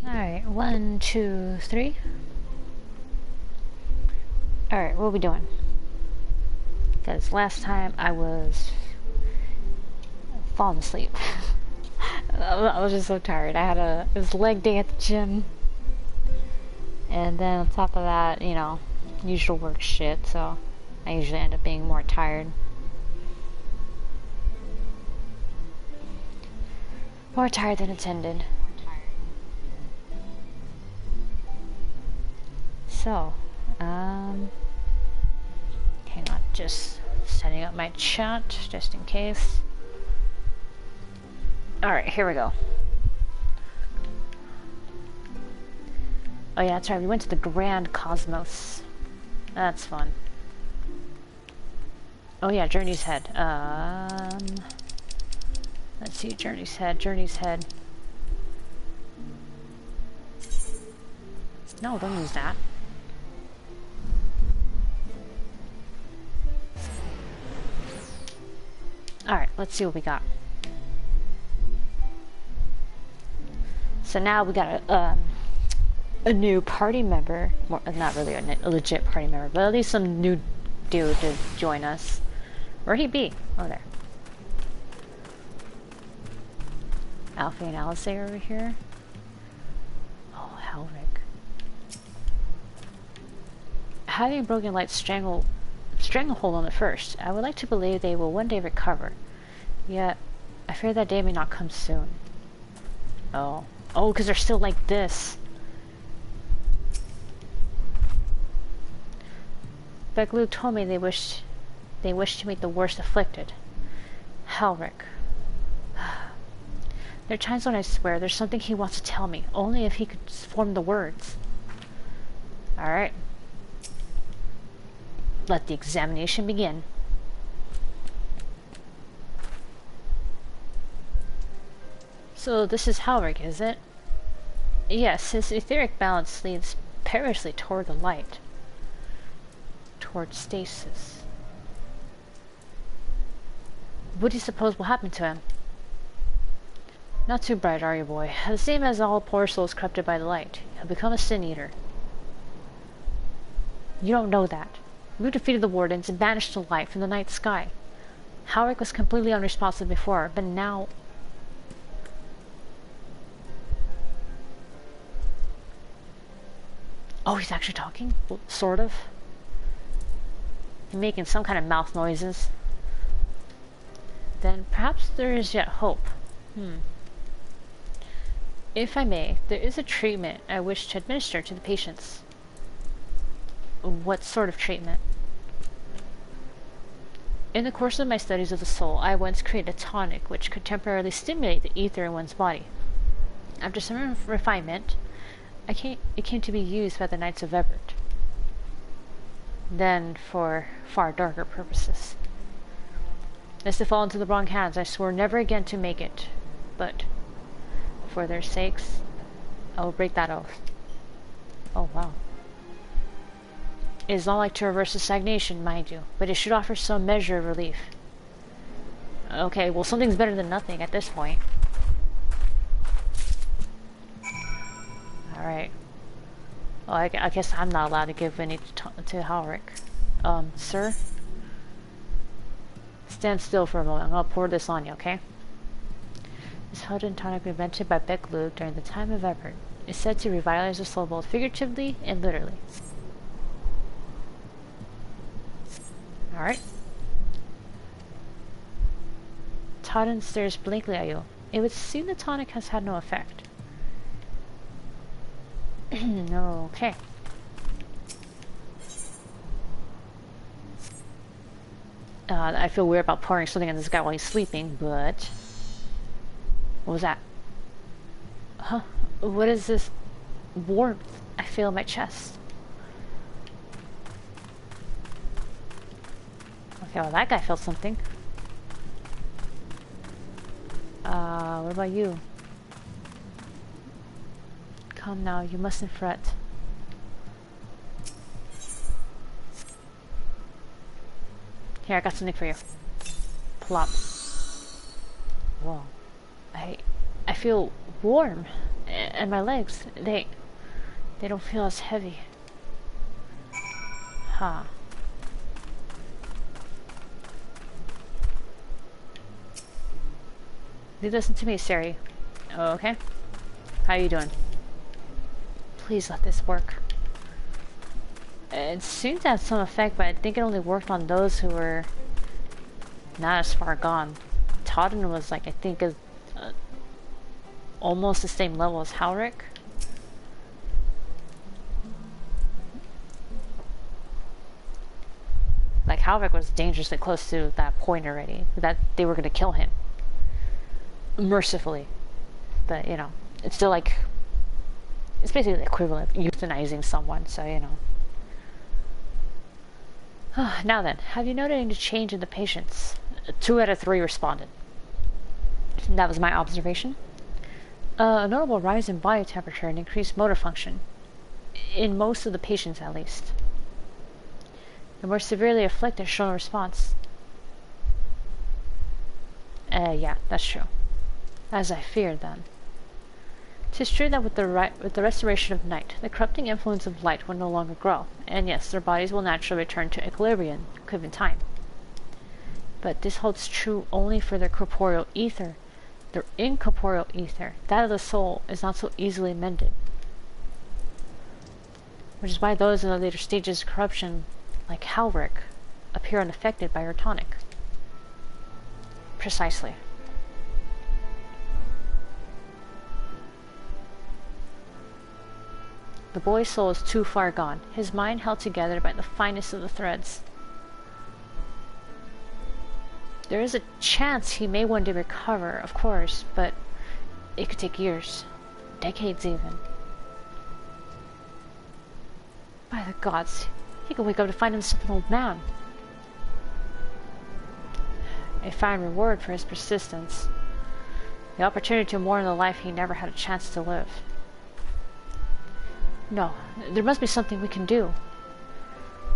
Alright, 1, 2, 3. Alright, what are we doing? Because last time I was falling asleep. I was just so tired. It was leg day at the gym. And then on top of that, you know, usual work shit, so I usually end up being more tired. More tired than intended. So, hang on, just setting up my chat, just in case. Alright, here we go. Oh yeah, that's right, we went to the Grand Cosmos. That's fun. Oh yeah, Journey's Head. Let's see, Journey's Head. No, don't use that. Alright, let's see what we got. So now we got a new party member. More, not really a legit party member, but at least some new dude to join us. Where'd he be? Oh, there. Alfie and Alisaie over here. Oh, Helric. Having broken light stranglehold on the first, I would like to believe they will one day recover. Yet, I fear that day may not come soon. Oh. Oh, because they're still like this. Beglu told me they wish to meet the worst afflicted. Helric. There are times when I swear there's something he wants to tell me, only if he could form the words. Alright. Let the examination begin. So this is Helric, is it? Yes, his etheric balance leads perilously toward the light. Toward stasis. What do you suppose will happen to him? Not too bright, are you, boy? The same as all poor souls corrupted by the light. He'll become a sin-eater. You don't know that. You defeated the wardens and banished the light from the night sky. Helric was completely unresponsive before, but now... Oh, he's actually talking? Sort of. Making some kind of mouth noises. Then perhaps there is yet hope. If I may, there is a treatment I wish to administer to the patients. What sort of treatment? In the course of my studies of the soul, I once created a tonic which could temporarily stimulate the ether in one's body. After some refinement, it came to be used by the Knights of Everett. Then for far darker purposes. Lest it fall into the wrong hands, I swore never again to make it. But, for their sakes, I will break that oath. Oh, wow. It is not like to reverse the stagnation, mind you, but it should offer some measure of relief. Okay, well, something's better than nothing at this point. Alright. Oh, I guess I'm not allowed to give any to Helric. Sir? Stand still for a moment. I'm gonna pour this on you, okay? This Hudden tonic invented by Beglu during the time of Everett is said to revitalize the soul both figuratively and literally. Alright. Totten stares blankly at you. It would seem the tonic has had no effect. Okay. I feel weird about pouring something on this guy while he's sleeping, but... What was that? Huh? What is this warmth I feel in my chest? Okay, well that guy felt something. What about you? Come now, you mustn't fret. Here, I got something for you. Plop. Whoa. I feel warm And my legs, they don't feel as heavy. Huh. You listen to me, Sari. Oh, okay. How you doing? Please let this work. It seemed to have some effect, but I think it only worked on those who were not as far gone. Totten was like, I think, almost the same level as Halric. Like, Halric was dangerously close to that point already. That they were going to kill him. Mercifully. But, you know, it's still like... It's basically the equivalent of euthanizing someone, so, you know. Now then, have you noted any change in the patients? 2 out of 3 responded. That was my observation. A notable rise in body temperature and increased motor function. In most of the patients, at least. The more severely afflicted shown a response. Yeah, that's true. As I feared, then. 'Tis true that with the restoration of night, the corrupting influence of light will no longer grow, and yes, their bodies will naturally return to equilibrium, given time. But this holds true only for their corporeal ether. Their incorporeal ether, that of the soul, is not so easily mended. Which is why those in the later stages of corruption, like Halric, appear unaffected by her tonic. Precisely. The boy's soul is too far gone, his mind held together by the finest of the threads. There is a chance he may one day recover, of course, but it could take years, decades even. By the gods, he could wake up to find himself an old man. A fine reward for his persistence. The opportunity to mourn the life he never had a chance to live. No, there must be something we can do.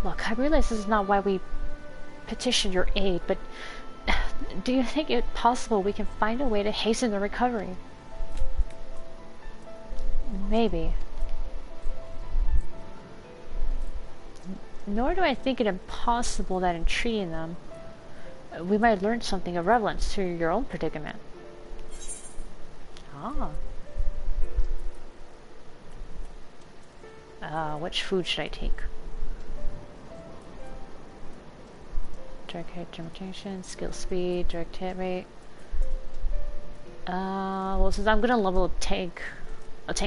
Look, I realize this is not why we petitioned your aid, but do you think it possible we can find a way to hasten the recovery? Maybe. Nor do I think it impossible that in treating them, we might learn something of relevance to your own predicament. Ah. Which food should I take? Direct hit germination, skill speed, direct hit rate. Well, since I'm gonna level a tank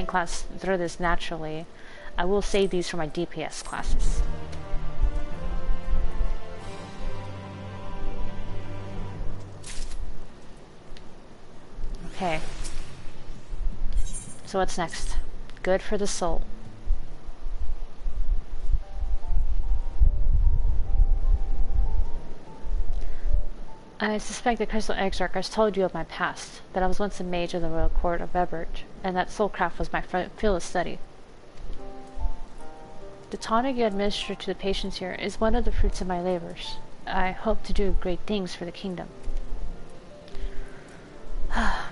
class through this naturally, I will save these for my DPS classes. Okay. So what's next? Good for the soul. I suspect the Crystal Exarch has told you of my past, that I was once a mage of the royal court of Ebert, and that soulcraft was my field of study. The tonic you administer to the patients here is one of the fruits of my labors. I hope to do great things for the kingdom.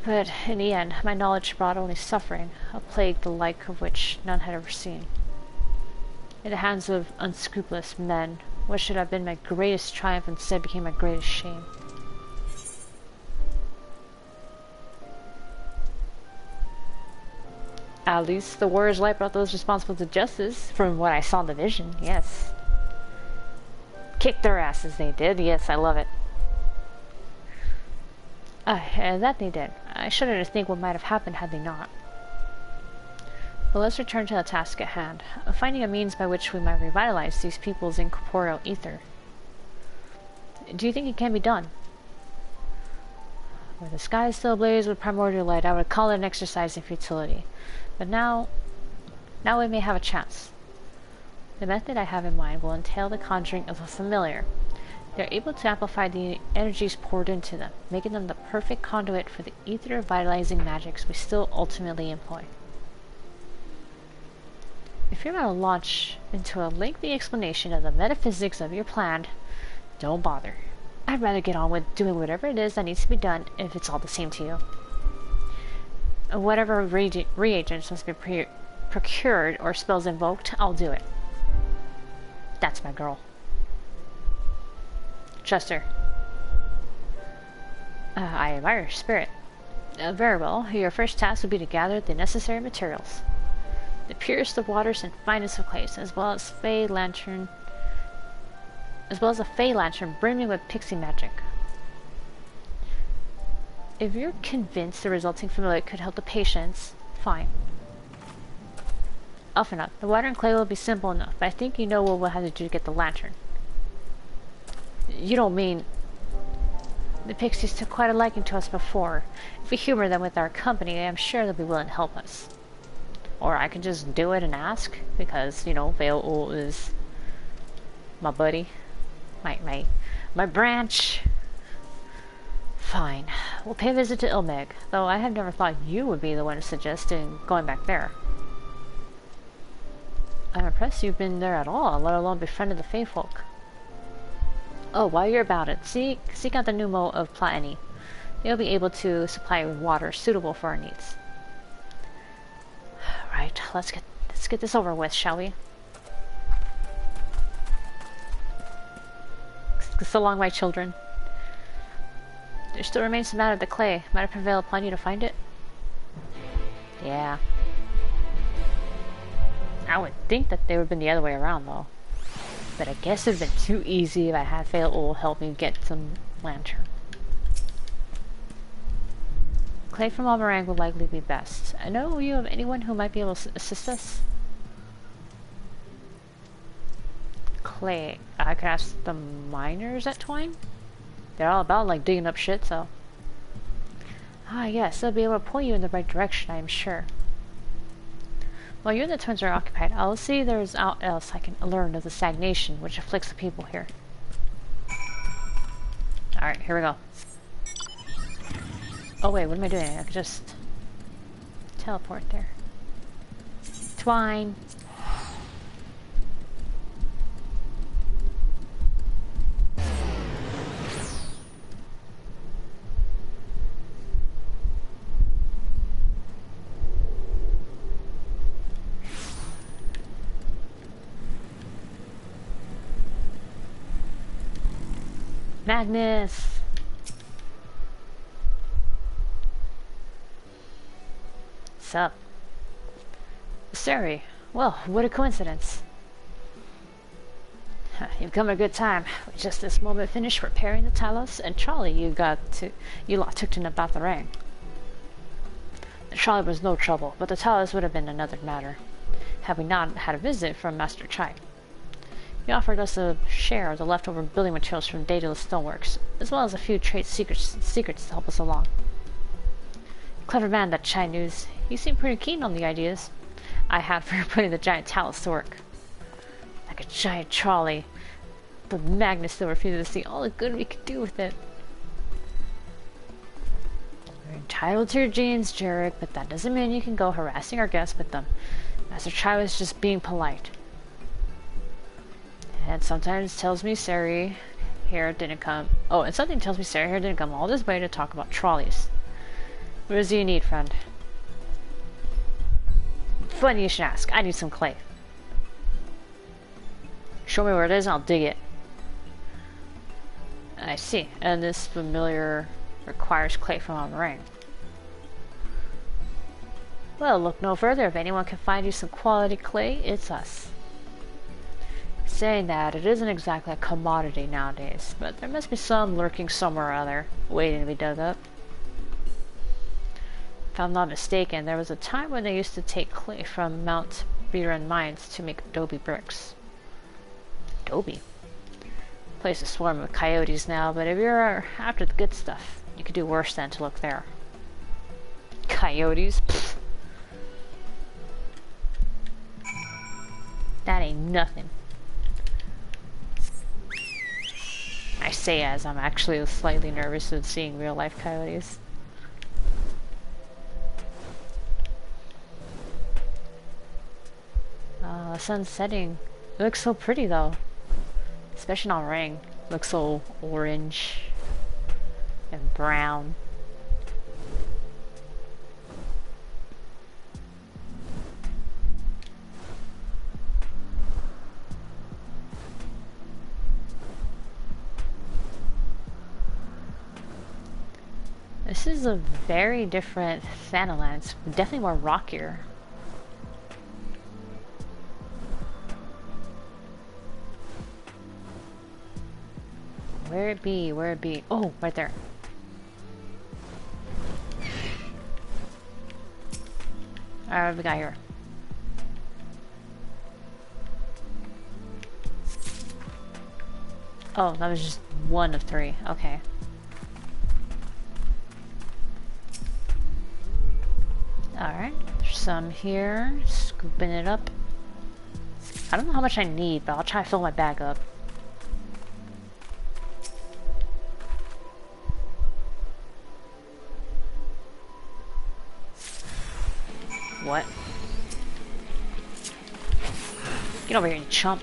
But in the end, my knowledge brought only suffering, a plague the like of which none had ever seen. In the hands of unscrupulous men, what should have been my greatest triumph instead became my greatest shame. At least the warrior's light brought those responsible to justice, from what I saw in the vision, yes. Kicked their asses, they did, yes, I love it. And that they did. I shudder to think what might have happened had they not. But let's return to the task at hand, finding a means by which we might revitalize these people's incorporeal ether. Do you think it can be done? Were the sky still ablaze with primordial light, I would call it an exercise in futility. But now we may have a chance. The method I have in mind will entail the conjuring of a familiar. They are able to amplify the energies poured into them, making them the perfect conduit for the ether-vitalizing magics we still ultimately employ. If you're about to launch into a lengthy explanation of the metaphysics of your plan, don't bother. I'd rather get on with doing whatever it is that needs to be done if it's all the same to you. Whatever reagents must be procured or spells invoked, I'll do it. That's my girl. Chester. I admire your spirit. Very well. Your first task will be to gather the necessary materials. The purest of waters and finest of clays, as well as a fey lantern brimming with pixie magic. If you're convinced the resulting familiar could help the patients, fine. Alphinaud, the water and clay will be simple enough, but I think you know what we'll have to do to get the lantern. You don't mean... The pixies took quite a liking to us before. If we humor them with our company, I'm sure they'll be willing to help us. Or I could just do it and ask, because, you know, Veil is my buddy. My branch. Fine. We'll pay a visit to Eulmore, though I have never thought you would be the one suggesting going back there. I'm impressed you've been there at all, let alone befriended the Fey folk. Oh, while you're about it, seek out the Numo of Platini. They'll be able to supply you with water suitable for our needs. Right, let's get this over with, shall we? So long, my children. There still remains the matter of the clay. Might it prevail upon you to find it? Yeah. I would think that they would have been the other way around, though. But I guess it would have been too easy if I had Veil help me get some lantern. Clay from Alphinaud would likely be best. I know you have anyone who might be able to assist us? Clay. I could ask the miners at Twine? They're all about, like, digging up shit, so... Ah, yes, they'll be able to point you in the right direction, I am sure. While you and the twins are occupied, I'll see if there's aught else I can learn of the stagnation which afflicts the people here. Alright, here we go. Oh wait, what am I doing? I could just... teleport there. Twine! Magnus! Sup? Sari, well, what a coincidence. You've come at a good time. We just this moment finished repairing the Talos, and Charlie, you lot took to about the ring. The Charlie was no trouble, but the Talos would have been another matter, had we not had a visit from Master Chai. He offered us a share of the leftover building materials from Daedalus Stoneworks, as well as a few trade secrets to help us along. Clever man, that Chai News. He seemed pretty keen on the ideas I had for putting the giant talus to work. Like a giant trolley. But Magnus still refused to see all the good we could do with it. You're entitled to your genes, Jarek, but that doesn't mean you can go harassing our guests with them. Master Chai was just being polite. And sometimes tells me Sari here didn't come. Oh, and something tells me Sari here didn't come all this way to talk about trolleys. What do you need, friend? Funny you should ask. I need some clay. Show me where it is and I'll dig it. I see. And this familiar requires clay from on the ring. Well, look no further. If anyone can find you some quality clay, it's us. Saying that, it isn't exactly a commodity nowadays, but there must be some lurking somewhere or other, waiting to be dug up. If I'm not mistaken, there was a time when they used to take clay from Mount Biren mines to make adobe bricks. Adobe? The place is swarming with coyotes now, but if you're after the good stuff, you could do worse than to look there. Coyotes? Pfft. That ain't nothing. I say as I'm actually slightly nervous of seeing real life coyotes. The sun's setting. It looks so pretty though. Especially on ring. It looks so orange and brown. This is a very different Thanaland. It's definitely more rockier. Where it be? Where it be? Oh, right there. Alright, what do we got here? Oh, that was just one of three. Okay. Alright, there's some here. Scooping it up. I don't know how much I need, but I'll try to fill my bag up. What? Get over here, you chump.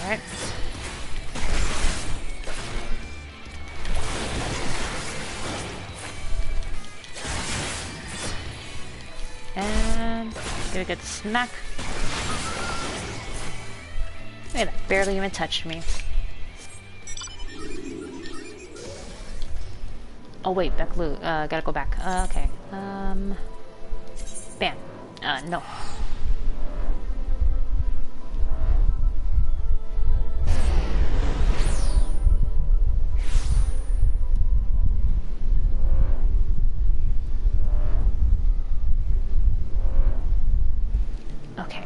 Alright. And give a good smack. Look at that, barely even touched me. Oh wait, back loot. Gotta go back. Okay. Bam. No. Okay.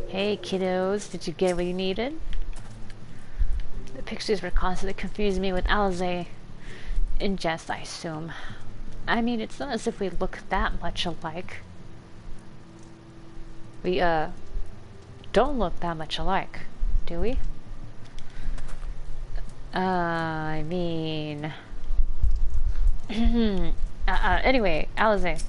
Hey kiddos, did you get what you needed? The pixies were constantly confusing me with Alisaie. In jest, I assume. I mean, it's not as if we look that much alike. We, don't look that much alike, do we? I mean... anyway, Alisaie.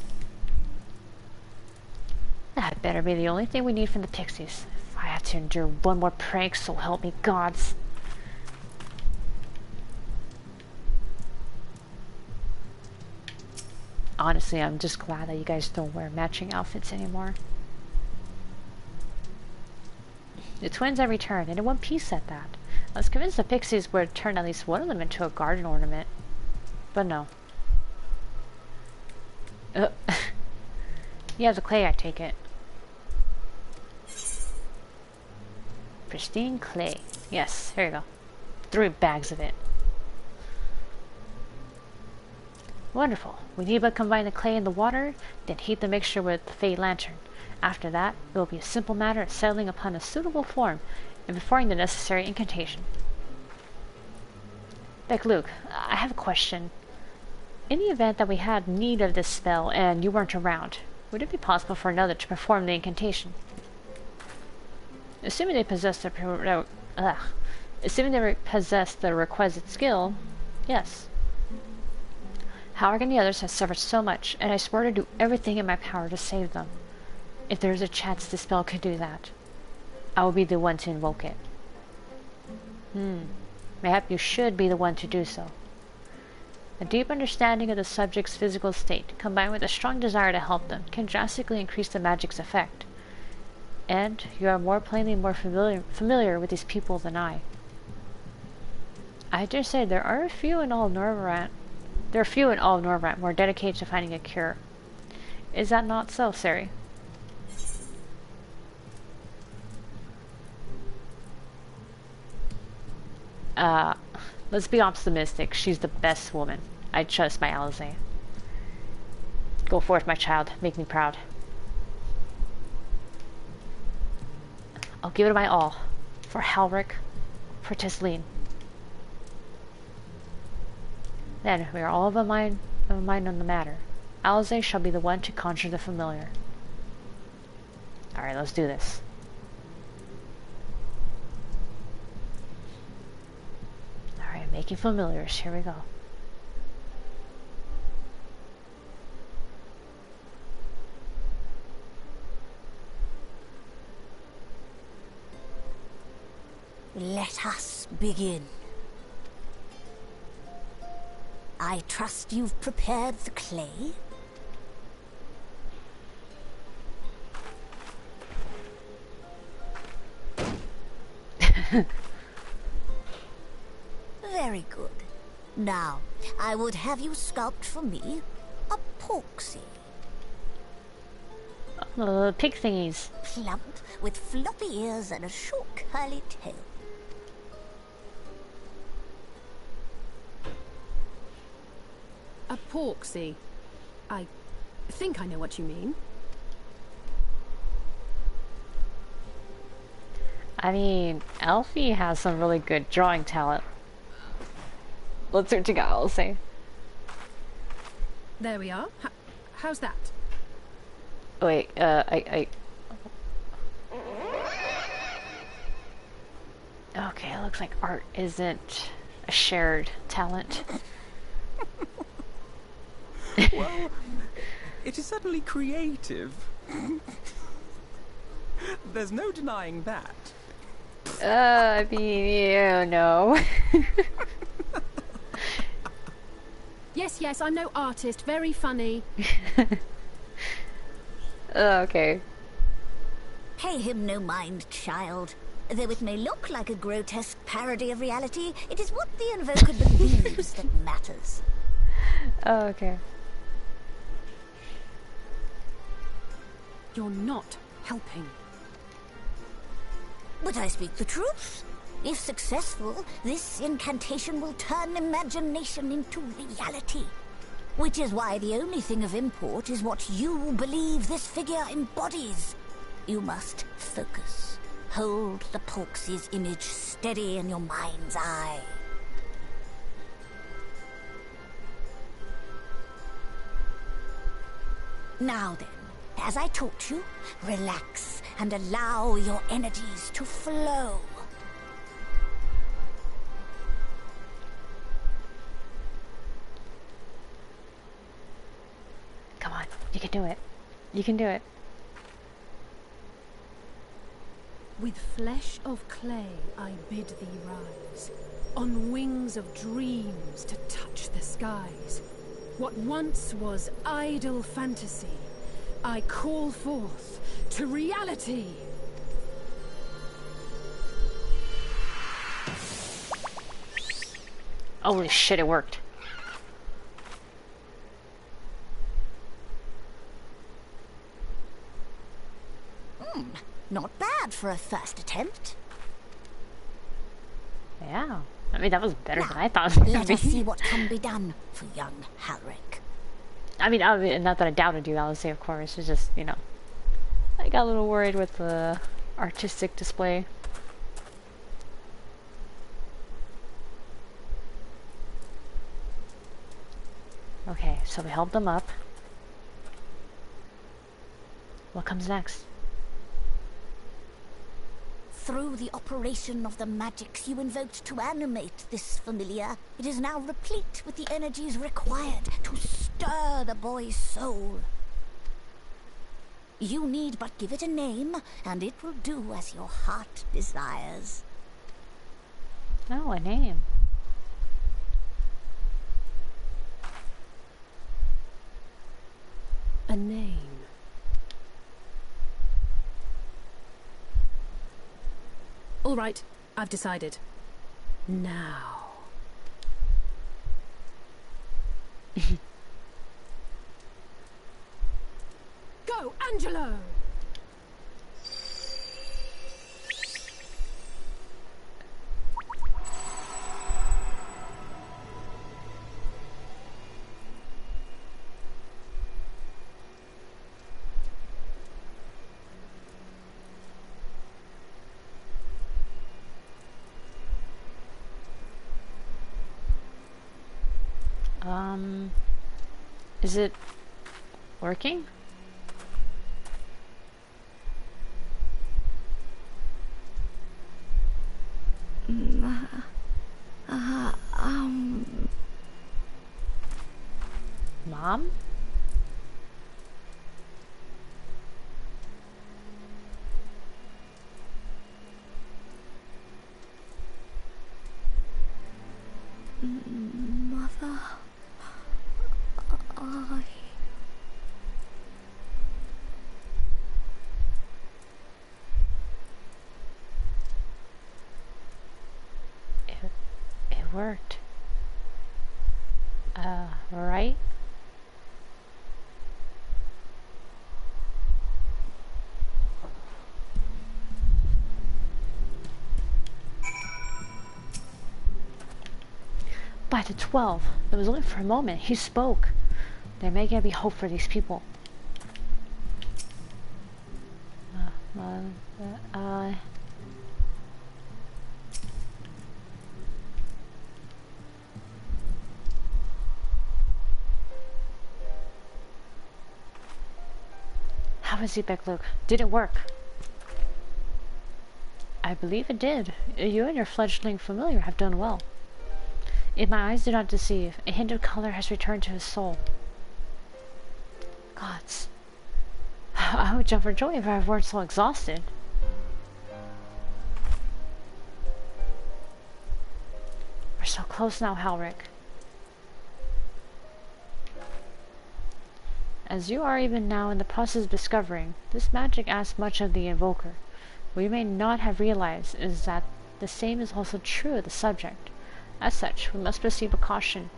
That better be the only thing we need from the pixies. If I have to endure one more prank, so help me gods. Honestly, I'm just glad that you guys don't wear matching outfits anymore. The twins have returned, and in one piece at that. I was convinced the pixies would turn at least one of them into a garden ornament. But no. You have the clay, I take it. Pristine clay. Yes, here you go. 3 bags of it. Wonderful. We need but combine the clay and the water, then heat the mixture with the Fey Lantern. After that, it will be a simple matter of settling upon a suitable form and performing the necessary incantation. Luke, I have a question. In the event that we had need of this spell and you weren't around, would it be possible for another to perform the incantation? Assuming they possess the requisite skill, yes. Howard and the others have suffered so much, and I swore to do everything in my power to save them. If there is a chance the spell could do that, I will be the one to invoke it. Mayhap you should be the one to do so. A deep understanding of the subject's physical state, combined with a strong desire to help them, can drastically increase the magic's effect. And you are more familiar with these people than I. I dare say there are few in all of Norvrant more dedicated to finding a cure. Is that not so, Sari? Let's be optimistic. She's the best woman. I trust my Alisaie. Go forth, my child. Make me proud. I'll give it my all. For Halric, for Tisleen. Then, we are all of a mind on the matter. Alisaie shall be the one to conjure the familiar. Alright, let's do this. Alright, making familiars. Here we go. Let us begin. I trust you've prepared the clay? Very good. Now, I would have you sculpt for me a porksy. Pig thingies. Plump, with floppy ears and a short curly tail. A porksy. I think I know what you mean. I mean, Alfie has some really good drawing talent. Let's search it out, I'll say. There we are. How's that? Wait, Okay, it looks like art isn't a shared talent. Well, it is certainly creative. There's no denying that. I mean, you know. Yes, I'm no artist. Very funny. Okay. Pay him no mind, child. Though it may look like a grotesque parody of reality, it is what the invoker believes that matters. Oh, okay. You're not helping. But I speak the truth. If successful, this incantation will turn imagination into reality. Which is why the only thing of import is what you believe this figure embodies. You must focus. Hold the porksy's image steady in your mind's eye. Now then, as I taught you, relax and allow your energies to flow. Come on, you can do it. You can do it. With flesh of clay I bid thee rise, on wings of dreams to touch the skies. What once was idle fantasy, I call forth to reality. Holy shit, it worked. Not bad for a first attempt. Yeah. I mean, that was better than Now, I thought it was going let to us see be. what can be done for young Halric. I mean, not that I doubted you, Alisaie, of course. It's just, you know, I got a little worried with the artistic display. Okay, so we held them up. What comes next? Through the operation of the magics you invoked to animate this familiar, it is now replete with the energies required to stir the boy's soul. You need but give it a name, and it will do as your heart desires. Oh, a name. A name. All right, I've decided. Now. Go, Angelo! Is it working? Mom? Right? By the 12, it was only for a moment, he spoke. There may yet be hope for these people. How is he, Begluk? Did it work? I believe it did. You and your fledgling familiar have done well. If my eyes do not deceive, a hint of color has returned to his soul. Gods. I would jump for joy if I weren't so exhausted. We're so close now, Halric. As you are even now in the process of discovering, this magic asks much of the invoker. What you may not have realized is that the same is also true of the subject. As such, we must proceed with caution.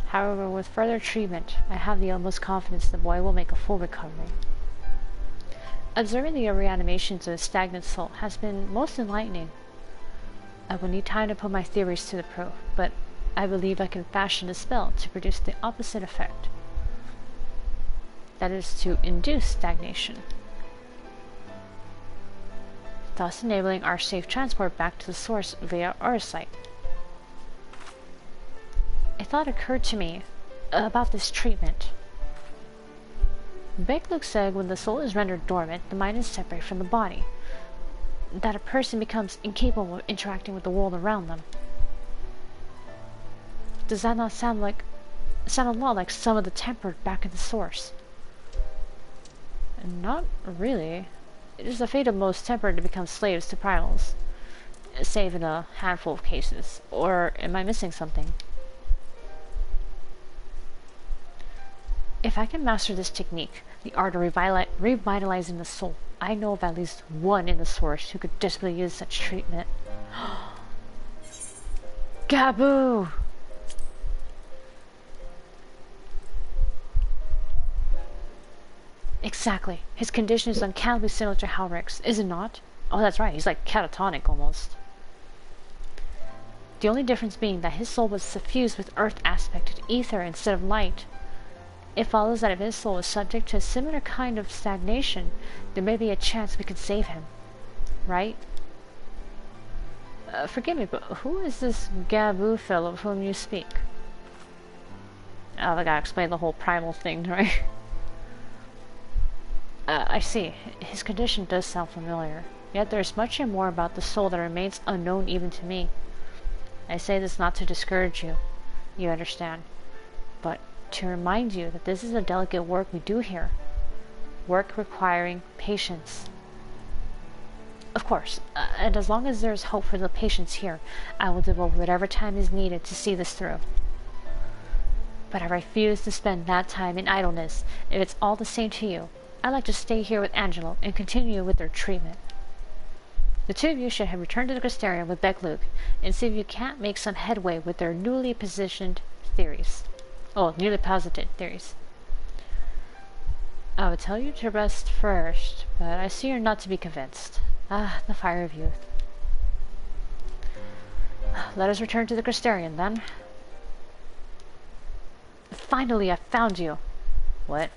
However, with further treatment, I have the utmost confidence the boy will make a full recovery. Observing the reanimations of a stagnant soul has been most enlightening. I will need time to put my theories to the proof, but I believe I can fashion a spell to produce the opposite effect. That is to induce stagnation, thus enabling our safe transport back to the source via Alisaie. A thought occurred to me about this treatment. Begluk said when the soul is rendered dormant, the mind is separated from the body, that a person becomes incapable of interacting with the world around them. Does that not sound a lot like some of the tempered back in the source? Not really. It is the fate of most tempered to become slaves to primals, save in a handful of cases. Or am I missing something? If I can master this technique, the art of revitalizing the soul, I know of at least one in the source who could desperately use such treatment. Gaboo! Exactly. His condition is uncannily similar to Halric's, is it not? Oh, that's right. He's like catatonic almost. The only difference being that his soul was suffused with earth aspected ether instead of light. It follows that if his soul is subject to a similar kind of stagnation, there may be a chance we could save him. Right? Forgive me, but who is this Gaboo fellow of whom you speak? Oh, the guy explained the whole primal thing, right? I see. His condition does sound familiar. Yet there is much and more about the soul that remains unknown even to me. I say this not to discourage you. You understand. But to remind you that this is a delicate work we do here. Work requiring patience. Of course, and as long as there is hope for the patients here, I will devote whatever time is needed to see this through. But I refuse to spend that time in idleness if it's all the same to you. I'd like to stay here with Angelo and continue with their treatment. The two of you should have returned to the Crystarium with Begluk and see if you can't make some headway with their newly posited theories. I would tell you to rest first, but I see you're not to be convinced. Ah, the fire of youth. Let us return to the Crystarium, then. Finally, I found you! What?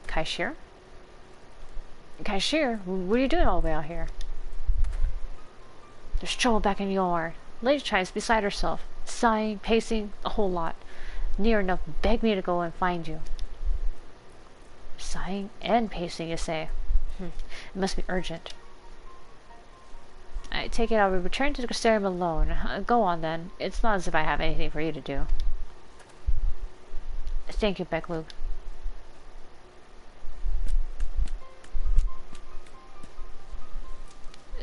Kaishir? Kaishir? What are you doing all the way out here? There's trouble back in Eulmore. Lady tries beside herself, sighing, pacing, a whole lot. Near enough begged me to go and find you. Sighing and pacing, you say? It must be urgent. I take it I will return to the Crystarium alone. Go on then. It's not as if I have anything for you to do. Thank you, Begluk.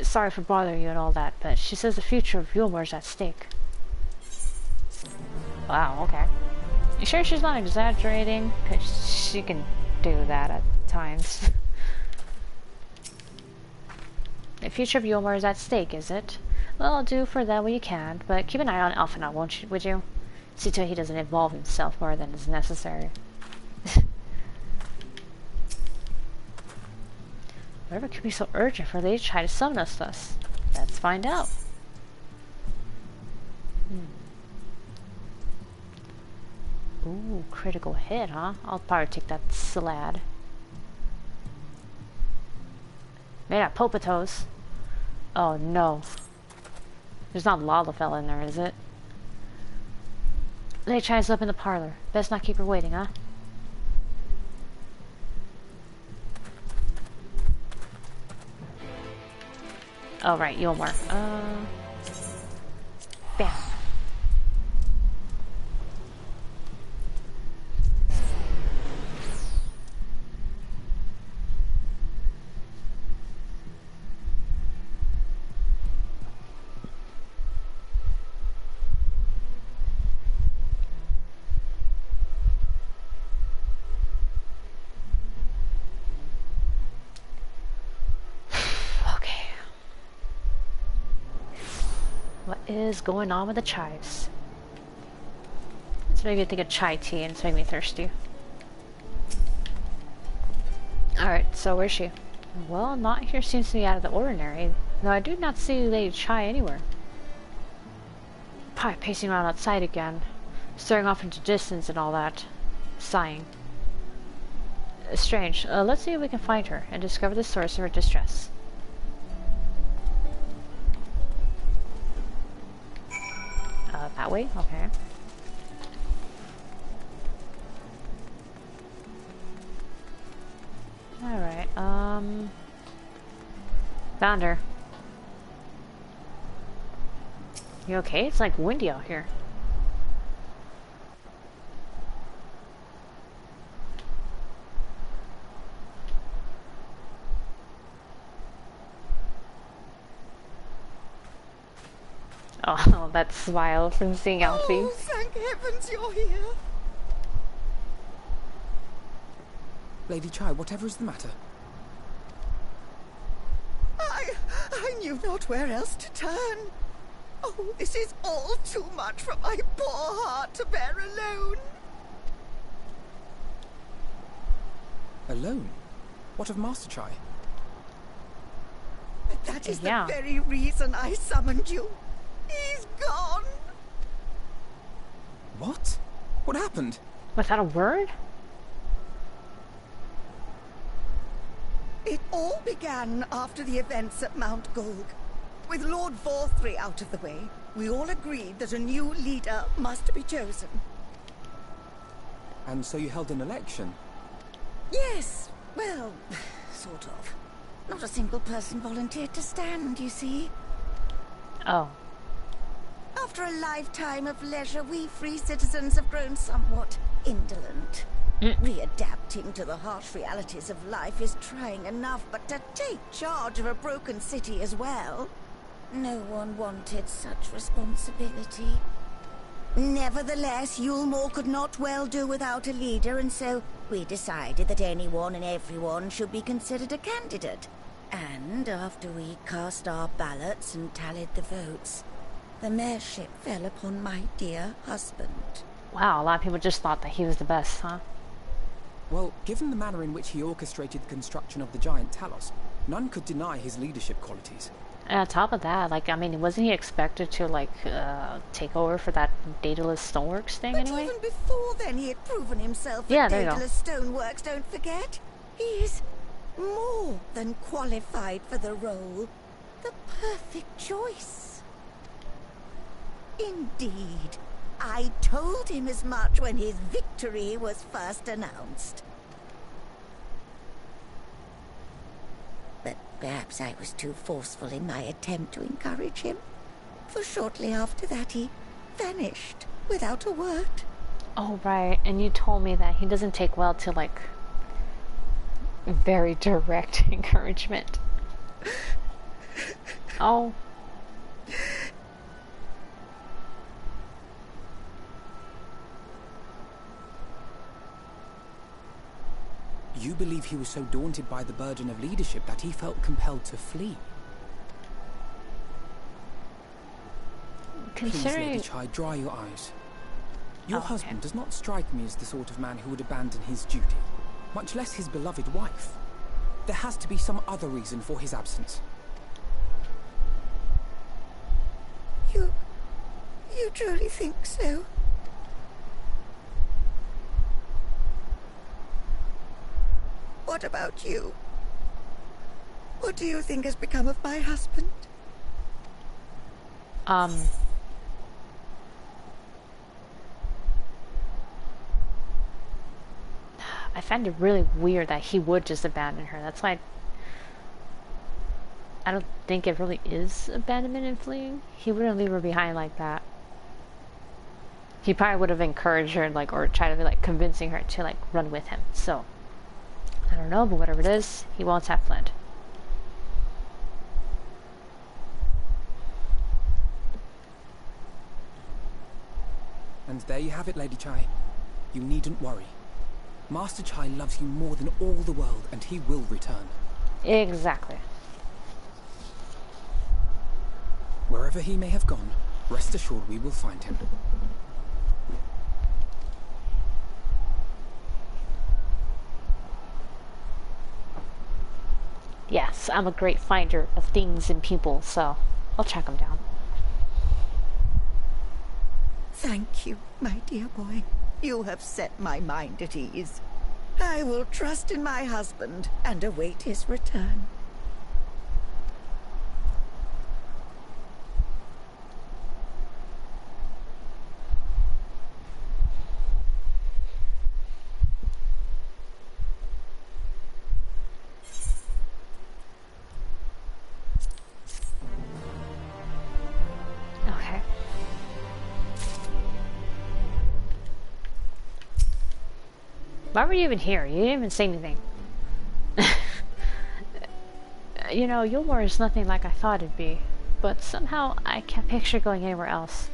Sorry for bothering you and all that, but she says the future of Eulmore is at stake. Wow, okay. You sure she's not exaggerating? Because she can do that at times. The future of Eulmore is at stake, is it? Well, do for that what you can, but keep an eye on Alphinaud, won't you? Would you? See to it he doesn't involve himself more than is necessary. Whatever could be so urgent for they to try to summon us thus? Let's find out. Ooh, critical hit, huh? I'll probably take that slad. Made out Popatos. Oh no. There's not Lalafell in there, is it? Lady Chai's up in the parlor. Best not keep her waiting, huh? Oh, right, Eulmore. Bam. What is going on with the chives? It's making me think of chai tea and it's making me thirsty. Alright, so where's she? Well, not here seems to be out of the ordinary. No, I do not see Lady Chai anywhere. Probably pacing around outside again, staring off into distance and all that. Sighing. Strange. Let's see if we can find her and discover the source of her distress. That way? Okay. Alright, found her. You okay? It's like windy out here. Oh, that smile from seeing Alfie. Oh, thank heavens you're here. Lady Chai, whatever is the matter? I knew not where else to turn. Oh, this is all too much for my poor heart to bear alone. Alone? What of Master Chai? But that is the very reason I summoned you. He's gone. What? What happened? Was that a word? It all began after the events at Mount Golg. With Lord Vorthry out of the way, we all agreed that a new leader must be chosen. And so you held an election? Yes, well, sort of. Not a single person volunteered to stand, you see. Oh. After a lifetime of leisure, we free citizens have grown somewhat indolent. Readapting to the harsh realities of life is trying enough, but to take charge of a broken city as well? No one wanted such responsibility. Nevertheless, Eulmore could not well do without a leader, and so we decided that anyone and everyone should be considered a candidate. And after we cast our ballots and tallied the votes, the mayorship fell upon my dear husband. Wow, a lot of people just thought that he was the best, huh? Well, given the manner in which he orchestrated the construction of the giant Talos, none could deny his leadership qualities. And on top of that, like, I mean, wasn't he expected to, like, take over for that Daedalus Stoneworks thing anyway? But even before then, he had proven himself at Daedalus Stoneworks, don't forget. He's more than qualified for the role. The perfect choice. Indeed. I told him as much when his victory was first announced. But perhaps I was too forceful in my attempt to encourage him. For shortly after that, he vanished without a word. Oh, right. And you told me that he doesn't take well to, like, very direct encouragement. Oh. You believe he was so daunted by the burden of leadership that he felt compelled to flee? Please, Lady Considering... Chai, dry your eyes. Your Oh, okay. husband does not strike me as the sort of man who would abandon his duty, much less his beloved wife. There has to be some other reason for his absence. You truly think so? What about you? What do you think has become of my husband? I find it really weird that he would just abandon her. That's why I don't think it really is abandonment and fleeing. He wouldn't leave her behind like that. He probably would have encouraged her, like, or tried to be like convincing her to like run with him. So I don't know, but whatever it is, he won't have fled. And there you have it, Lady Chai. You needn't worry. Master Chai loves you more than all the world, and he will return. Exactly. Wherever he may have gone, rest assured we will find him. Yes, I'm a great finder of things and people, so I'll track him down. Thank you, my dear boy. You have set my mind at ease. I will trust in my husband and await his return. Okay. Why were you even here? You didn't even say anything. You know, Eulmore is nothing like I thought it'd be, but somehow I can't picture going anywhere else.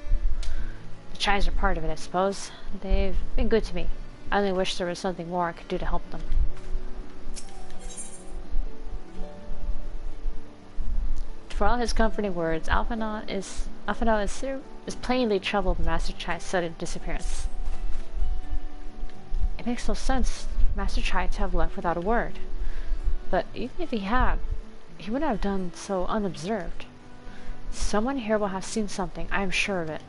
The Chais are part of it, I suppose. They've been good to me. I only wish there was something more I could do to help them. For all his comforting words, Alphinaud is plainly troubled by Master Chai's sudden disappearance. It makes no sense for Master Chai to have left without a word. But even if he had, he wouldn't have done so unobserved. Someone here will have seen something, I am sure of it.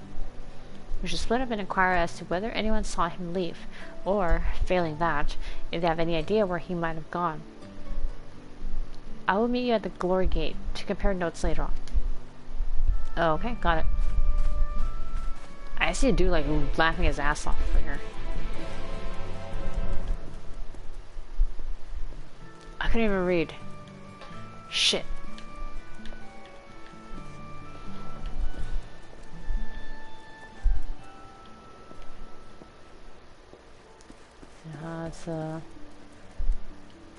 We should split up and inquire as to whether anyone saw him leave, or, failing that, if they have any idea where he might have gone. I will meet you at the Glory Gate to compare notes later on. Oh, okay, got it. I see a dude like laughing his ass off over here. I couldn't even read. Shit.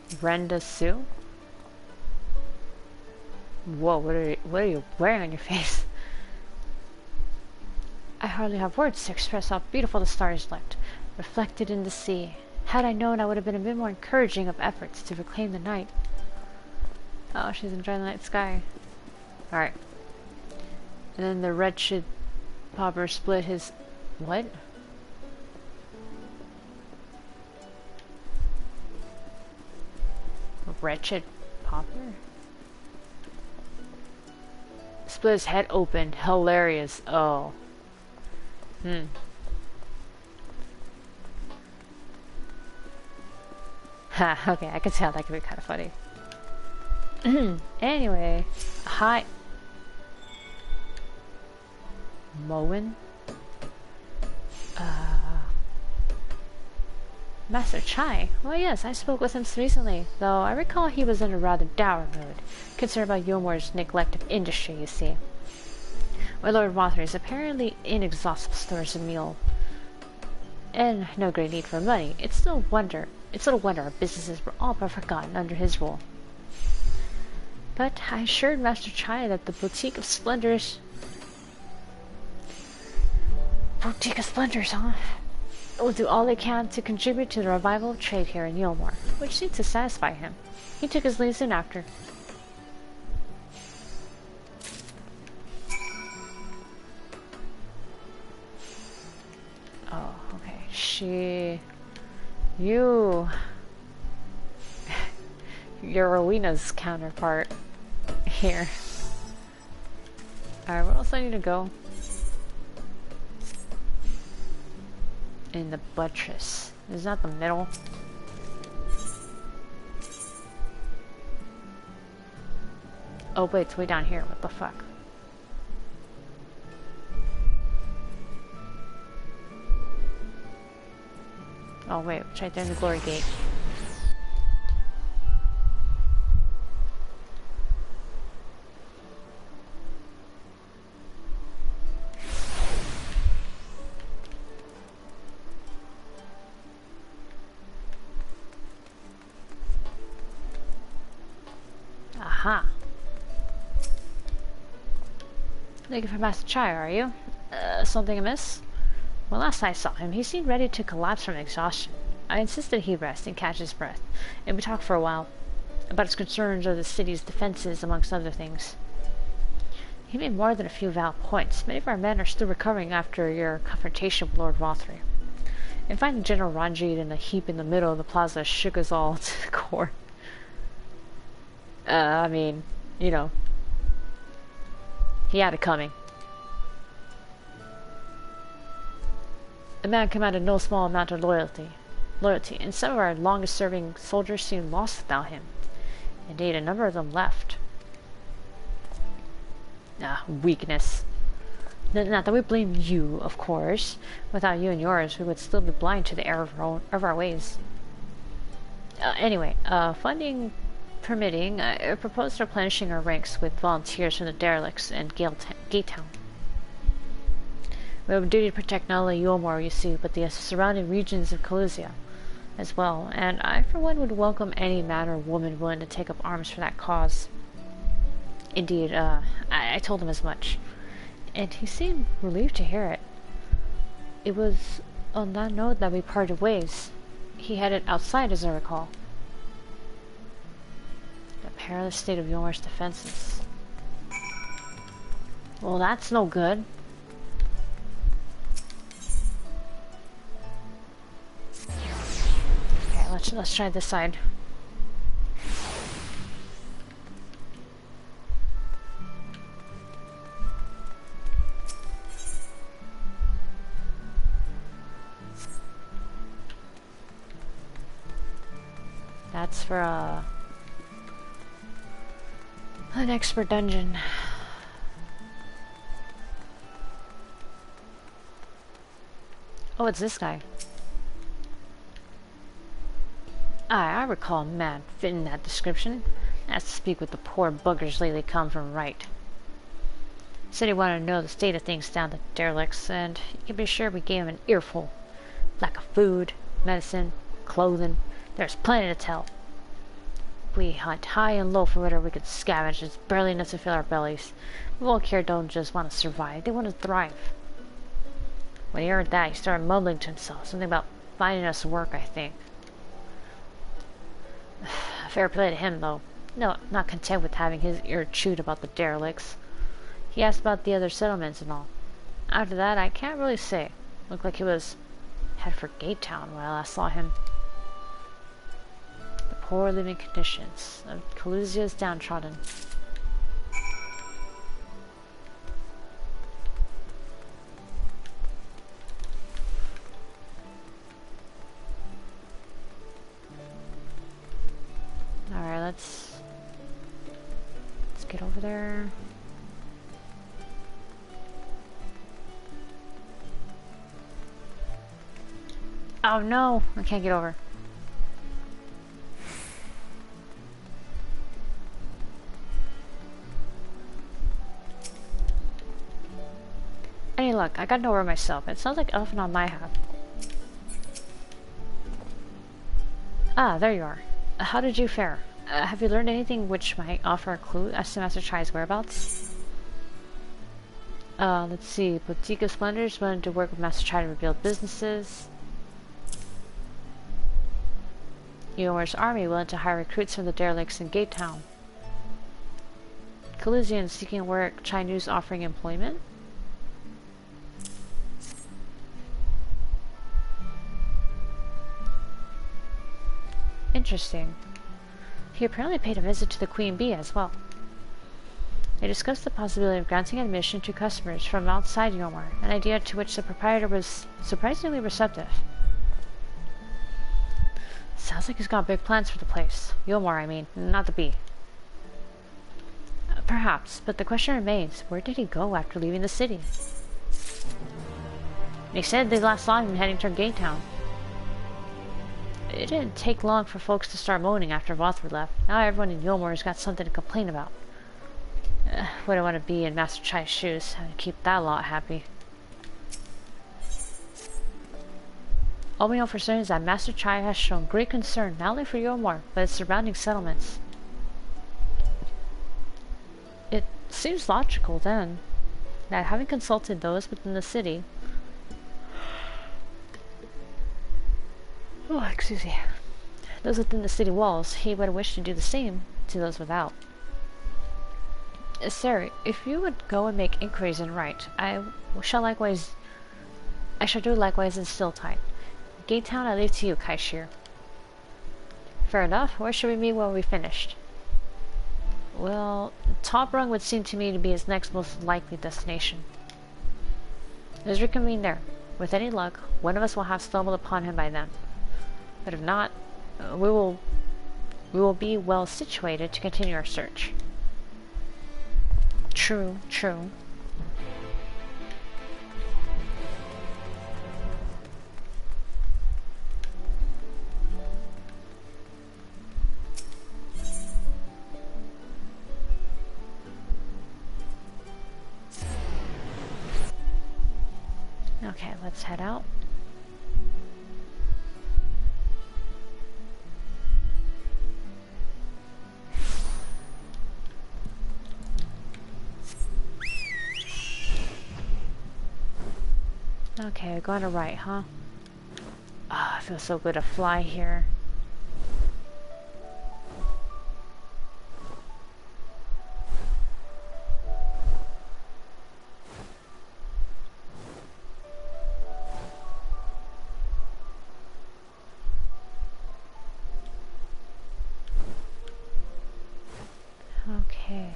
It's Brenda Sue. Whoa, what are you wearing on your face? I hardly have words to express how beautiful the stars looked, reflected in the sea. Had I known, I would have been a bit more encouraging of efforts to reclaim the night. Oh, she's enjoying the night sky. Alright. And then the wretched pauper split his... What? Wretched pauper? Split his head open. Hilarious. Oh. Ha, okay, I can tell that could be kind of funny. Anyway, hi. Moen? Master Chai? Well, yes, I spoke with him recently, though I recall he was in a rather dour mood, concerned about Eulmore's neglect of industry, you see. My Lord Mothra is apparently inexhaustible stores of meal, and no great need for money. It's little wonder our businesses were all but forgotten under his rule. But I assured Master Chai that the Boutique of Splendors, huh? Will do all they can to contribute to the revival of trade here in Eulmore, which seemed to satisfy him. He took his leave soon after. Oh, okay. You... You're Rowena's counterpart here. Alright, where else do I need to go? In the buttress. Is that the middle? Oh wait, it's way down here. What the fuck? Oh wait, it's right there in the glory gate. Aha. Looking for Master Chai, are you? Something amiss? Well, last I saw him, he seemed ready to collapse from exhaustion. I insisted he rest and catch his breath, and we talked for a while about his concerns over the city's defenses, amongst other things. He made more than a few valid points. Many of our men are still recovering after your confrontation with Lord Rothry. And finding General Ranjit in a heap in the middle of the plaza shook us all to the core. I mean, you know, he had it coming. The man commanded no small amount of loyalty, and some of our longest-serving soldiers seemed lost without him. Indeed, a number of them left. Weakness. Not that we blame you, of course. Without you and yours, we would still be blind to the error of our ways. Anyway, funding permitting, I proposed replenishing our ranks with volunteers from the derelicts and Gate Town. We have a duty to protect not only Eulmore, you see, but the surrounding regions of Calusia as well, and I, for one, would welcome any man or woman willing to take up arms for that cause. Indeed, I told him as much, and he seemed relieved to hear it. It was on that note that we parted ways. He headed outside, as I recall. The perilous state of Eulmore's defenses. Well, that's no good. Okay, let's try this side. That's for an expert dungeon. Oh, it's this guy. I recall a man fitting that description. Asked to speak with the poor buggers lately come from right. Said he wanted to know the state of things down the derelicts, and you can be sure we gave him an earful. Lack of food, medicine, clothing. There's plenty to tell. We hunt high and low for whatever we could scavenge. It's barely enough to fill our bellies. The Volunteer don't just want to survive, they want to thrive. When he heard that, he started mumbling to himself, something about finding us work, I think. Fair play to him, though. No, not content with having his ear chewed about the derelicts. He asked about the other settlements and all. After that, I can't really say. Looked like he was headed for Gate Town when I last saw him. The poor living conditions of Calusia's downtrodden. Alright, let's get over there. Oh no, I can't get over. Any luck? I got nowhere myself. It sounds like Alphinaud might have. Ah, there you are. How did you fare? Have you learned anything which might offer a clue as to Master Chai's whereabouts? Let's see. Boutique of Splendors wanted to work with Master Chai to rebuild businesses. Eulmore's army willing to hire recruits from the derelicts in Gate Town. Calusians seeking work, Chai News offering employment. Interesting. He apparently paid a visit to the Queen Bee as well. They discussed the possibility of granting admission to customers from outside Eulmore, an idea to which the proprietor was surprisingly receptive. Sounds like he's got big plans for the place. Eulmore, I mean, not the bee. Perhaps, but the question remains, where did he go after leaving the city? They said they last saw him heading toward Gatetown. It didn't take long for folks to start moaning after Vothra left. Now everyone in Eulmore has got something to complain about. Wouldn't want to be in Master Chai's shoes and keep that lot happy. All we know for certain is that Master Chai has shown great concern not only for Eulmore, but its surrounding settlements. It seems logical, then, that having consulted those within the city... Oh, excuse me. Those within the city walls, he would wish to do the same to those without. Sir, if you would go and make inquiries in right, I shall do likewise in Stilltide. Gatetown I leave to you, Kaishir. Fair enough. Where should we meet when we finished? Well, Top Rung would seem to me to be his next most likely destination. Let's reconvene there. With any luck, one of us will have stumbled upon him by then. But if not, we will be well situated to continue our search. True, true. Okay, let's head out. Okay, we're going to right, huh? Ah, it feels so good to fly here. Okay.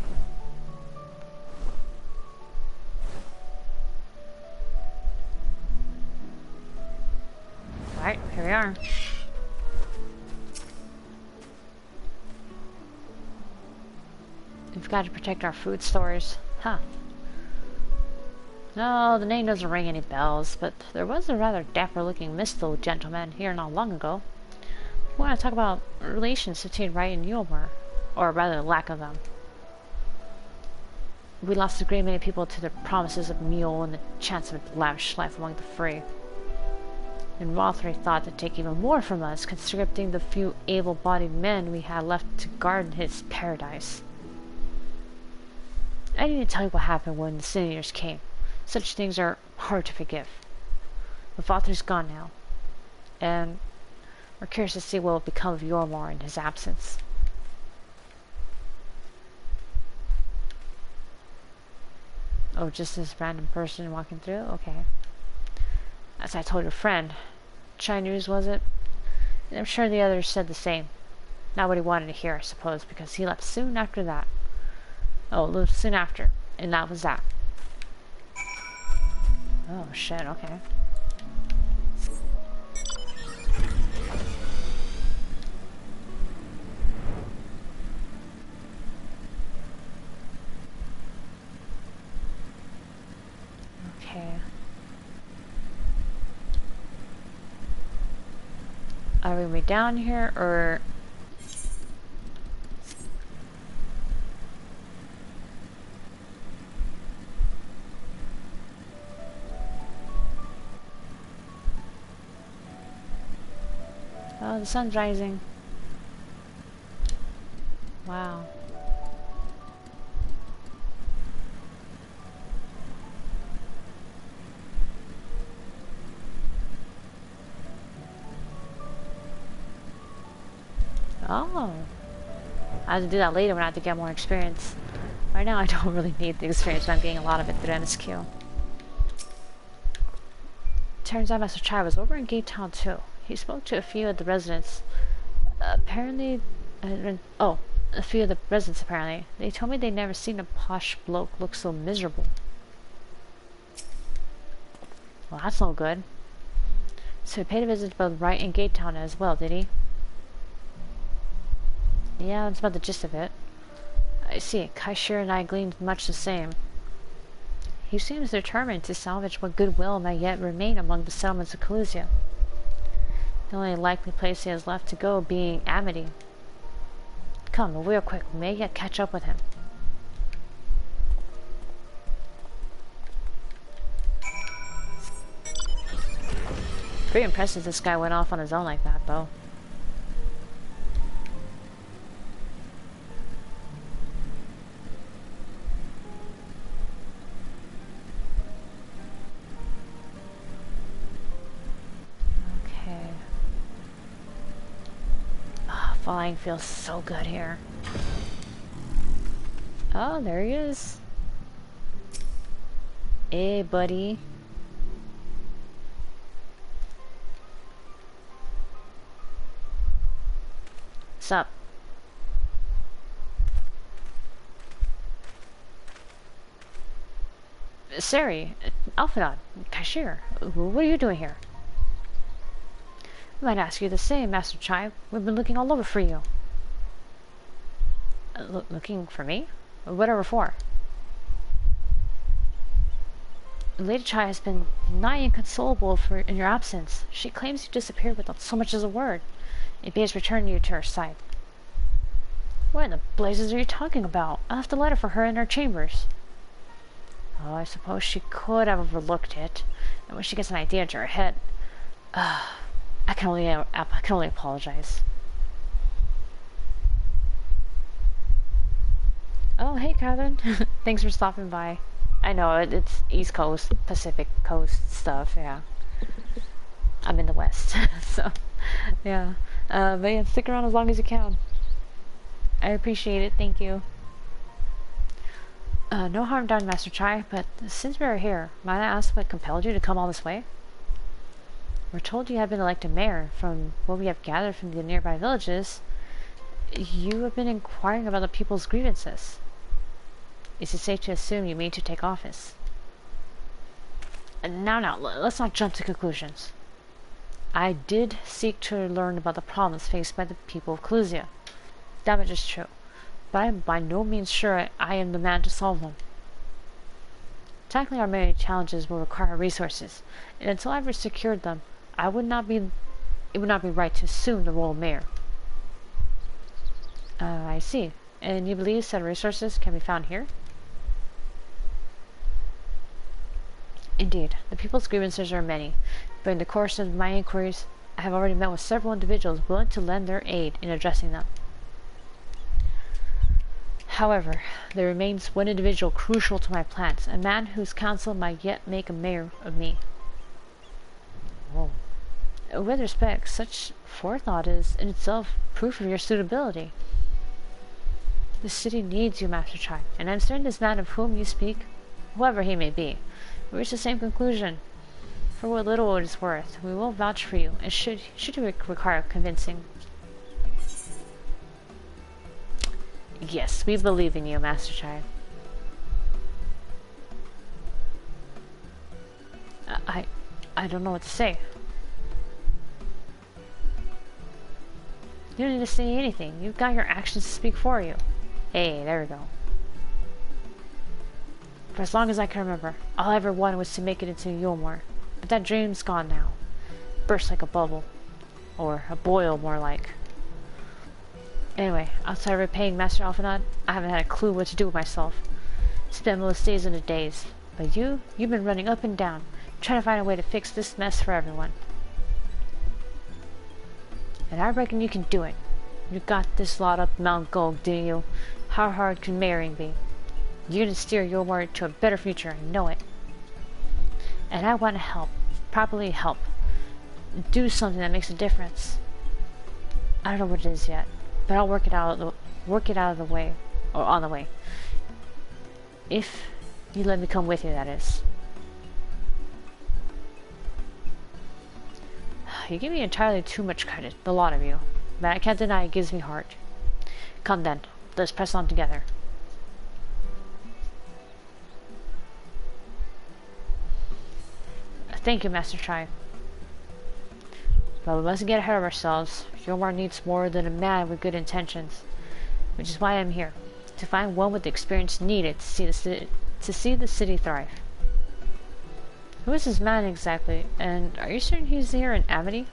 Alright, here we are. We've got to protect our food stores. Huh. No, the name doesn't ring any bells, but there was a rather dapper-looking Mistle gentleman here not long ago. We want to talk about relations between Wright and Eulmore, or rather the lack of them. We lost a great many people to the promises of meal and the chance of a lavish life among the free. And Rothray thought to take even more from us, conscripting the few able-bodied men we had left to guard his paradise. I need to tell you what happened when the Senators came. Such things are hard to forgive. But Rothray's gone now, and we're curious to see what will become of Eulmore in his absence. Oh, just this random person walking through? Okay. As I told your friend, Chai News, was it? And I'm sure the others said the same. Not what he wanted to hear, I suppose, because he left soon after that. Oh, left soon after. And that was that. Oh, shit, okay. Okay. Are we down here, or... Oh, the sun's rising. Wow. Oh. I have to do that later when I have to get more experience. Right now I don't really need the experience, but I'm getting a lot of it through MSQ. Turns out Master Chai was over in Gatetown too. He spoke to a few of the residents Apparently, oh, a few of the residents apparently. They told me they'd never seen a posh bloke look so miserable. Well, that's no good. So he paid a visit to both Wright and Gatetown as well, did he? Yeah, that's about the gist of it. I see. Kaishir and I gleaned much the same. He seems determined to salvage what goodwill may yet remain among the settlements of Calusia. The only likely place he has left to go being Amity. Come, real quick, we may yet catch up with him. Pretty impressive this guy went off on his own like that, though. Okay. Ah, flying feels so good here. Oh, there he is. Hey, buddy. What's up? Sari, Alphinaud, Kaishir, what are you doing here? I might ask you the same, Master Chai. We've been looking all over for you. Looking for me? Whatever for? Lady Chai has been nigh inconsolable in your absence. She claims you disappeared without so much as a word. It begs returning you to her side. What in the blazes are you talking about? I left a letter for her in her chambers. Oh, I suppose she could have overlooked it. And when she gets an idea into her head... I can only apologize. Oh, hey, Catherine. Thanks for stopping by. I know, it's East Coast, Pacific Coast stuff, yeah. I'm in the West, so, yeah. But yeah, stick around as long as you can. I appreciate it, thank you. No harm done, Master Chai, but since we are here, might I ask what compelled you to come all this way? We're told you have been elected mayor. From what we have gathered from the nearby villages, you have been inquiring about the people's grievances. Is it safe to assume you mean to take office? Now, let's not jump to conclusions. I did seek to learn about the problems faced by the people of Calusia. That much is true, but I am by no means sure I am the man to solve them. Tackling our many challenges will require resources, and until I've secured them, it would not be right to assume the role of mayor. I see. And you believe said resources can be found here? Indeed, the people's grievances are many, but in the course of my inquiries, I have already met with several individuals willing to lend their aid in addressing them. However, there remains one individual crucial to my plans, a man whose counsel might yet make a mayor of me. Whoa. With respect, such forethought is in itself proof of your suitability. The city needs you, Master Chai, and I am certain this man of whom you speak, whoever he may be, will reach the same conclusion. For what little it is worth, we will vouch for you, and should you require convincing. Yes, we believe in you, Master Chai. I don't know what to say. You don't need to say anything. You've got your actions to speak for you. Hey, there we go. For as long as I can remember, all I ever wanted was to make it into Eulmore. But that dream's gone now. Burst like a bubble. Or a boil, more like. Anyway, outside repaying Master Alphinaud, I haven't had a clue what to do with myself. Spent most days in a daze. But you've been running up and down, trying to find a way to fix this mess for everyone. And I reckon you can do it. You got this lot up Mount Gold, didn't you? How hard can marrying be? You're gonna steer Eulmore to a better future, I know it. And I want to help, properly help. Do something that makes a difference. I don't know what it is yet, but I'll work it out of the way, or on the way. If you let me come with you, that is. You give me entirely too much credit, the lot of you. but I can't deny it gives me heart. Come then, let's press on together. Thank you, Master Chai. But we mustn't get ahead of ourselves. Eulmore needs more than a man with good intentions, which is why I'm here, to find one with the experience needed to see the city thrive. Who is this man exactly, and are you certain he's here in Amity?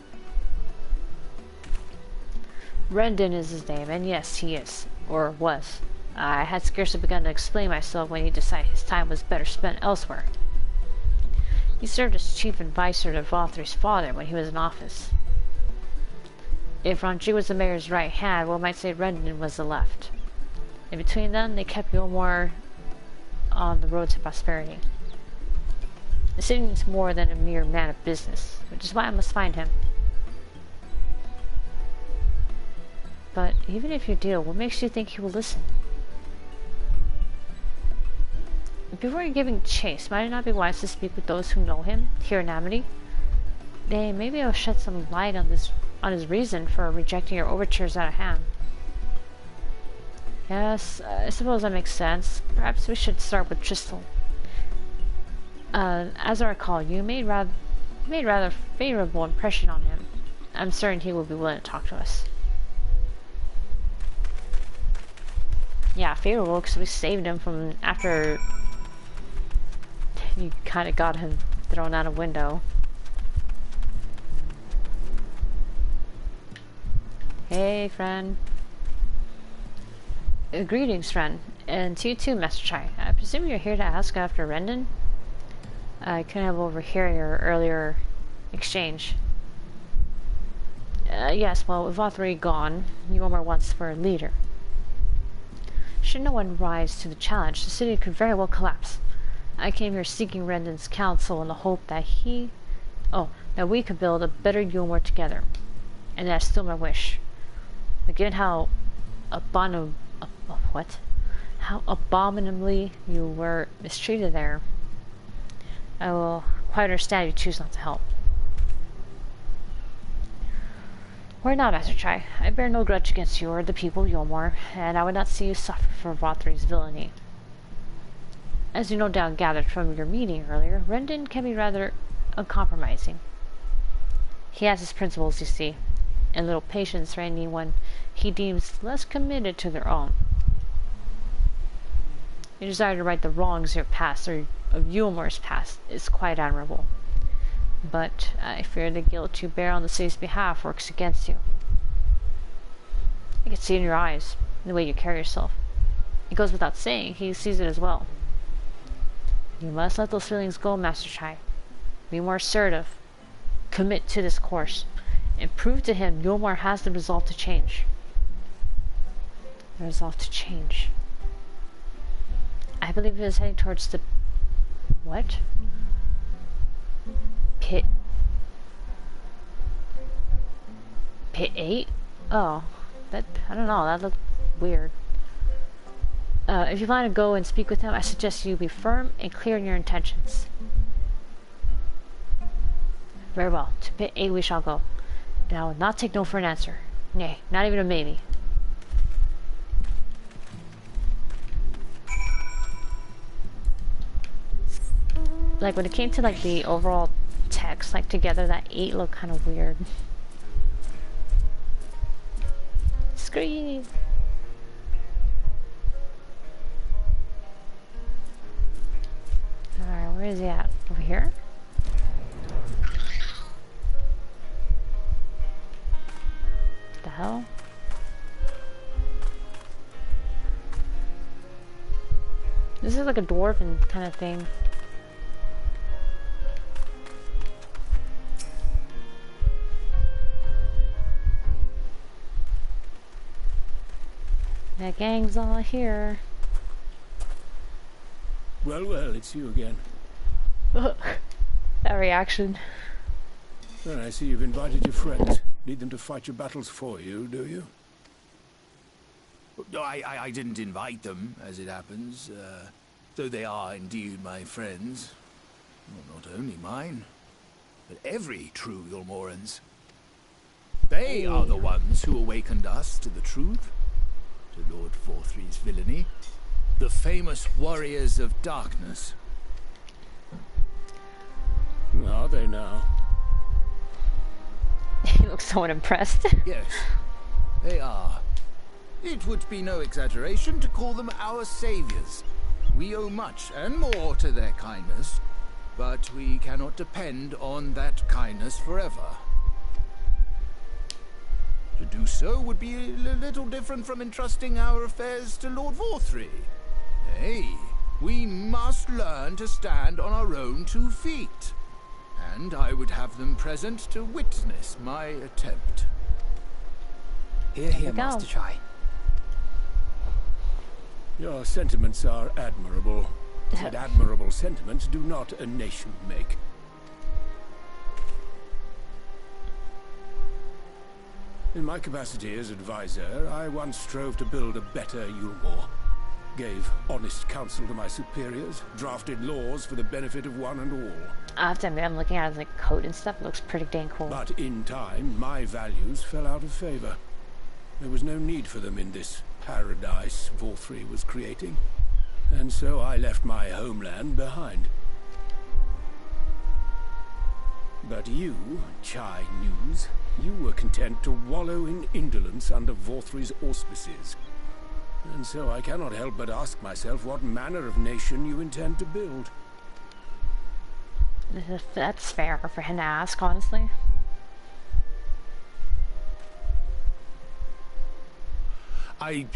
Rendon is his name, and yes, he is, or was. I had scarcely begun to explain myself when he decided his time was better spent elsewhere. He served as chief advisor to Valtry's father when he was in office. If Ranji was the mayor's right hand, one might say Rendon was the left. And between them, they kept Eulmore on the road to prosperity. The city needs more than a mere man of business, which is why I must find him. But even if you do, what makes you think he will listen? Before you're giving chase, might it not be wise to speak with those who know him here in Amity? Nay, maybe it'll shed some light on his reason for rejecting your overtures out of hand. Yes, I suppose that makes sense. Perhaps we should start with Tristel. As I recall, you made rather favorable impression on him. I'm certain he will be willing to talk to us. Yeah, favorable, because we saved him from after you kind of got him thrown out a window. Hey, friend. Greetings, friend. And to you too, Master Chai. I presume you're here to ask after Rendon? I couldn't have overheard your earlier exchange. Yes, well, with all three gone, Eulmore wants for a leader. Should no one rise to the challenge, the city could very well collapse. I came here seeking Rendon's counsel in the hope that that we could build a better Eulmore together. And that's still my wish. But given how abominably you were mistreated there, I will quite understand if you choose not to help. Or not, Master Chai. I bear no grudge against you or the people of Eulmore, and I would not see you suffer for Valtry's villainy. As you no doubt gathered from your meeting earlier, Rendon can be rather uncompromising. He has his principles, you see, and little patience for anyone he deems less committed to their own. Your desire to right the wrongs of your past, or of Eulmore's past, is quite admirable. But I fear the guilt you bear on the city's behalf works against you. I can see it in your eyes, in the way you carry yourself. It goes without saying, he sees it as well. You must let those feelings go, Master Chai. Be more assertive. Commit to this course, and prove to him Eulmore has the resolve to change. The resolve to change. I believe he is heading towards the... what? Pit 8? Oh, that, I don't know, that looked weird. If you plan to go and speak with him, I suggest you be firm and clear in your intentions. Very well, to Pit 8 we shall go, and I will not take no for an answer. Nay, not even a maybe. Like, when it came to, like, the overall text, like, together, that 8 looked kind of weird. Scream! Alright, where is he at? Over here? What the hell? This is like a dwarven kind of thing. That gang's all here. Well, well, it's you again. That reaction. Well, I see you've invited your friends. Need them to fight your battles for you, do you? No, I didn't invite them, as it happens. Though they are indeed my friends. Well, not only mine, but every true Eulmorean's. They are the ones who awakened us to the truth, to Lord Vorthry's villainy. The famous warriors of darkness. Are they now? He looks so unimpressed. Yes, they are. It would be no exaggeration to call them our saviors. We owe much and more to their kindness, but we cannot depend on that kindness forever. To do so would be a little different from entrusting our affairs to Lord Vorthry. Nay, we must learn to stand on our own 2 feet. And I would have them present to witness my attempt. Hear, hear, Master Chai. Your sentiments are admirable, but admirable sentiments do not a nation make. In my capacity as advisor, I once strove to build a better Eulmore. Gave honest counsel to my superiors, drafted laws for the benefit of one and all. I have to admit, I'm looking at his like coat and stuff. It looks pretty dang cool. But in time, my values fell out of favor. There was no need for them in this paradise Vorthry was creating. And so I left my homeland behind. But you, Chai News, you were content to wallow in indolence under Vorthry's auspices. And so I cannot help but ask myself what manner of nation you intend to build. That's fair for him to ask, honestly. I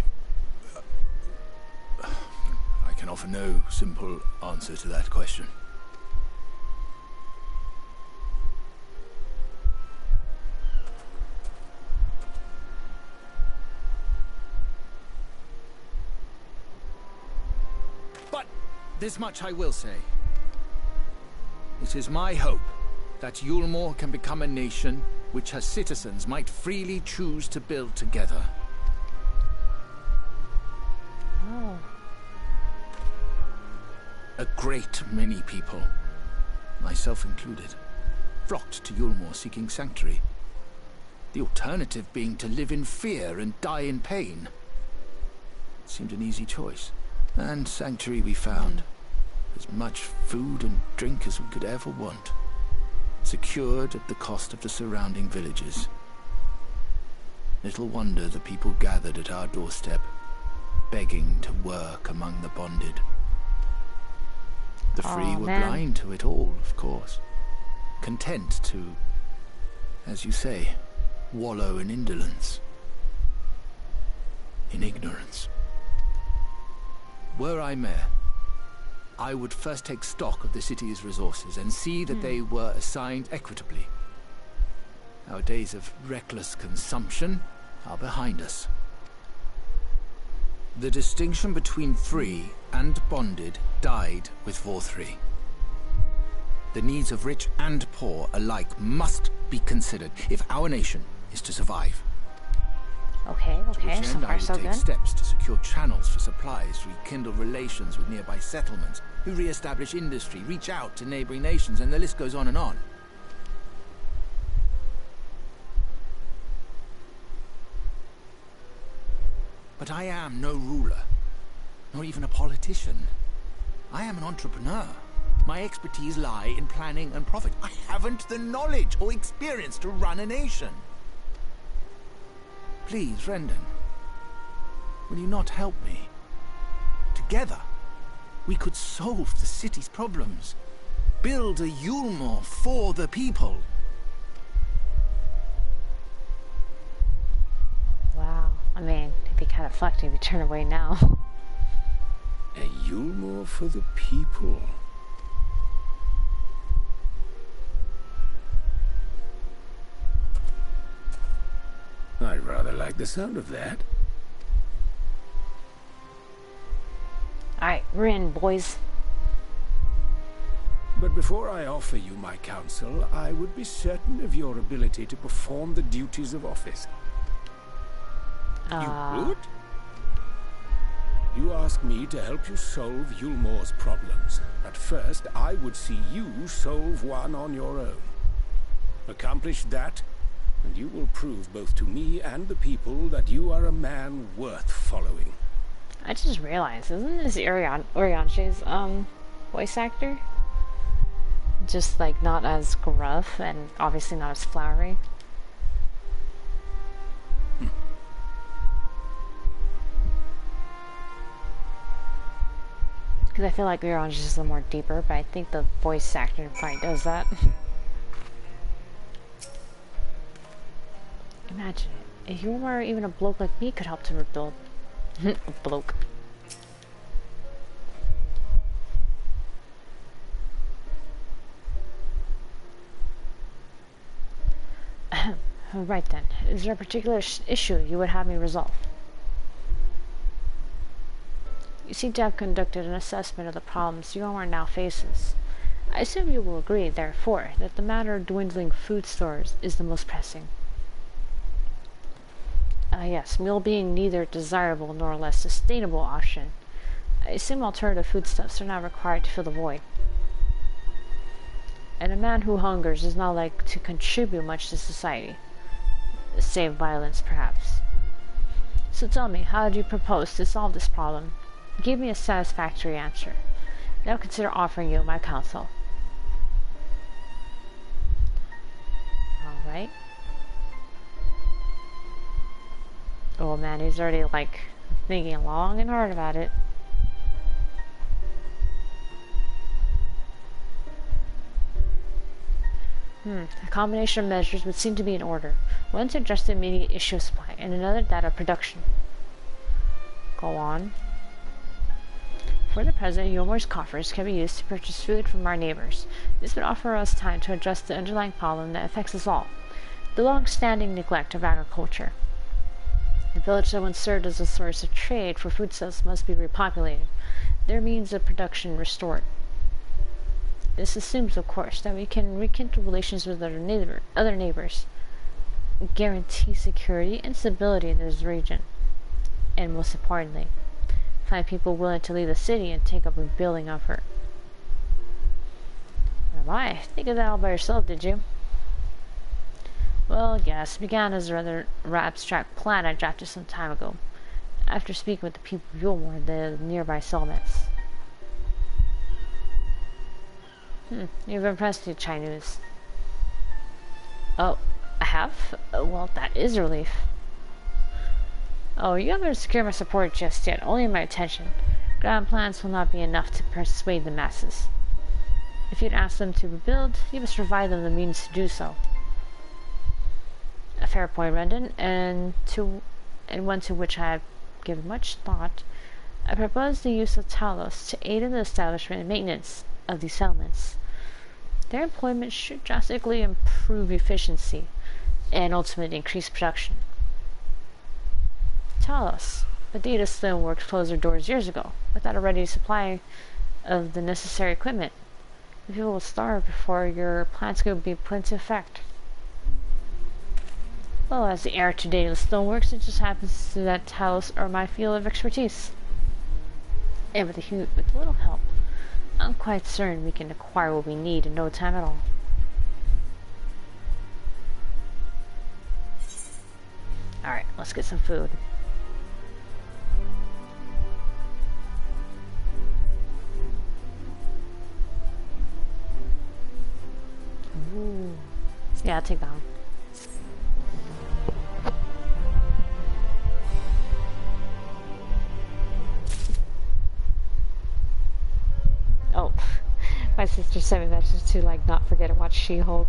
can offer no simple answer to that question. But this much I will say. It is my hope that Eulmore can become a nation which her citizens might freely choose to build together. Oh. A great many people, myself included, flocked to Eulmore seeking sanctuary. The alternative being to live in fear and die in pain. It seemed an easy choice, and sanctuary we found. As much food and drink as we could ever want, secured at the cost of the surrounding villages. Little wonder the people gathered at our doorstep, begging to work among the bonded. The free were blind to it all, of course, content to, as you say, wallow in indolence, in ignorance. Were I mayor, I would first take stock of the city's resources and see that they were assigned equitably. Our days of reckless consumption are behind us. The distinction between free and bonded died with Vorthry. The needs of rich and poor alike must be considered if our nation is to survive. Okay, so far so good. I would take steps to secure channels for supplies, rekindle relations with nearby settlements, re-establish industry, reach out to neighboring nations, and the list goes on and on. But I am no ruler, nor even a politician. I am an entrepreneur. My expertise lie in planning and profit. I haven't the knowledge or experience to run a nation. Please, Rendon, will you not help me? Together, we could solve the city's problems. Build a Eulmore for the people. Wow. I mean, it'd be kind of fucked if you turn away now. A Eulmore for the people. I rather like the sound of that. Alright, we're in, boys. But before I offer you my counsel, I would be certain of your ability to perform the duties of office. You would? You ask me to help you solve Eulmore's problems. At first, I would see you solve one on your own. Accomplish that, And you will prove both to me and the people that you are a man worth following. I just realized, isn't this Orianche's voice actor? Just like not as gruff and obviously not as flowery. Because I feel like Orianche is just a little more deeper, but I think the voice actor probably does that. Imagine it. If Eulmore or even a bloke like me could help to rebuild. A bloke. Right then. Is there a particular issue you would have me resolve? You seem to have conducted an assessment of the problems Eulmore now faces. I assume you will agree, therefore, that the matter of dwindling food stores is the most pressing. Yes, meal being neither a desirable nor a less sustainable option. I assume alternative foodstuffs are now required to fill the void. And a man who hungers is not like to contribute much to society. Save violence, perhaps. So tell me, how do you propose to solve this problem? Give me a satisfactory answer. Now consider offering you my counsel. Alright. Oh man, he's already like thinking long and hard about it. A combination of measures would seem to be in order. One to address the immediate issue of supply, and another that of production. Go on. For the present, Eulmore's coffers can be used to purchase food from our neighbors. This would offer us time to address the underlying problem that affects us all, the long-standing neglect of agriculture. The village that once served as a source of trade for foodstuffs must be repopulated, their means of production restored. This assumes, of course, that we can rekindle relations with other neighbors, guarantee security and stability in this region, and most importantly, find people willing to leave the city and take up rebuilding effort. Why? Think of that all by yourself, did you? Well, yes, it began as a rather abstract plan I drafted some time ago, after speaking with the people of Eulmore and the nearby settlements. You've impressed me, Chinese. Oh, I have? Well, that is a relief. Oh, you haven't secured my support just yet, only my attention. Grand plans will not be enough to persuade the masses. If you'd ask them to rebuild, you must provide them the means to do so. A fair point, Rendon, and one to which I have given much thought. I propose the use of Talos to aid in the establishment and maintenance of these settlements. Their employment should drastically improve efficiency and ultimately increase production. Talos, Adida Slim worked closed their doors years ago without a ready supply of the necessary equipment. The people will starve before your plans could be put into effect. Well, as the heir to Adida Stoneworks, it just happens that Talos are my field of expertise. And with a little help, I'm quite certain we can acquire what we need in no time at all. Alright, let's get some food. Ooh. Yeah, I'll take that one. Oh, my sister sent me messages to like not forget to watch She-Hulk.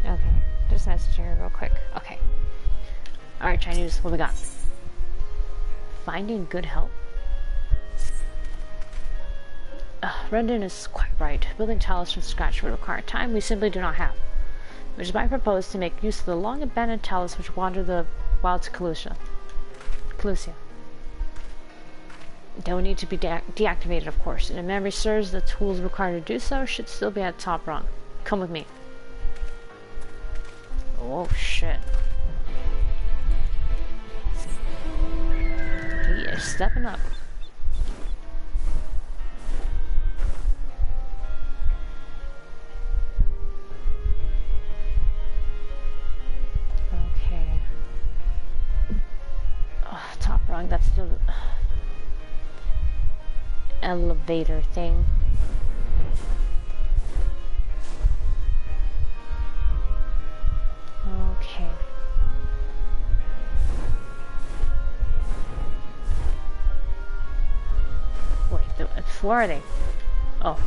Okay, just messaging her real quick. Okay. Alright, Chinese, what we got? Finding good help? Rendon is quite right. Building Talos from scratch would require time we simply do not have. Which is why I propose to make use of the long-abandoned Talos which wander the wilds of Calusia. They will need to be deactivated, of course, and if memory serves, the tools required to do so should still be at the top rung. Come with me. Oh, shit. He is stepping up. the elevator thing. Okay. Wait, what floor are they? Oh.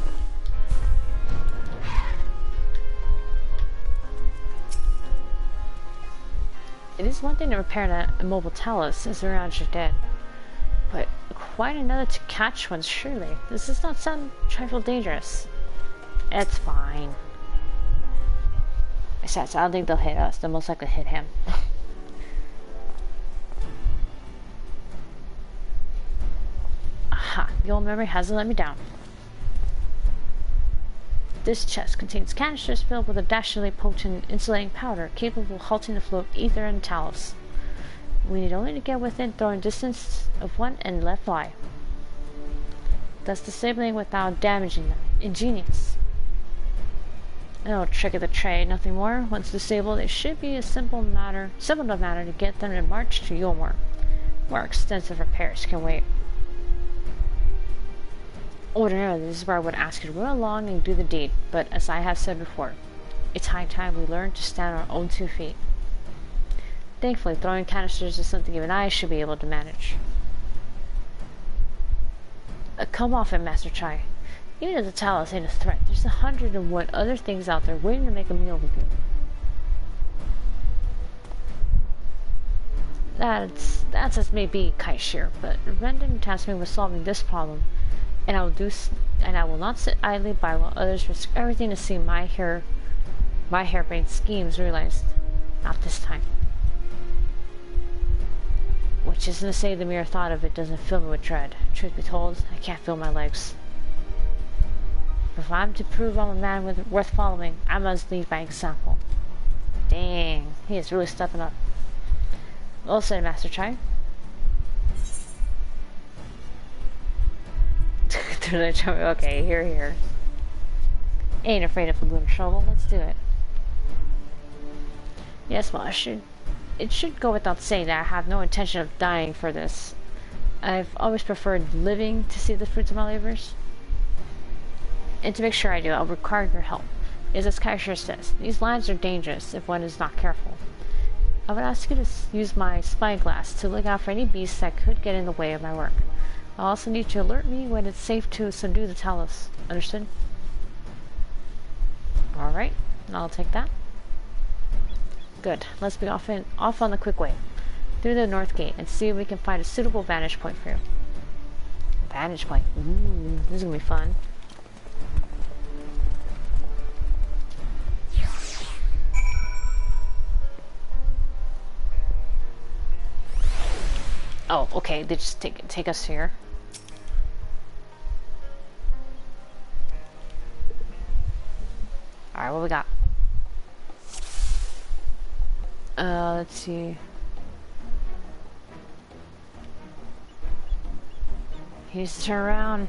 It is one thing to repair an immobile talus as around your dead, but quite another to catch one, surely. This does not sound a trifle dangerous. It's fine. Besides, I don't think they'll hit us. They'll most likely hit him. Aha, the old memory hasn't let me down. This chest contains canisters filled with a dashingly potent insulating powder capable of halting the flow of ether and talus. We need only to get within throwing distance of one and let fly. Thus disabling without damaging them. Ingenious. No trick of the trade, nothing more. Once disabled, it should be a simple enough matter to get them to march to Eulmore. More extensive repairs can wait. Ordinarily, this is where I would ask you to run along and do the deed, but as I have said before, it's high time we learn to stand on our own 2 feet. Thankfully, throwing canisters is something even I should be able to manage. Come off it, Master Chai. Even if the talus ain't a threat, there's 101 other things out there waiting to make a meal with you. That's as may be, Kaishir, but Rendon tasked me with solving this problem. And I will not sit idly by while others risk everything to see my harebrained schemes realized. Not this time. Which isn't to say the mere thought of it doesn't fill me with dread. Truth be told, I can't feel my legs. If I'm to prove I'm a man worth following, I must lead by example. Dang, he is really stepping up. Well said, Master Chai. Okay, here. Ain't afraid of a little trouble. Let's do it. Yes, well, it should go without saying that I have no intention of dying for this. I've always preferred living to see the fruits of my labors. And to make sure I do, I'll require your help. As Kaishir says, these lands are dangerous if one is not careful. I would ask you to use my spyglass to look out for any beasts that could get in the way of my work. I'll also need to alert me when it's safe to subdue the talus. Understood? Alright, I'll take that. Good. Let's be off on the quick way. Through the north gate and see if we can find a suitable vantage point for you. Vantage point? Ooh, this is gonna be fun. Oh, okay, they just take us here. Alright, what we got? Let's see. He needs to turn around.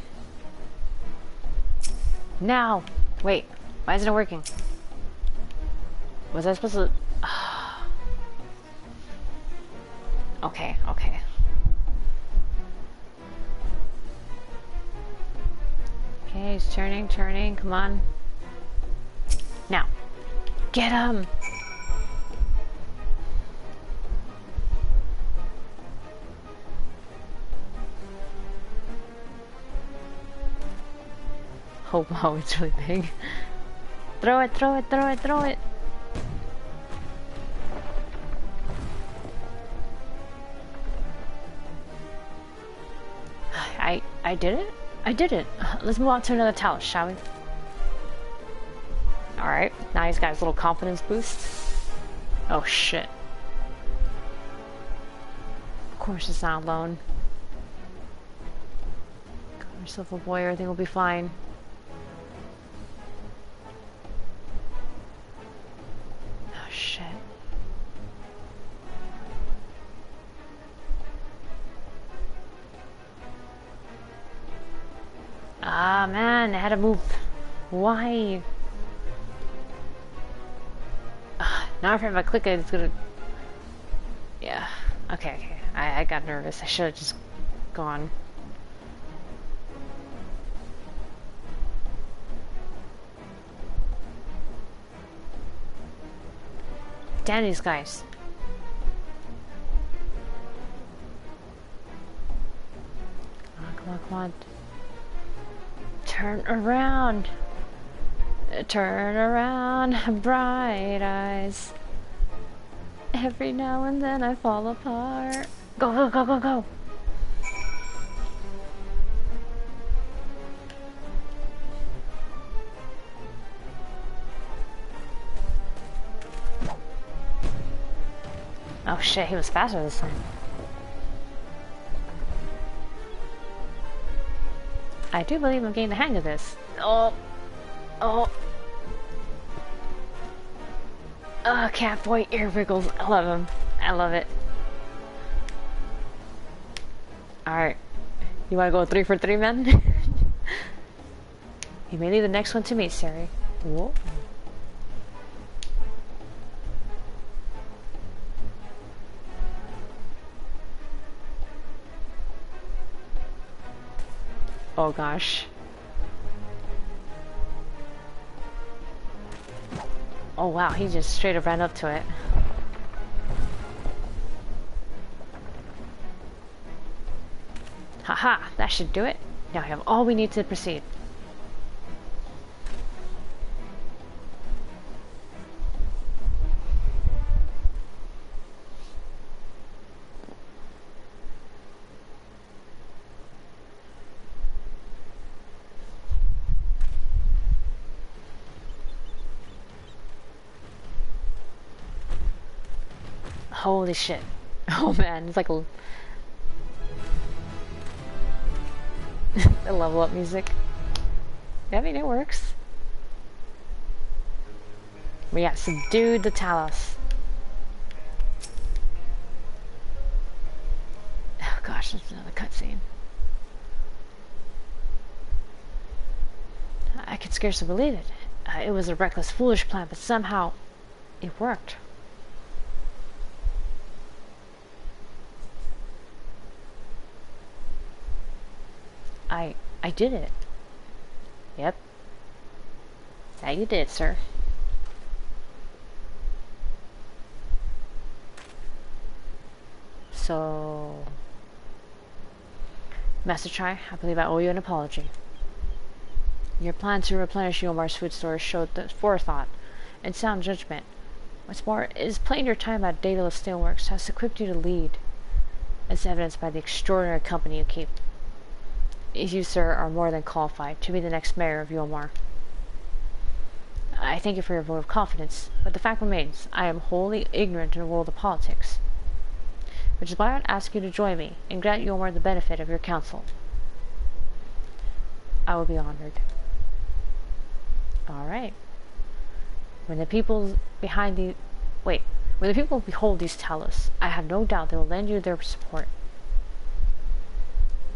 Now! Wait, why isn't it working? Was I supposed to... Okay. Okay, he's turning, come on. Now, get him! Oh wow, it's really big. Throw it! I did it? I did it. Let's move on to another talus, shall we? Alright, now he's got his little confidence boost. Oh shit. Of course it's not alone. Calm yourself, little boy, everything will be fine. Oh shit. Ah man, I had to move. Why? Now if I click it, it's gonna... Yeah. Okay. I got nervous. I should have just gone. Damn these guys. Come on, come on. Turn around. Turn around, bright eyes. Every now and then I fall apart. Go, go, go, go, go. Oh shit, he was faster this time. I do believe I'm getting the hang of this. Oh. Oh. Oh, Catboy ear wiggles. I love him. I love it. Alright. You wanna go 3 for 3, man? You may leave the next one to me, Sari. Whoa. Oh gosh. Oh wow, he just straight up ran up to it. Haha, that should do it. Now we have all we need to proceed. Holy shit. Oh man, it's like a the level up music. I mean, it works. We got subdued the Talos. Oh gosh, there's another cutscene. I could scarcely believe it. It was a reckless, foolish plan, but somehow it worked. I did it. Yep. Yeah, you did, sir. So... Master Chai, I believe I owe you an apology. Your plan to replenish Eulmore's food stores showed the forethought and sound judgment. What's more, it is plain your time at Daedalus Steelworks has equipped you to lead, as evidenced by the extraordinary company you keep. You, sir, are more than qualified to be the next mayor of Eulmore. I thank you for your vote of confidence, but the fact remains, I am wholly ignorant in the world of politics, which is why I would ask you to join me and grant Eulmore the benefit of your counsel. I will be honored. Alright. When the people behind the... Wait. When the people behold these Talos, I have no doubt they will lend you their support.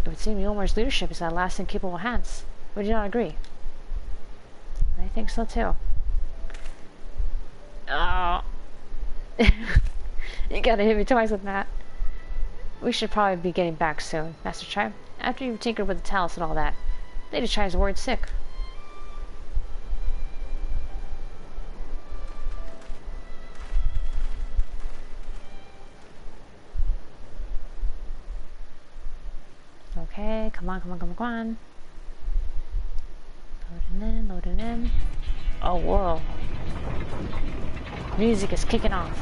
It would seem Eulmore's leadership is at last in capable hands. Would you not agree? I think so too. Oh. You gotta hit me twice with that. We should probably be getting back soon, Master Chai. After you've tinkered with the Talos and all that, Lady Chai is worried sick. Okay, come on, come on, come on, come on. Loading in, loading in. Oh, whoa. Music is kicking off.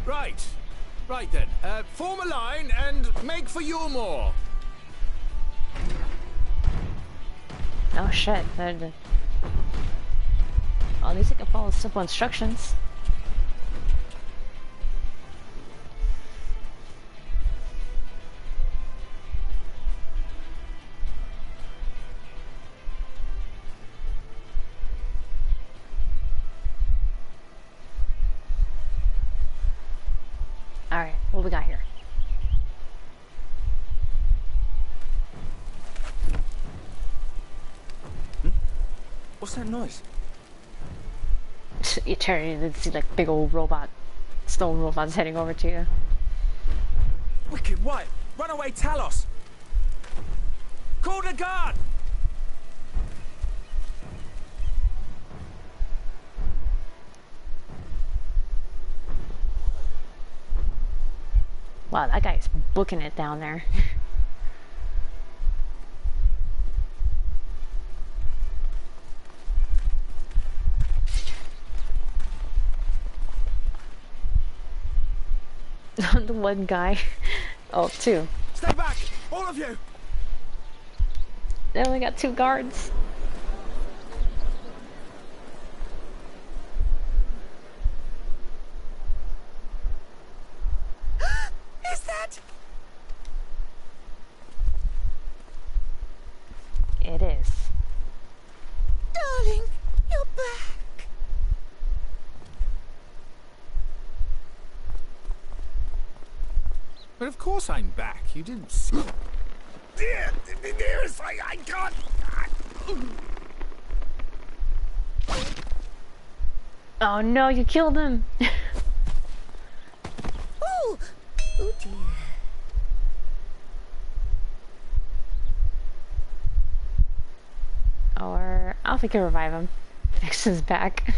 Right. Right then. Form a line and make for Eulmore. Oh shit. Oh, at least I can follow simple instructions. Alright, what we got here? What's that noise? You turn and see like big old stone robots heading over to you. Wicked White! Runaway Talos! Call the guard! Wow, that guy's booking it down there. The one guy. Oh, two. Stay back! All of you! They only got 2 guards. Is that? It is. Darling, you're back. But of course I'm back. You didn't... Dearest, I can't... Oh no, you killed him! Oh, oh dear. Or Alfie can revive him. Fix his back.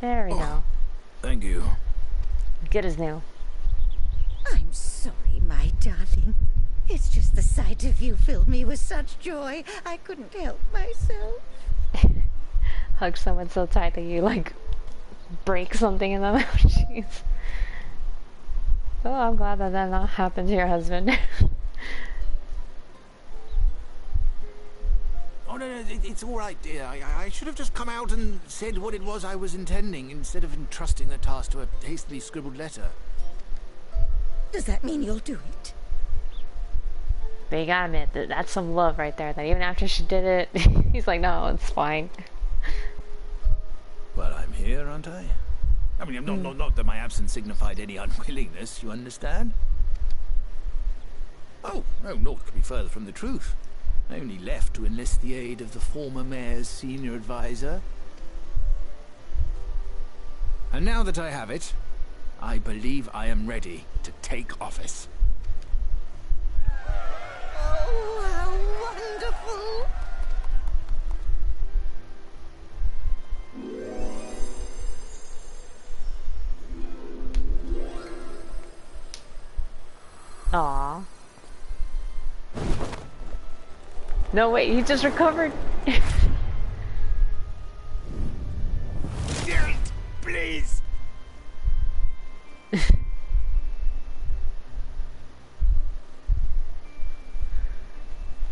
There we go. Thank you. Good as new. I'm sorry, my darling. It's just the sight of you filled me with such joy, I couldn't help myself. Hug someone so tight that you like break something in them. Jeez. Oh, I'm glad that that not happened to your husband. Oh, no, it's all right, dear. I should have just come out and said what it was I was intending, instead of entrusting the task to a hastily scribbled letter. Does that mean you'll do it? But you gotta admit that that's some love right there. That even after she did it, he's like, no, it's fine. Well, I'm here, aren't I? I mean, not that my absence signified any unwillingness, you understand? Oh, no, naught could be further from the truth. I only left to enlist the aid of the former mayor's senior advisor. And now that I have it, I believe I am ready to take office. Oh, how wonderful! Aww. No, wait, he just recovered. Please!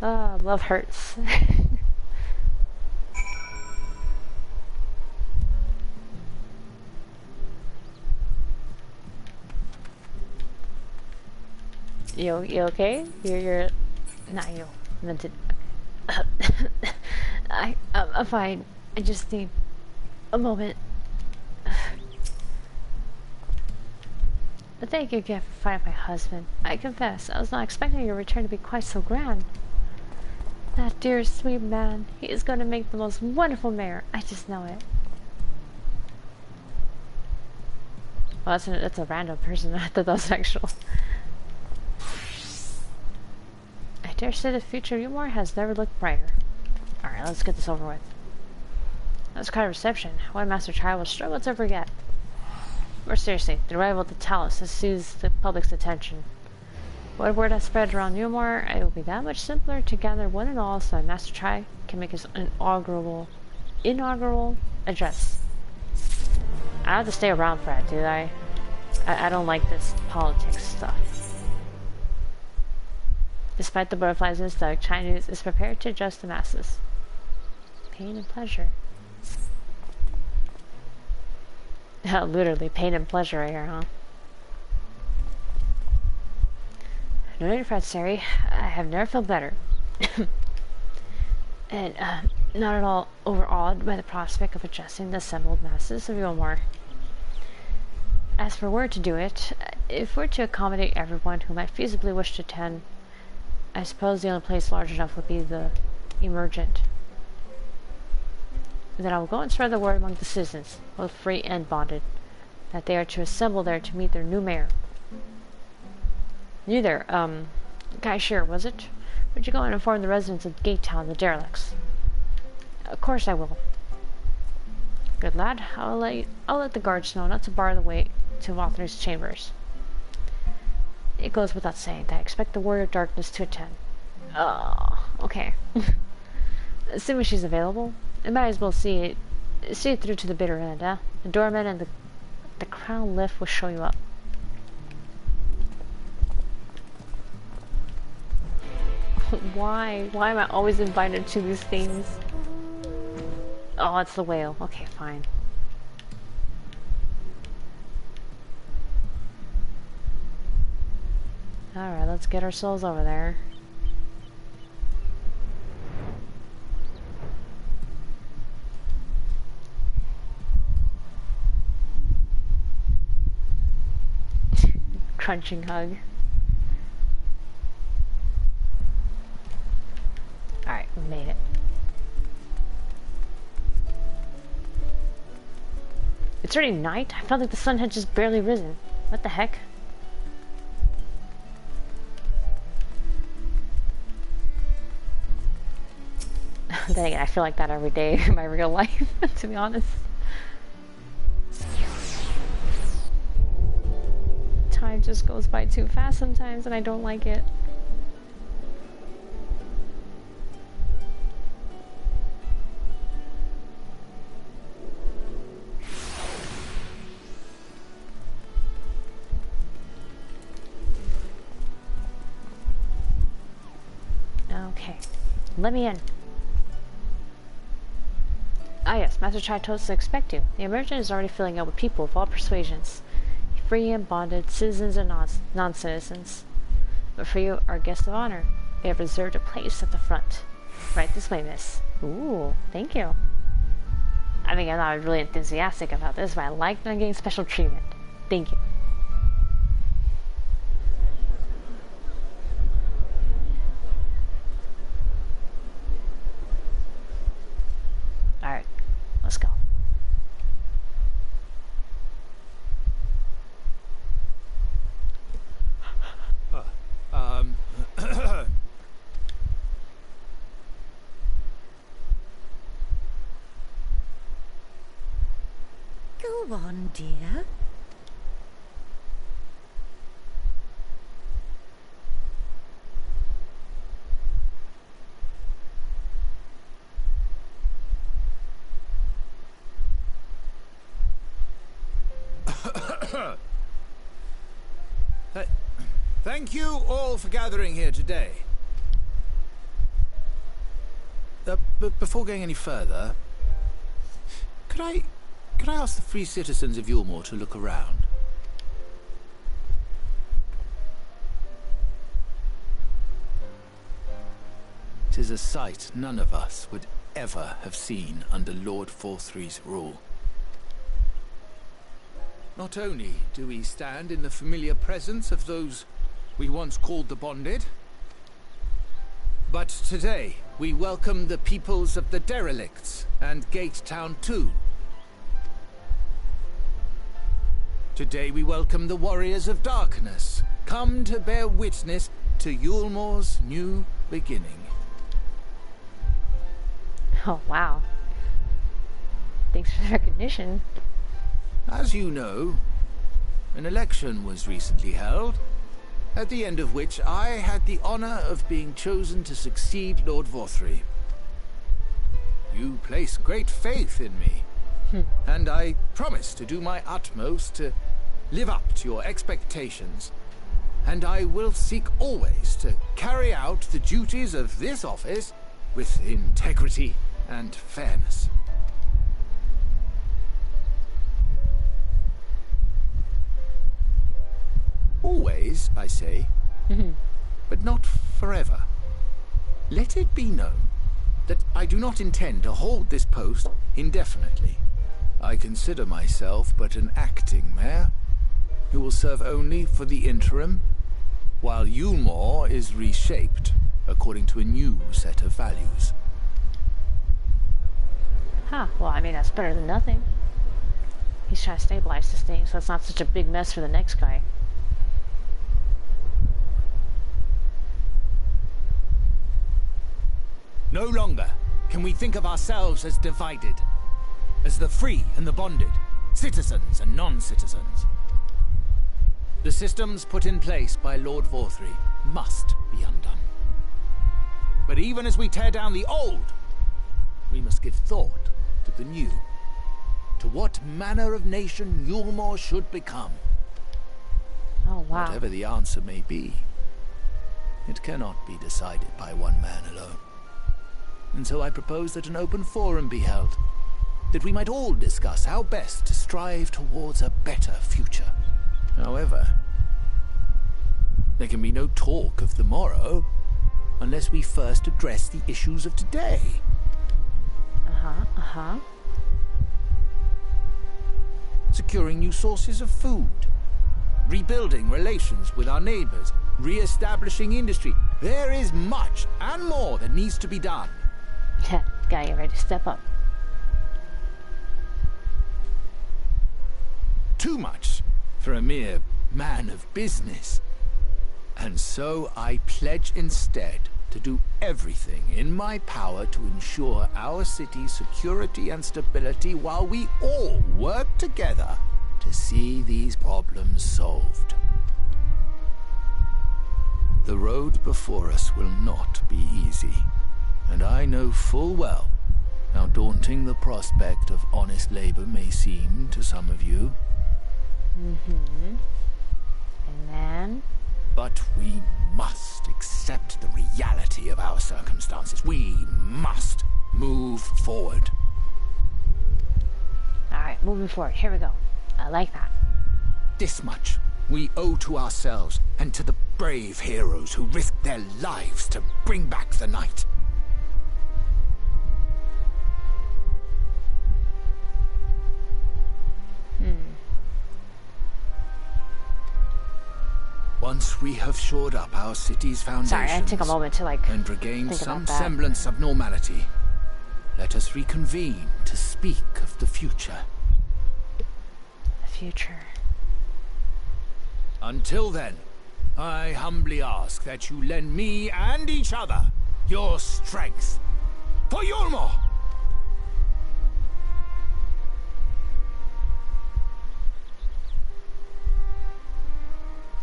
Ah, love hurts. You okay? You're not you. Meant to. I'm fine. I just need a moment. But thank you again for finding my husband. I confess, I was not expecting your return to be quite so grand. That dear, sweet man, he is going to make the most wonderful mayor. I just know it. Well, that's a random person. I thought that was actual. I dare say the future of Eulmore has never looked brighter. Alright, let's get this over with. That was quite a reception. One Master Child will struggle to forget. More seriously, the arrival of the Talos has seized the public's attention. What word has spread around Eulmore, it will be that much simpler to gather one and all so that Master Chai can make his inaugural address. I have to stay around for that, do I? I don't like this politics stuff. Despite the butterflies in his stomach, Chinese is prepared to adjust the masses. Pain and pleasure. Literally, pain and pleasure right here, huh? No need to fret, Sari. I have never felt better. And, not at all overawed by the prospect of adjusting the assembled masses of Eulmore. As for where to do it, if we're to accommodate everyone who might feasibly wish to attend, I suppose the only place large enough would be the emergent. Then I will go and spread the word among the citizens, both free and bonded, that they are to assemble there to meet their new mayor. You there, Guy Shear, was it? Would you go and inform the residents of Gate Town, the derelicts? Of course I will. Good lad. I'll let the guards know not to bar the way to Vothry's chambers. It goes without saying that I expect the Word of Darkness to attend. Oh, okay. Assuming she's available, I might as well see it through to the bitter end, huh? The doorman and the crown lift will show you up. Why? Why am I always invited to these things? Oh, it's the whale. Okay, fine. Alright, let's get ourselves over there. Crunching hug. Alright, we made it. It's already night? I felt like the sun had just barely risen. What the heck? Then again, I feel like that every day in my real life, to be honest. Time just goes by too fast sometimes, and I don't like it. Okay, let me in. Ah yes, Master Chai told us to expect you. The emergent is already filling up with people of all persuasions. Free and bonded, citizens and non-citizens. But for you, our guest of honor, we have reserved a place at the front. Right this way, miss. Ooh, thank you. I mean, I'm not really enthusiastic about this, but I like that I'm getting special treatment. Thank you. Alright, let's go. Go on, dear. Thank you all for gathering here today. But before going any further, could I ask the free citizens of Eulmore to look around? Tis a sight none of us would ever have seen under Lord Forthry's rule. Not only do we stand in the familiar presence of those we once called the Bonded, but today we welcome the peoples of the Derelicts and Gate Town too. Today we welcome the Warriors of Darkness, come to bear witness to Eulmore's new beginning. Oh, wow. Thanks for the recognition. As you know, an election was recently held, at the end of which I had the honor of being chosen to succeed Lord Vothry. You place great faith in me, and I promise to do my utmost to live up to your expectations, and I will seek always to carry out the duties of this office with integrity and fairness. Always, I say, but not forever. Let it be known that I do not intend to hold this post indefinitely. I consider myself but an acting mayor, who will serve only for the interim, while Eulmore is reshaped according to a new set of values. Huh, well, I mean, that's better than nothing. He's trying to stabilize this thing so it's not such a big mess for the next guy. No longer can we think of ourselves as divided, as the free and the bonded, citizens and non-citizens. The systems put in place by Lord Vorthry must be undone. But even as we tear down the old, we must give thought to the new, to what manner of nation Eulmore should become. Oh, wow. Whatever the answer may be, it cannot be decided by one man alone. And so I propose that an open forum be held, that we might all discuss how best to strive towards a better future. However, there can be no talk of the morrow unless we first address the issues of today. Securing new sources of food, rebuilding relations with our neighbors, re-establishing industry. There is much and more that needs to be done. Gotta get ready to step up. Too much for a mere man of business. And so I pledge instead to do everything in my power to ensure our city's security and stability while we all work together to see these problems solved. The road before us will not be easy, and I know full well how daunting the prospect of honest labor may seem to some of you. And then? But we must accept the reality of our circumstances. We must move forward. Alright, moving forward. Here we go. I like that. This much we owe to ourselves and to the brave heroes who risked their lives to bring back the night. Once we have shored up our city's foundations, Sorry, I took a moment to and regained think some about that. semblance of normality, let us reconvene to speak of the future. The future. Until then, I humbly ask that you lend me and each other your strength for Eulmore.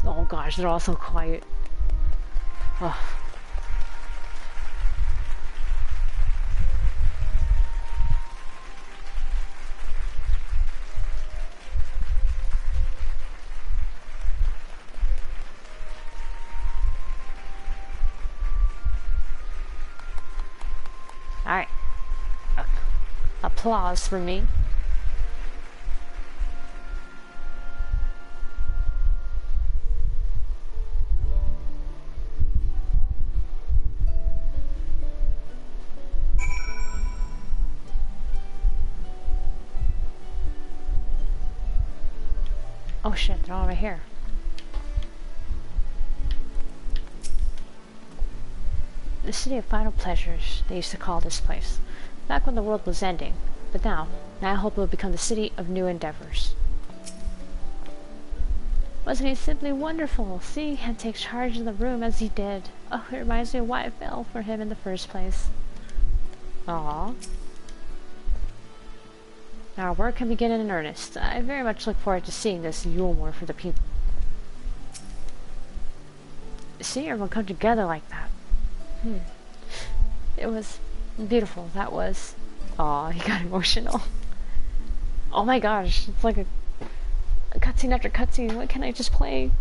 Oh gosh, they're all so quiet. Oh. Alright. Applause for me. Oh shit, they're all right here. The city of final pleasures, they used to call this place, back when the world was ending. But now I hope it will become the city of new endeavors. Wasn't he simply wonderful? Seeing him take charge of the room as he did. Oh, it reminds me of why I fell for him in the first place. Aww. Now our work can begin in earnest. I very much look forward to seeing this Eulmore for the people. Seeing everyone come together like that. It was beautiful, that was. Aw, he got emotional. Oh my gosh, it's like a cutscene after cutscene. What can I just play?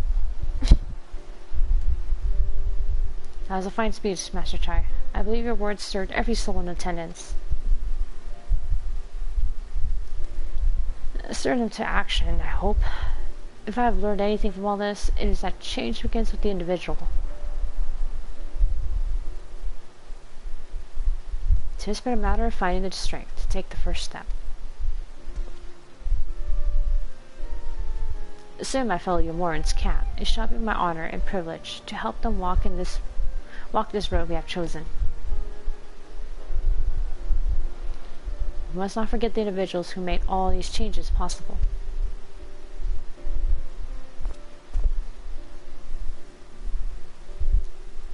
That was a fine speech, Master Chai. I believe your words stirred every soul in attendance. Stir them to action, I hope. If I have learned anything from all this, it is that change begins with the individual. It has been a matter of finding the strength to take the first step. Soon my fellow Eulmorians can. It shall be my honor and privilege to help them walk in this walk this road we have chosen. We must not forget the individuals who made all these changes possible.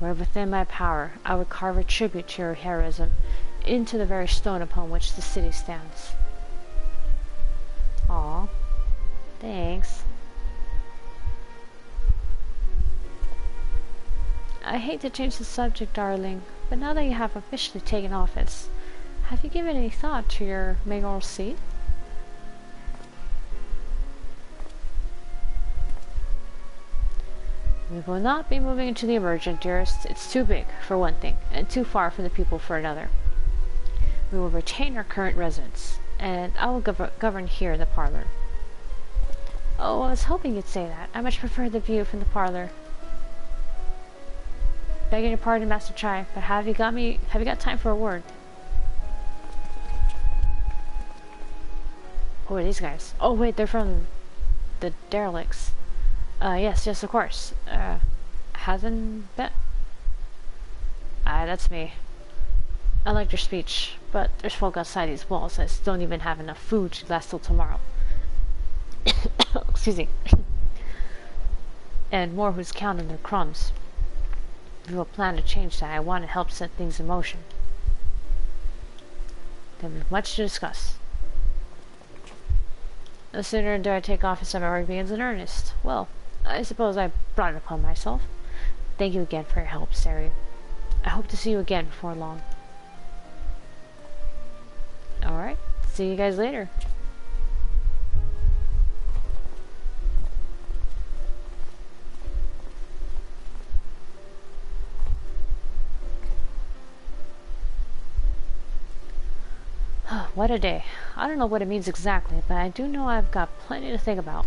Were within my power, I would carve a tribute to your heroism into the very stone upon which the city stands. Aw, thanks. I hate to change the subject, darling, but now that you have officially taken office, have you given any thought to your mayoral seat? We will not be moving into the emergent, dearest. It's too big, for one thing, and too far from the people for another. We will retain our current residence, and I will govern here in the parlor. Oh, I was hoping you'd say that. I much prefer the view from the parlor. Begging your pardon, Master Chai, but have you got time for a word? Who are these guys? Oh wait, they're from the derelicts. Yes, of course. Hasn't been? That's me. I liked your speech, but there's folk outside these walls that don't even have enough food to last till tomorrow. Excuse me. And more who's counting their crumbs. We will plan to change that. I want to help set things in motion. There'll be much to discuss. No sooner do I take office than my work begins in earnest. Well, I suppose I brought it upon myself. Thank you again for your help, Sari. I hope to see you again before long. Alright, see you guys later. What a day. I don't know what it means exactly, but I do know I've got plenty to think about.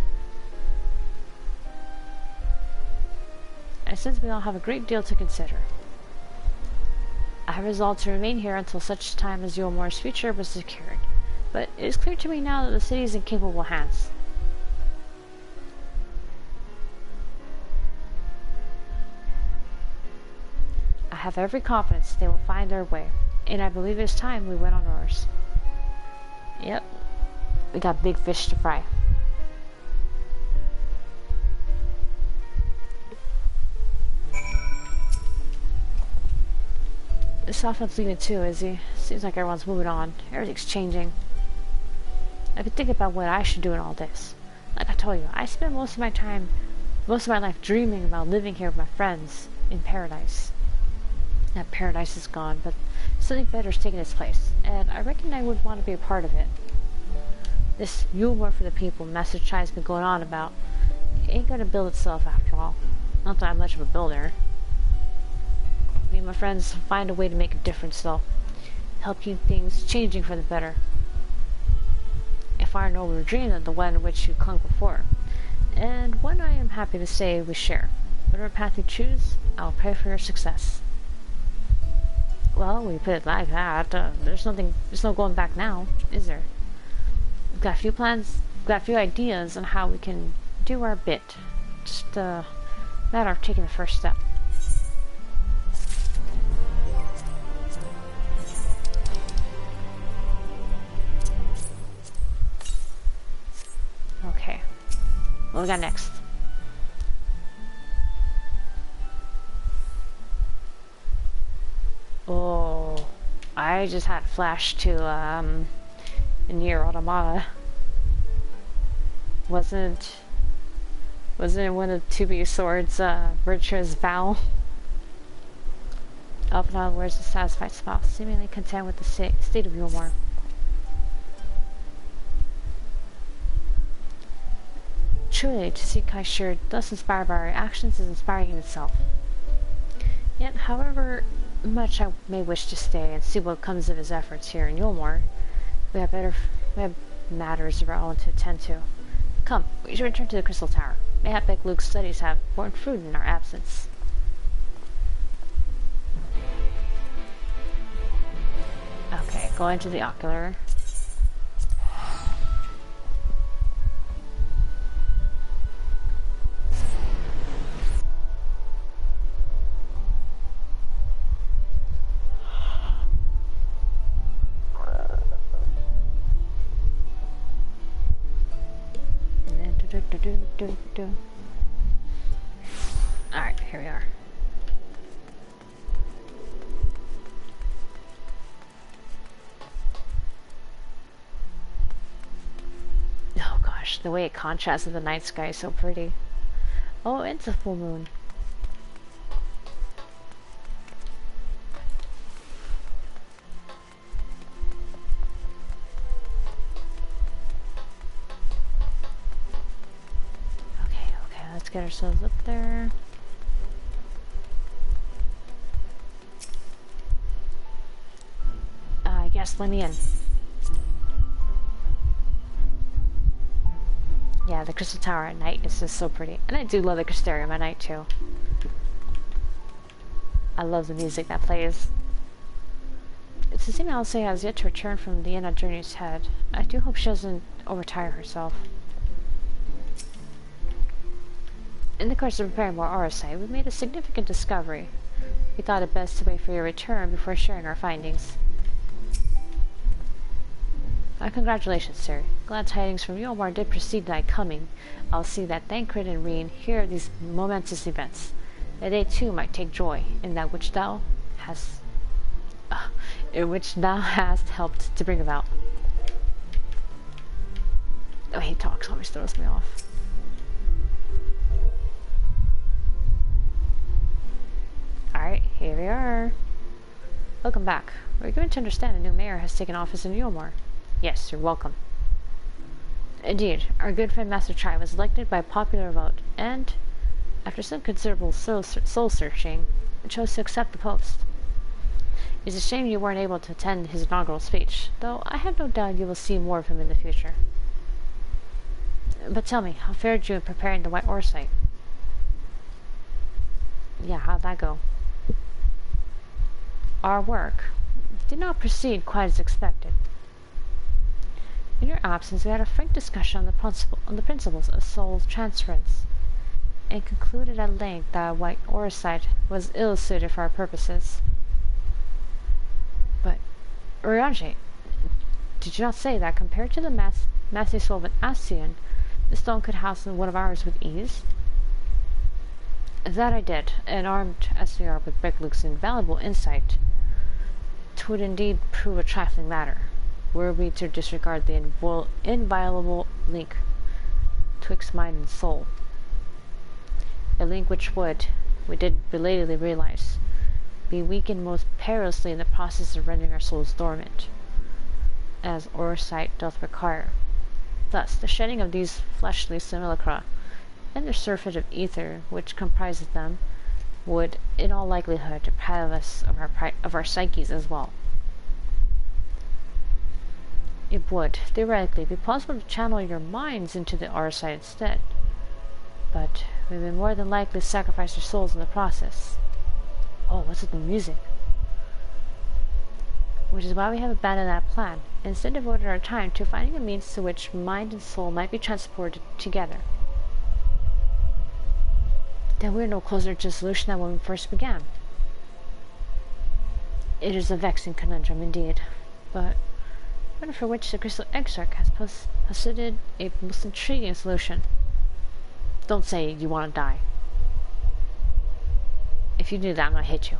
I sense we all have a great deal to consider. I have resolved to remain here until such time as Eulmore's future was secured, but it is clear to me now that the city is in capable hands. I have every confidence they will find their way, and I believe it is time we went on ours. Yep, we got big fish to fry. Sophin's leaving too, is he? Seems like everyone's moving on. Everything's changing. I've been thinking about what I should do in all this. Like I told you, I spent most of my life dreaming about living here with my friends in paradise. That paradise is gone, but something better is taking its place, and I reckon I would want to be a part of it. This Eulmore for the people Master Chai's been going on about ain't gonna build itself after all. Not that I'm much of a builder. Me and my friends find a way to make a difference, though. Help keep things changing for the better. A far nobler dream than the one in which you clung before, and one I am happy to say we share. Whatever path you choose, I'll pray for your success. Well, we put it like that. There's no going back now, is there? We've got a few plans, got a few ideas on how we can do our bit. Just a matter of taking the first step. Okay, what we got next? Oh, I just had a flash to Nier Automata. Wasn't one of 2B Sword's virtuous vow? Alphinaud wears a satisfied smile, seemingly content with the state of Eulmore. Truly, to see Kai Shir thus inspired by our actions is inspiring in itself. Yet, however much I may wish to stay and see what comes of his efforts here in Eulmore, we have matters of our own to attend to. Come, we should return to the Crystal Tower. Mayhap Luke's studies have borne fruit in our absence. Okay, go into the ocular. Alright, here we are. Oh gosh, the way it contrasts with the night sky is so pretty. Oh, it's a full moon. Okay, let's get ourselves up there. Yes, let me in. Yeah, the Crystal Tower at night is just so pretty. And I do love the Crystarium at night too. I love the music that plays. It's the same Alisaie has yet to return from the inn on Journey's Head. I do hope she doesn't overtire herself. In the course of preparing more Alisaie, we made a significant discovery. We thought it best to wait for your return before sharing our findings. Congratulations, sir. Glad tidings from Eulmore did precede thy coming. I'll see that Thancred and Reen hear these momentous events, that they too might take joy in that which thou hast helped to bring about. The way he talks always throws me off. Alright, here we are. Welcome back. We're going to understand a new mayor has taken office in Eulmore. Yes, you're welcome. Indeed, our good friend Master Chai was elected by popular vote, and, after some considerable soul searching, chose to accept the post. It's a shame you weren't able to attend his inaugural speech, though I have no doubt you will see more of him in the future. But tell me, how fared you in preparing the White Orsite? Yeah, how'd that go? Our work did not proceed quite as expected. In your absence, we had a frank discussion on the principles of soul transference, and concluded at length that White Orsite was ill-suited for our purposes. But, Urianger, did you not say that compared to the massy soul of an Ascian, the stone could house one of ours with ease? That I did, and armed as we are with Breckluke's invaluable insight, 'twould indeed prove a trifling matter, were we to disregard the inviolable link twixt mind and soul. A link which would, we did belatedly realize, be weakened most perilously in the process of rendering our souls dormant, as Orsite doth require. Thus, the shedding of these fleshly simulacra, and the surfeit of ether which comprises them, would, in all likelihood, deprive us of our psyches as well. It would, theoretically, be possible to channel your minds into the Orsite instead, but we would more than likely sacrifice your souls in the process. Oh, what's with the music? Which is why we have abandoned that plan, and instead devoted our time to finding a means to which mind and soul might be transported together. Then we're no closer to a solution than when we first began. It is a vexing conundrum indeed, but one for which the Crystal Exarch has posited a most intriguing solution. Don't say you want to die. If you do that, I'm gonna hit you.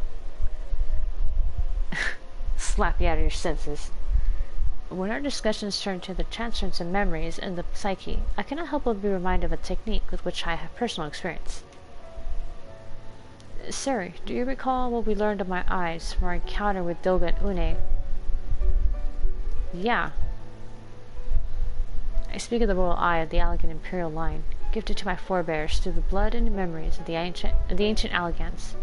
Slap you out of your senses. When our discussions turn to the transference of memories in the psyche, I cannot help but be reminded of a technique with which I have personal experience. Sir, do you recall what we learned of my eyes from our encounter with Doga and Une? Yeah. I speak of the royal eye of the Allegan imperial line, gifted to my forebears through the blood and memories of the ancient Allegans.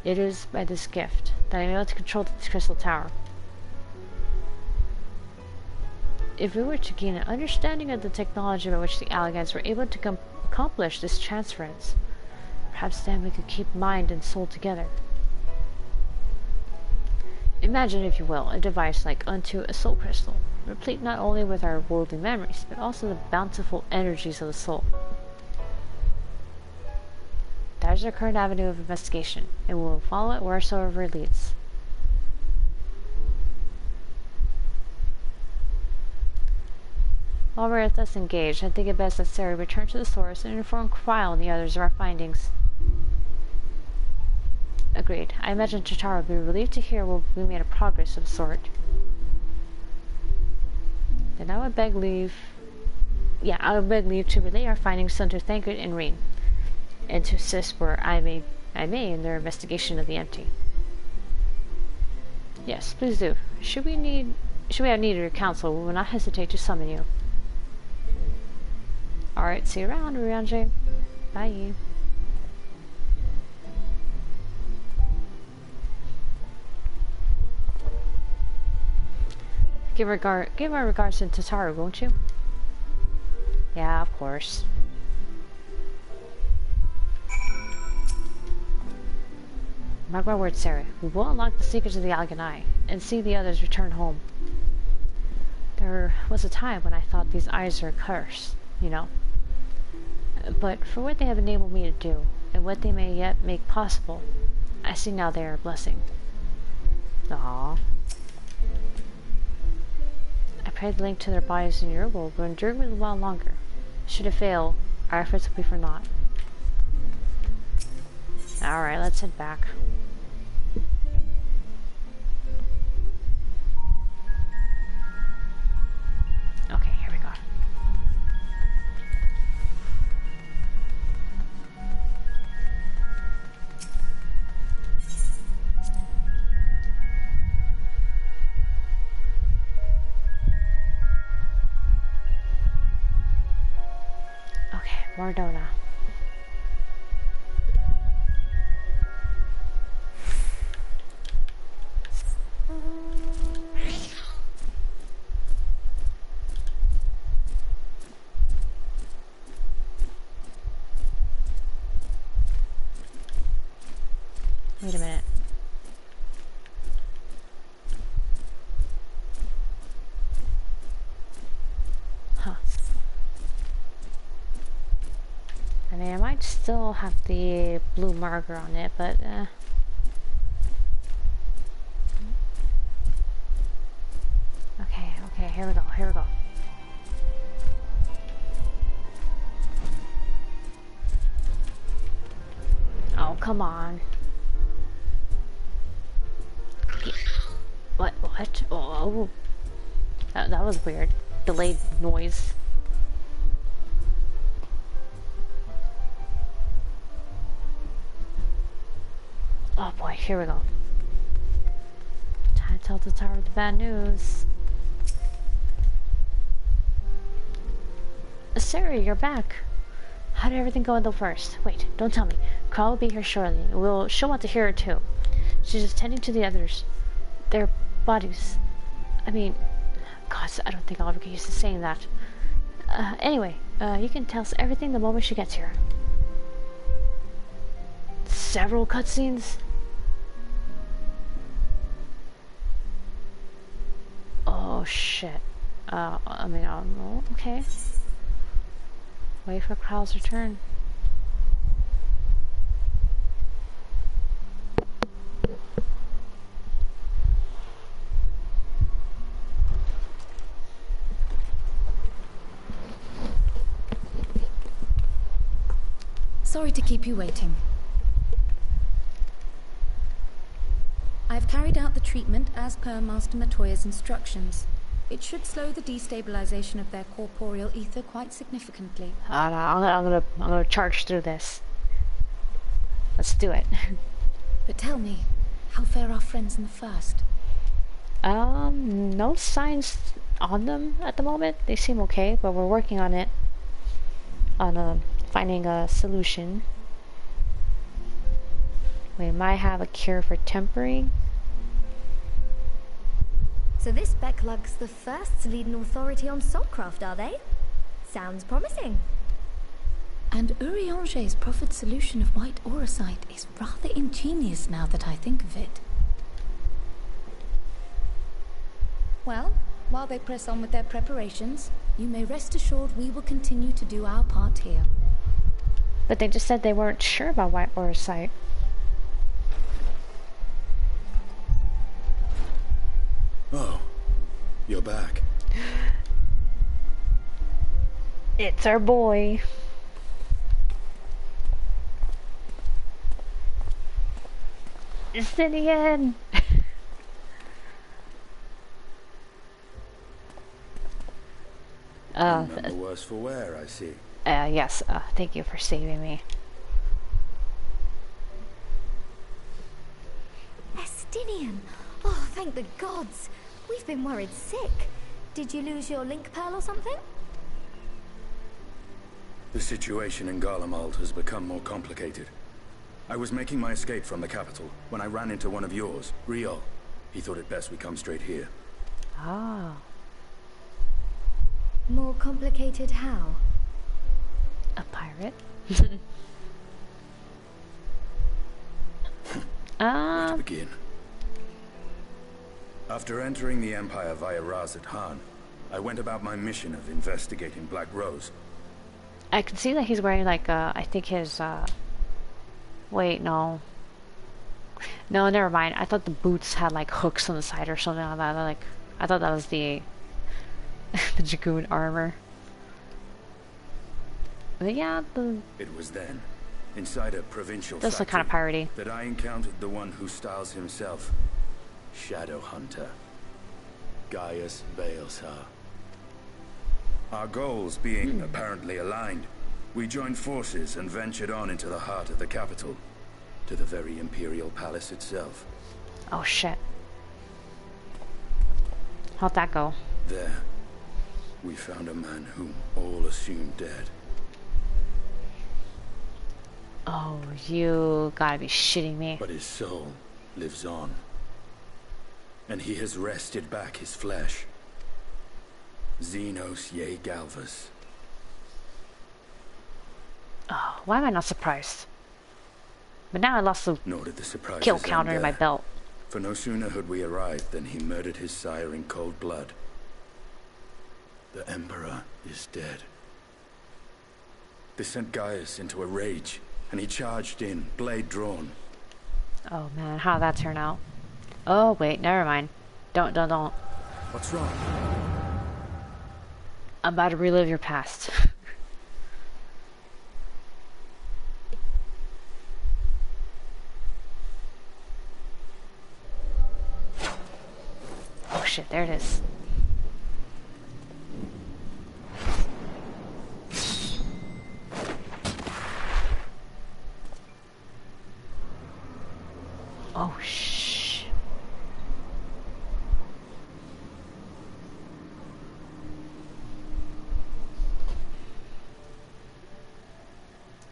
It is by this gift that I am able to control the Crystal Tower. If we were to gain an understanding of the technology by which the Allegans were able to accomplish this transference, perhaps then we could keep mind and soul together. Imagine, if you will, a device like unto a soul crystal, replete not only with our worldly memories, but also the bountiful energies of the soul. That is our current avenue of investigation, and we will follow it wheresoever it leads. While we're thus engaged, I think it best that Sarah return to the source and inform Cryle and the others of our findings. Agreed. I imagine Totaro will be relieved to hear we made a progress of sort. Then I would beg leave... Yeah, I would beg leave to relay our findings to Thancred and Reen, and to assist where I may in their investigation of the empty. Yes, please do. Should we have needed your counsel, we will not hesitate to summon you. Alright, see you around, Urianger. Bye. Give our regards to Totaro, won't you? Yeah, of course. Mark my words, Sarah. We will unlock the secrets of the Alphinaud and see the others return home. There was a time when I thought these eyes were a curse, you know. But for what they have enabled me to do, and what they may yet make possible, I see now they are a blessing. Aww. I pray the link to their bodies in your world will endure a while longer. Should it fail, our efforts will be for naught. Alright, let's head back. Okay, here we go. Okay, Mardona. Wait a minute. Huh. I mean, I might still have the blue marker on it, but okay, here we go. Oh, come on. What? Oh. That was weird. Delayed noise. Oh boy, here we go. Time to tell the tower the bad news. Sarah, you're back. How did everything go in the first? Wait, don't tell me. Cryle will be here shortly. She'll want to hear her too. She's just tending to the others. Their bodies. I mean, God, I don't think I'll ever get used to saying that. Anyway, you can tell us everything the moment she gets here. Several cutscenes? Oh, shit. I mean, I don't know. Okay. Wait for Cryle's return. Sorry to keep you waiting. I've carried out the treatment as per Master Matoya's instructions. It should slow the destabilization of their corporeal ether quite significantly. I'm gonna charge through this. Let's do it. But tell me, how fare our friends in the first? No signs on them at the moment. They seem okay, but we're working on it. On finding a solution. We might have a cure for tempering. So this Becklug's the first to lead an authority on soulcraft, are they? Sounds promising. And Urianger's proffered solution of white auracite is rather ingenious now that I think of it. Well, while they press on with their preparations, you may rest assured we will continue to do our part here. But they just said they weren't sure about white auracite. Oh, you're back. It's our boy. Justinian! None the worse for wear, I see. Yes, thank you for saving me. Estinian! Oh, thank the gods! We've been worried sick. Did you lose your link pearl or something? The situation in Garlemald has become more complicated. I was making my escape from the capital when I ran into one of yours, Riol. He thought it best we come straight here. Ah. More complicated how? A pirate? Where to begin? After entering the Empire via Razat Han, I went about my mission of investigating Black Rose. I can see that he's wearing like I think his wait, no. No, never mind. I thought the boots had like hooks on the side or something like that. Like I thought that was the the Dragoon armor. But yeah, It was then, inside a provincial that's the kind of factory, piratey. that I encountered the one who styles himself Shadow Hunter, Gaius Baelsar. Our goals being apparently aligned, we joined forces and ventured on into the heart of the capital, to the very Imperial Palace itself. Oh shit. How'd that go? There, we found a man whom all assumed dead. Oh, you gotta be shitting me. But his soul lives on. And he has wrested back his flesh. Xenos ye Galvus. Oh, why am I not surprised? But now I lost the Nor did the surprise kill counter in my belt. For no sooner had we arrived than he murdered his sire in cold blood. The Emperor is dead. This sent Gaius into a rage, and he charged in, blade drawn. Oh man, how'd that turn out? Oh wait, never mind. Don't. What's wrong? I'm about to relive your past. Oh shit, there it is. Oh shh.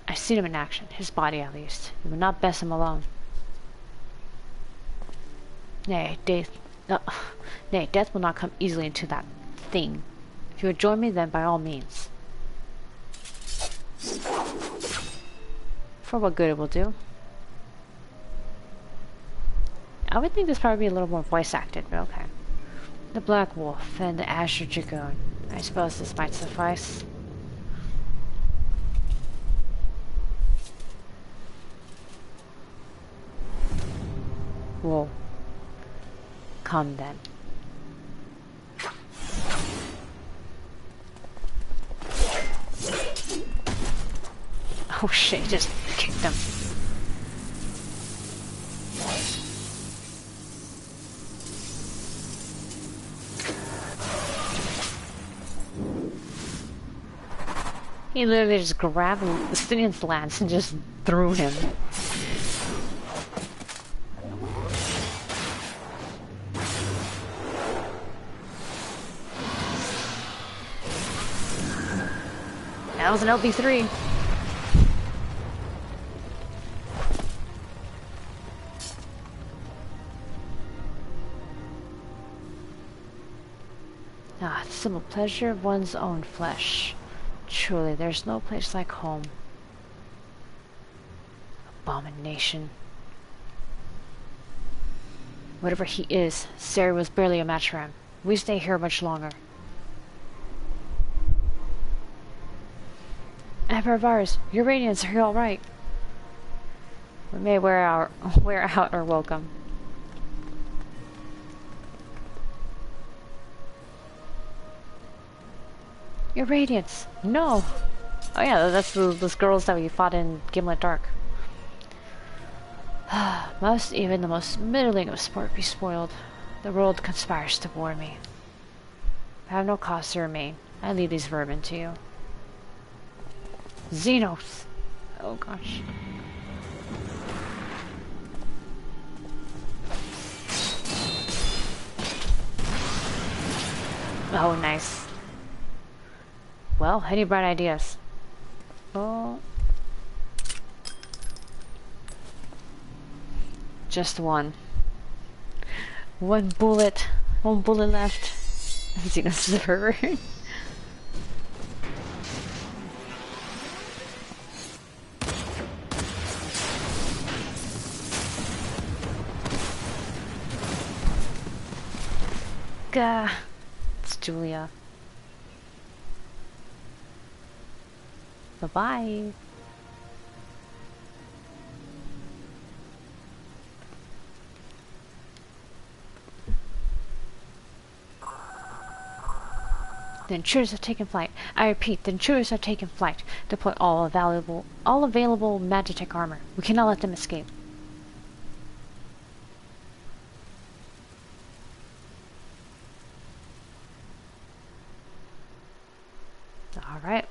I've seen him in action, his body at least. You would not best him alone. Nay, death will not come easily into that thing. If you would join me, then by all means. For what good it will do. I would think this probably be a little more voice acted, but okay. The Black Wolf and the Azure Dragoon. I suppose this might suffice. Whoa. Come then. Oh shit, he just kicked him. He literally just grabbed Justinian's lance and just threw him. That was an LB3. Ah, the simple pleasure of one's own flesh. Truly, there's no place like home. Abomination. Whatever he is, Sari was barely a match for him. We stay here much longer. Emperor Varus, your radiance, are you alright? We may wear out our welcome. Your radiance. No. Oh yeah, that's those girls that we fought in Gimlet Dark. Must even the most middling of sport be spoiled. The world conspires to bore me. I have no cause to remain. I leave these vermin to you. Xenos! Oh gosh. Oh, nice. Well, any bright ideas? Oh. Just one. One bullet left. Xenos is a pervert. Gah. It's Julia. Bye-bye. The intruders have taken flight. I repeat, the intruders have taken flight. Deploy all available Magitech armor. We cannot let them escape. Alright.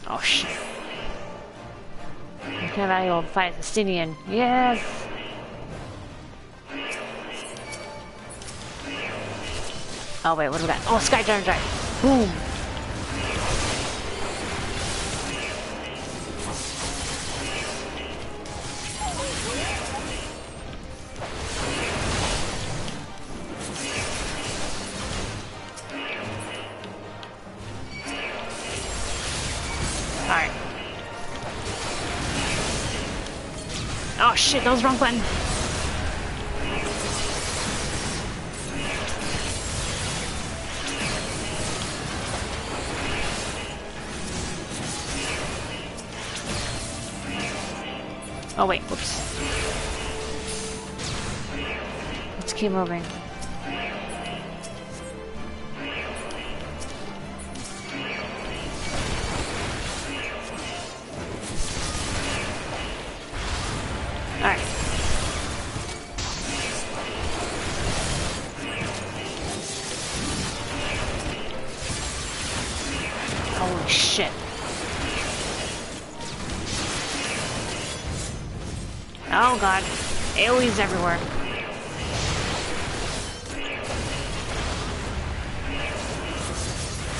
Oh shit. You can valuable fight the Stydian. Yes! Oh wait, what do we got? Oh, Sky Drive. Boom! Alright. Oh shit, that was the wrong button. Oh wait, whoops. Let's keep moving. Alright. Holy shit. Oh god. AoE's everywhere.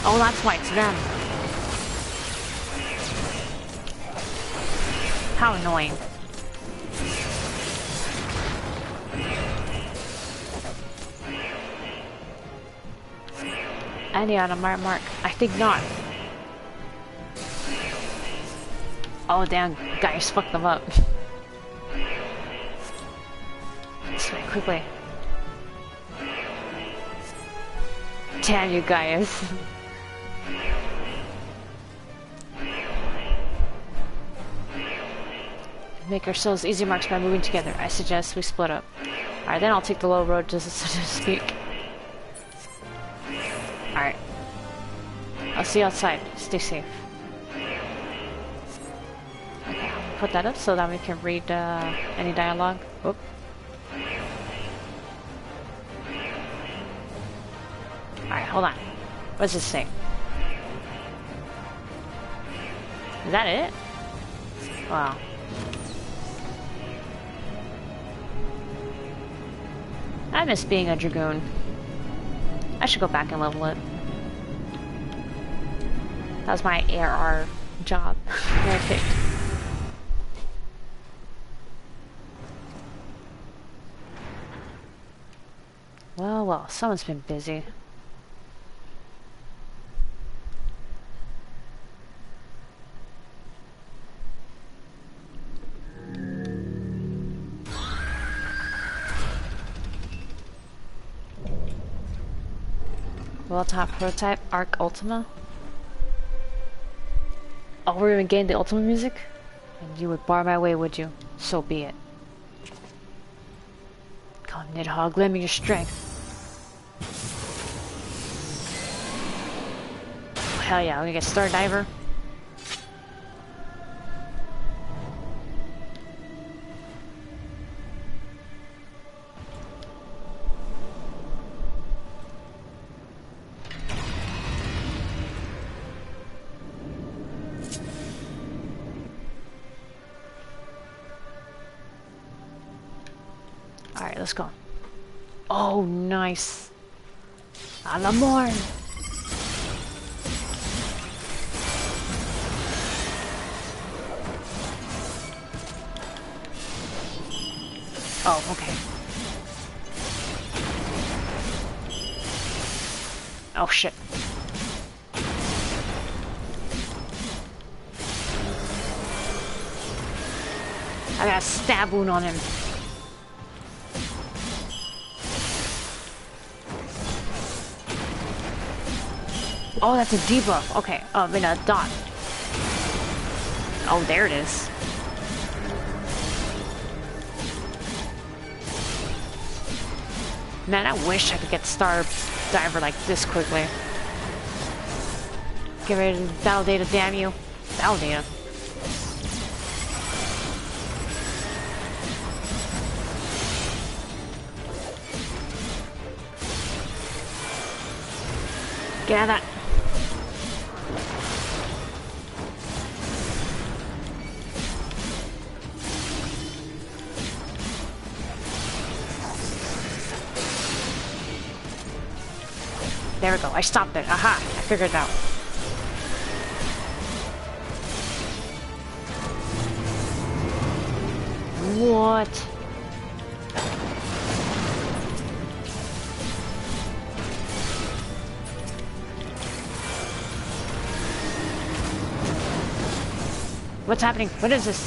Oh, that's why it's them. How annoying. Any on a mark? I think not. Oh damn, guys fucked them up. This way, quickly. Damn you guys. Make ourselves easy marks by moving together. I suggest we split up. Alright, then I'll take the low road, so to speak. Alright. I'll see you outside. Stay safe. Okay, I'll put that up so that we can read any dialogue. Whoop. Alright, hold on. What does this say? Is that it? Wow. I miss being a Dragoon. I should go back and level it. That was my ARR job that I picked. Well, well, someone's been busy. Well-top prototype, Arc Ultima. Oh, we're gonna gain the Ultima music? And you would bar my way, would you? So be it. Nidhogg, lend me your strength. Oh, hell yeah, I'm gonna get Star Diver. Alright, let's go. Oh, nice. Eulmore. Oh, okay. Oh, shit. I got a stab wound on him. Oh, that's a debuff. Okay. Oh, I mean a dot. Oh, there it is. Man, I wish I could get Star Diver like this quickly. Get ready to battle data, damn you. Battle data. Get out of that. There we go. I stopped it. Aha! I figured it out. What? What's happening? What is this?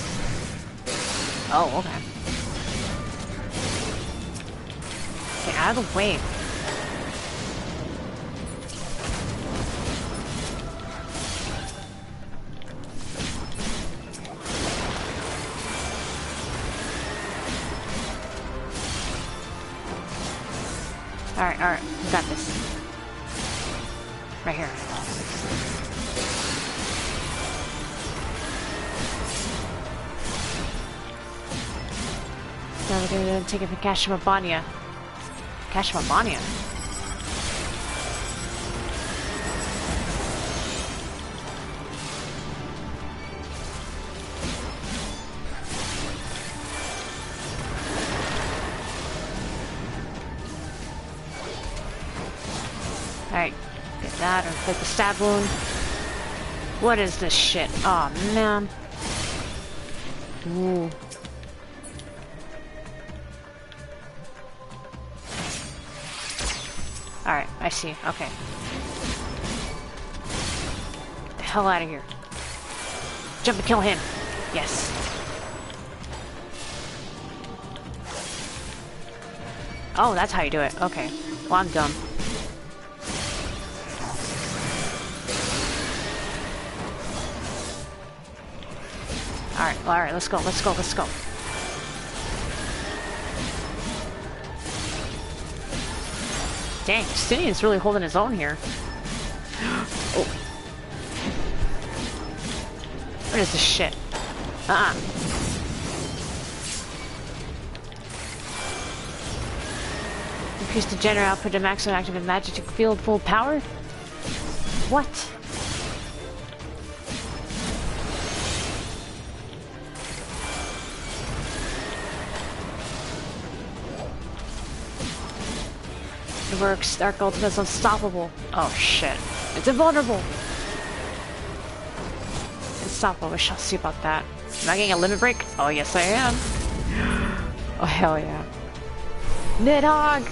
Oh, okay. Get out of the way. Alright, we got this. Right here. Now we're gonna take it for Kashimabania. Kashimabania? Alright, get that, or take the stab wound. What is this shit? Oh man. Ooh. Alright, I see. Okay. Get the hell out of here. Jump and kill him. Yes. Oh, that's how you do it. Okay. Well, I'm dumb. Alright, let's go. Dang, Justinian's really holding his own here. Oh. What is this shit? Increase the generator output to maximum active magic field full power? What? It works. Dark Ultimate's unstoppable. Oh shit. It's invulnerable. Unstoppable. We shall see about that. Am I getting a limit break? Oh yes I am. Oh hell yeah. Nidhogg!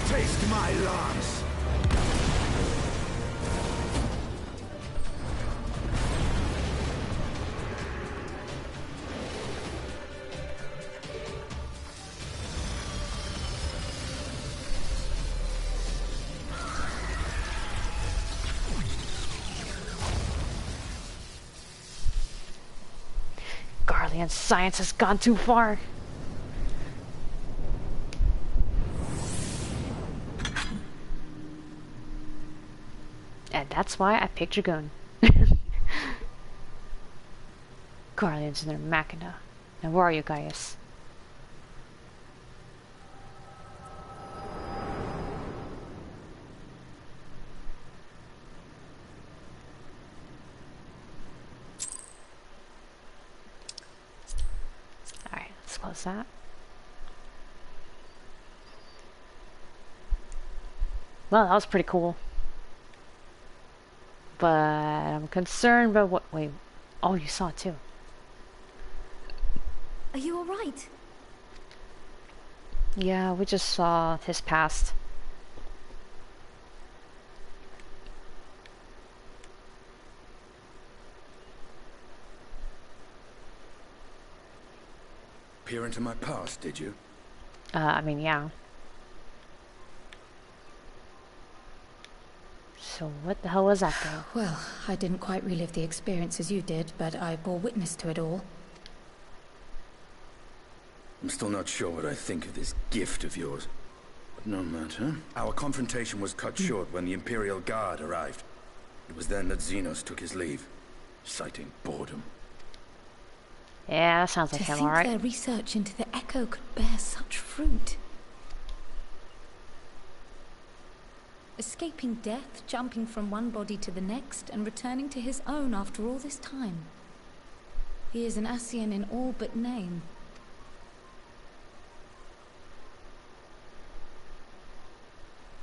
Taste my lance. Garlean science has gone too far. That's why I picked your gun. Guardians in their machina. Now where are you, Gaius? Alright, let's close that. Well, that was pretty cool. But I'm concerned about what... Wait. Oh, you saw it too. Are you alright? Yeah, we just saw his past. Peer into my past, did you? I mean, yeah. So what the hell was that though? Well, I didn't quite relive the experience as you did, but I bore witness to it all. I'm still not sure what I think of this gift of yours. But no matter. Our confrontation was cut short when the Imperial Guard arrived. It was then that Xenos took his leave, citing boredom. Yeah, sounds like To him, think alright. their research into the Echo could bear such fruit. Escaping death, jumping from one body to the next, and returning to his own after all this time. He is an Ascian in all but name.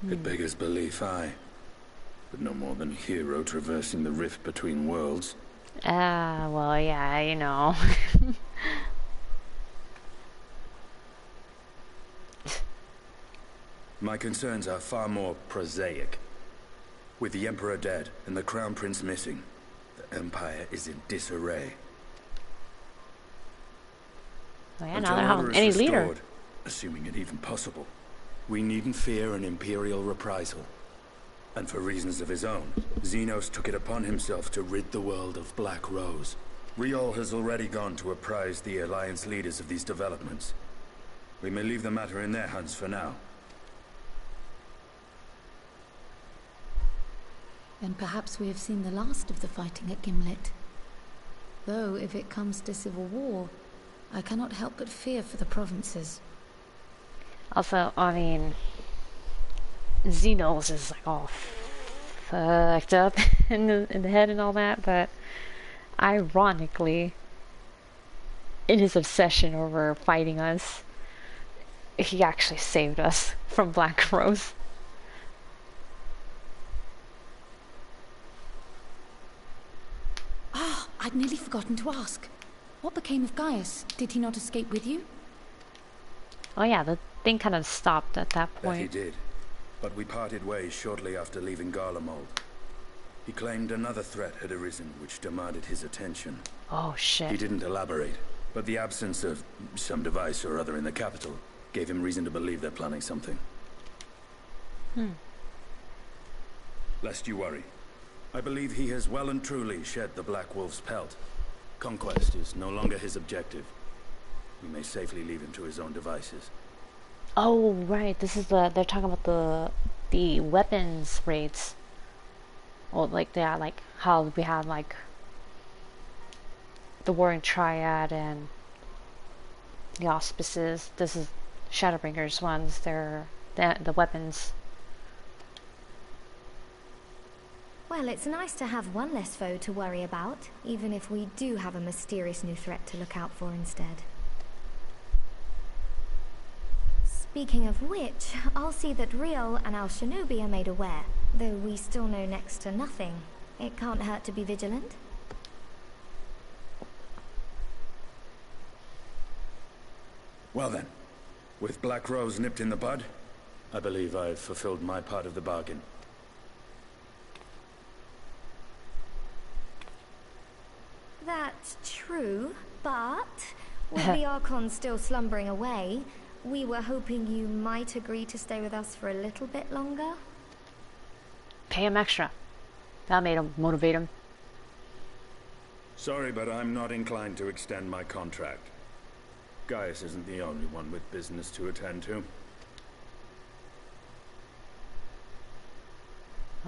It beggars belief, aye. But no more than a hero traversing the rift between worlds. Well, yeah, you know. My concerns are far more prosaic. With the Emperor dead and the Crown Prince missing, the Empire is in disarray. Well, yeah, Until now they don't order have is any leader. restored, assuming it even possible, we needn't fear an Imperial reprisal. And for reasons of his own, Xenos took it upon himself to rid the world of Black Rose. Riol has already gone to apprise the Alliance leaders of these developments. We may leave the matter in their hands for now. Then perhaps we have seen the last of the fighting at Gimlet. Though, if it comes to civil war, I cannot help but fear for the provinces. Also, I mean, Xenos is like all fucked up in the head and all that, but ironically, in his obsession over fighting us, he actually saved us from Black Rose. Ah, I'd nearly forgotten to ask. What became of Gaius? Did he not escape with you? Oh yeah, the thing kind of stopped at that That he point. did. But we parted ways shortly after leaving Garlemald. He claimed another threat had arisen which demanded his attention. Oh He shit. didn't elaborate, but the absence of some device or other in the capital gave him reason to believe they're planning something. Lest you worry. I believe he has well and truly shed the Black Wolf's pelt. Conquest is no longer his objective. We may safely leave him to his own devices. Oh right, this is they're talking about the weapons raids. Or like they are like how we had like the Warring Triad and the Auspices. This is Shadowbringers ones. They're the weapons. Well, it's nice to have one less foe to worry about, even if we do have a mysterious new threat to look out for instead. Speaking of which, I'll see that Riol and Al Shinobi are made aware, though we still know next to nothing. It can't hurt to be vigilant. Well then, with Black Rose nipped in the bud, I believe I've fulfilled my part of the bargain. That's true, but with the Archon still slumbering away, we were hoping you might agree to stay with us for a little bit longer. Pay him extra. That made him motivate him. Sorry, but I'm not inclined to extend my contract. Gaius isn't the only one with business to attend to.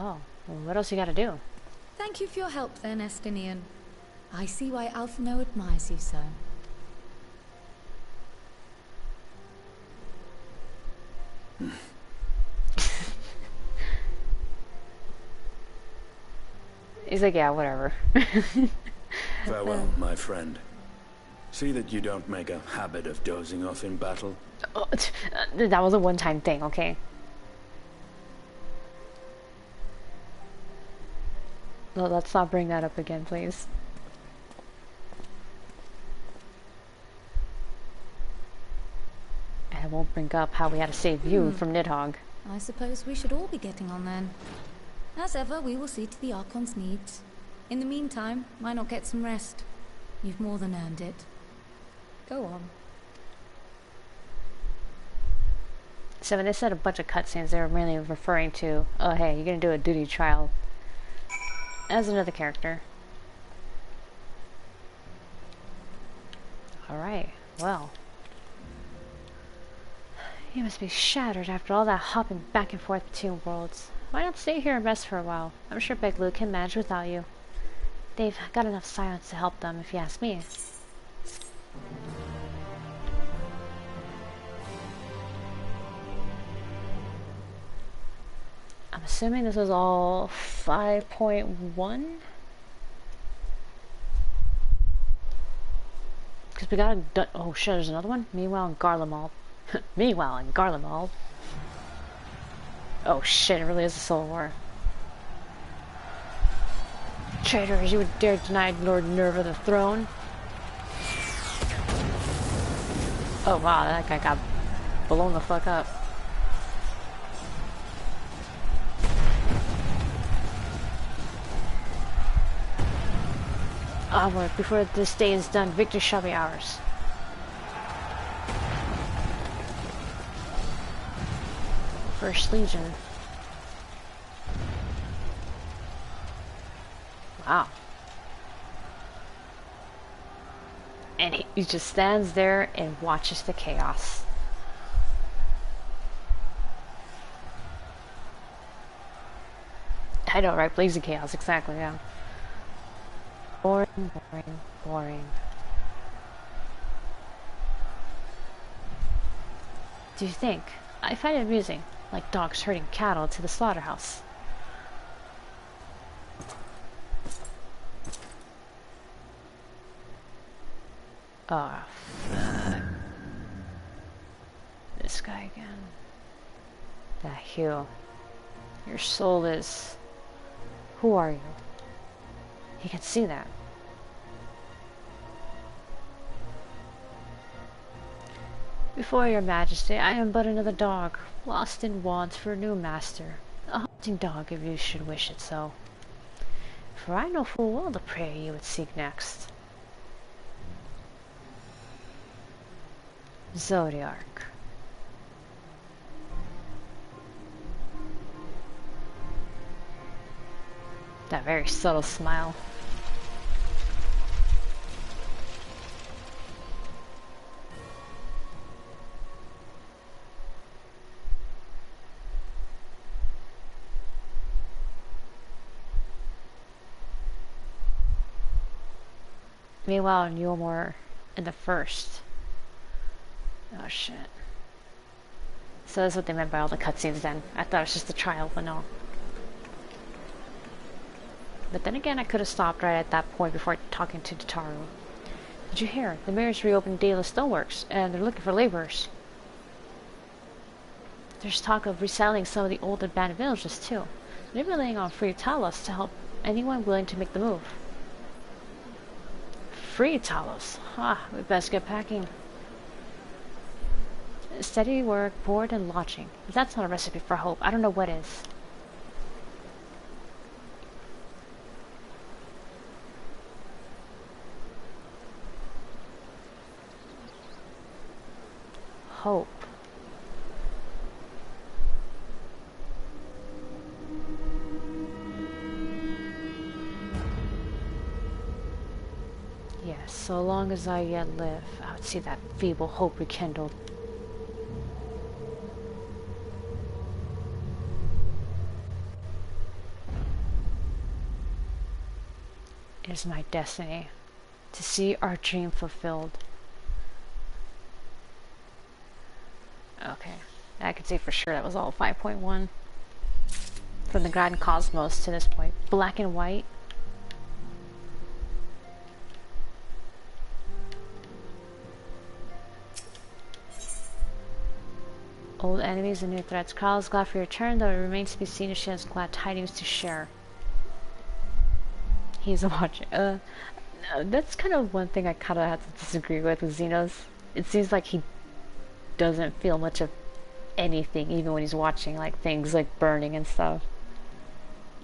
Oh, well, what else you gotta do? Thank you for your help then, Estinian. I see why Alphinaud admires you so. He's like, yeah, whatever. Farewell, my friend. See that you don't make a habit of dozing off in battle. Oh, that was a one-time thing, okay? Well, let's not bring that up again, please. And I won't bring up how we had to save you from Nidhogg. I suppose we should all be getting on then. As ever, we will see to the Archon's needs. In the meantime, why not get some rest? You've more than earned it. Go on. So when they said a bunch of cutscenes, they were mainly referring to, oh hey, you're gonna do a duty trial as another character. Alright, well. You must be shattered after all that hopping back and forth between worlds. Why not stay here and rest for a while? I'm sure Beglu can manage without you. They've got enough science to help them, if you ask me. I'm assuming this was all 5.1? Because we got a... Oh shit, there's another one? Meanwhile in Garlemald. Meanwhile in Garlemald. Oh shit, it really is a soul war. Traitors, you would dare deny Lord Nerva the throne? Oh wow, that guy got blown the fuck up. Onward, before this day is done, victory shall be ours. First Legion. Wow. And he just stands there and watches the chaos. I know, right? Blazing chaos, exactly, yeah. Boring, boring, boring. Do you think? I find it amusing, like dogs herding cattle to the slaughterhouse. Oh, fuck. This guy again. That Hugh. Your soul is... Who are you? He can see that. Before your majesty, I am but another dog, lost in want for a new master. A hunting dog, if you should wish it so. For I know full well the prey you would seek next. Zodiarch. That very subtle smile. Meanwhile, in Eulmore in the first. Oh shit. So that's what they meant by all the cutscenes then. I thought it was just a trial, but no. But then again, I could have stopped right at that point before talking to Tataru. Did you hear? The mayor's reopened Daedalus Stoneworks, and they're looking for laborers. There's talk of resettling some of the old abandoned villages too. They're relying on free Talos to help anyone willing to make the move. Free Talos? Ah, we best get packing. Steady work, board, and lodging. If that's not a recipe for hope, I don't know what is. Hope. Yes, so long as I yet live, I would see that feeble hope rekindled. It is my destiny to see our dream fulfilled. Okay, I could say for sure that was all 5.1. From the Grand Cosmos to this point. Black and white. Old enemies and new threats. Carl is glad for your return, though it remains to be seen if she has glad tidings to share. He's watching. That's kind of one thing I kind of have to disagree with Xenos. It seems like he doesn't feel much of anything, even when he's watching like things like burning and stuff.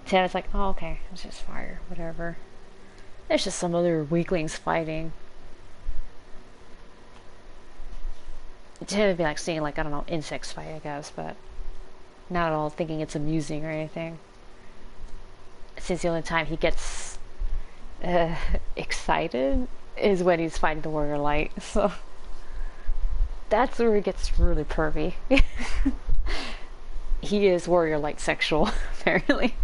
Tana's like, oh okay, it's just fire, whatever. There's just some other weaklings fighting. Tana would be like seeing like, I don't know, insects fight, I guess, but not at all thinking it's amusing or anything. Since the only time he gets excited is when he's fighting the warrior light, so that's where it gets really pervy. He is warrior light sexual, apparently.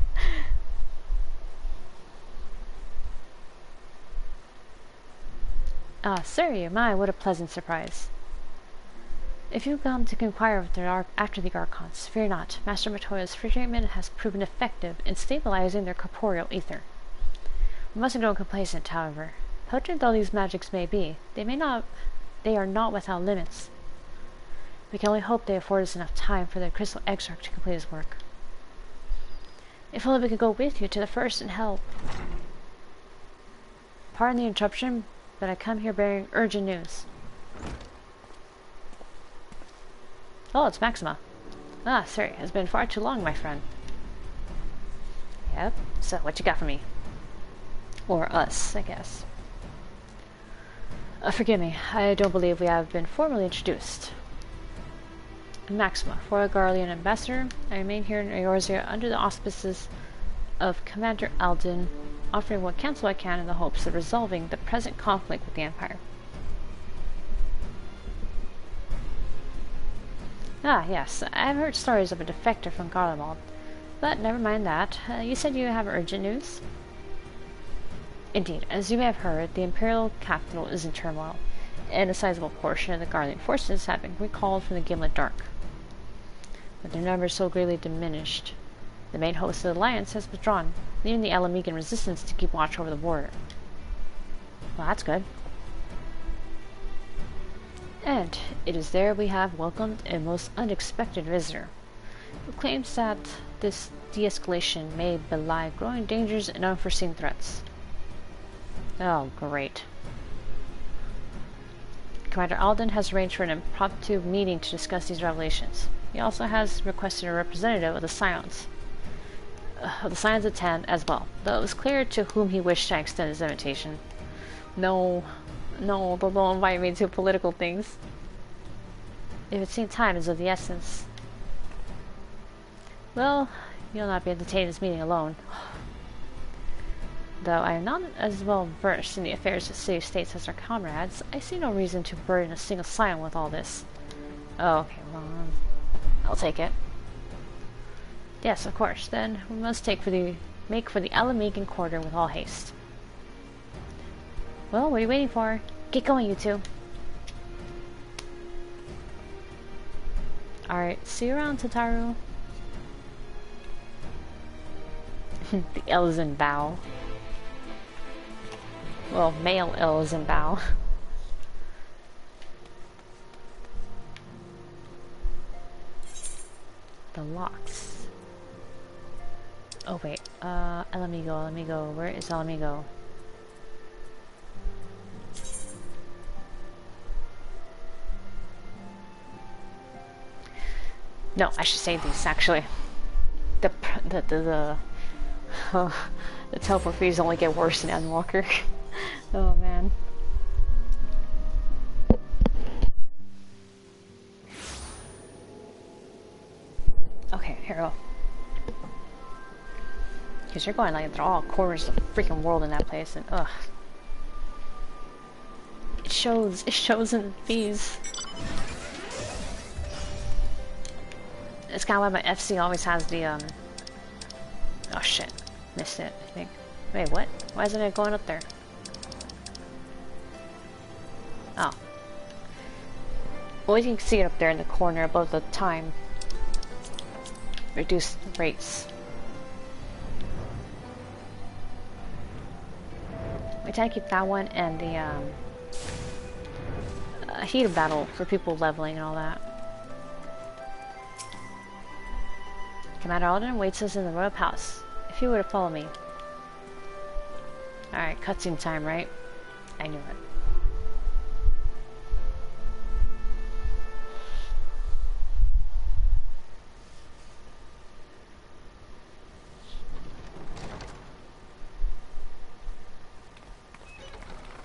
Ah, sir, my, what a pleasant surprise. If you come to inquire after the Archons, fear not. Master Matoya's free treatment has proven effective in stabilizing their corporeal ether. We mustn't grow complacent, however. Potent though these magics may be, they are not without limits. We can only hope they afford us enough time for the Crystal Exarch to complete his work. If only we could go with you to the first and help. Pardon the interruption, but I come here bearing urgent news. Oh, it's Maxima. Ah, sorry, it has been far too long, my friend. Yep, so what you got for me? Or us, I guess. Forgive me, I don't believe we have been formally introduced. Maxima, Foil Garlean Ambassador. I remain here in Eorzea under the auspices of Commander Alden, offering what counsel I can in the hopes of resolving the present conflict with the Empire. Ah, yes, I've heard stories of a defector from Garlemald, but never mind that. You said you have urgent news? Indeed, as you may have heard, the Imperial capital is in turmoil, and a sizable portion of the Garlean forces have been recalled from the Gimlet Dark. With their numbers so greatly diminished, the main host of the Alliance has withdrawn, leaving the Alamegan resistance to keep watch over the border. Well, that's good. And it is there we have welcomed a most unexpected visitor, who claims that this de-escalation may belie growing dangers and unforeseen threats. Oh, great. Commander Alden has arranged for an impromptu meeting to discuss these revelations. He also has requested a representative of the Scions to attend as well, though it was clear to whom he wished to extend his invitation. No, don't invite me to political things. If it seems time is of the essence. Well, you'll not be entertaining this meeting alone. Though I am not as well versed in the affairs of city states as our comrades, I see no reason to burden a single Scion with all this. Oh, okay, well, I'll take it. Yes, of course. Then we must make for the Alamegan quarter with all haste. Well, what are you waiting for? Get going, you two. Alright, see you around, Tataru. The L is in bow. Well, male L is in bow. The locks. Oh wait, let me go. Where is Alamigo? No, I should save these actually. The teleport fees only get worse in Endwalker. Oh man. Okay, here we go. Because you're going like through all corners of the freaking world in that place, and ugh. It shows in the fees. It's kind of why my FC always has the, oh shit. Missed it, I think. Wait, what? Why isn't it going up there? Oh. Well, you can see it up there in the corner above the time. Reduce rates. Wait till I keep that one and the heated battle for people leveling and all that. Commander Alden waits us in the royal palace. If you were to follow me. Alright, cutscene time, right? I knew it.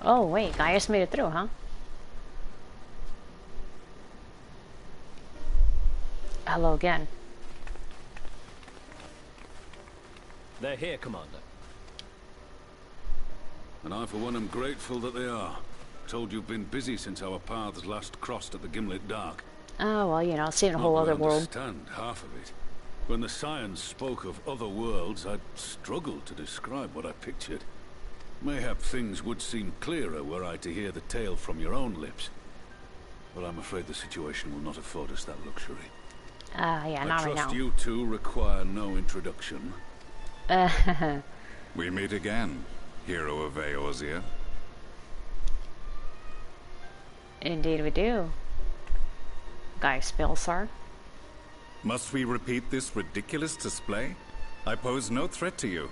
Oh wait, Gaius made it through, huh? Hello again. They're here, Commander. And I, for one, am grateful that they are. Told you've been busy since our paths last crossed at the Gimlet Dark. Oh, well, you know, seeing a whole other world. I understand half of it. When the science spoke of other worlds, I'd struggled to describe what I pictured. Mayhap things would seem clearer were I to hear the tale from your own lips. But I'm afraid the situation will not afford us that luxury. Yeah, not right now. I trust you two require no introduction. We meet again, hero of Eorzea. Indeed we do. Gaius Balsar. Must we repeat this ridiculous display? I pose no threat to you,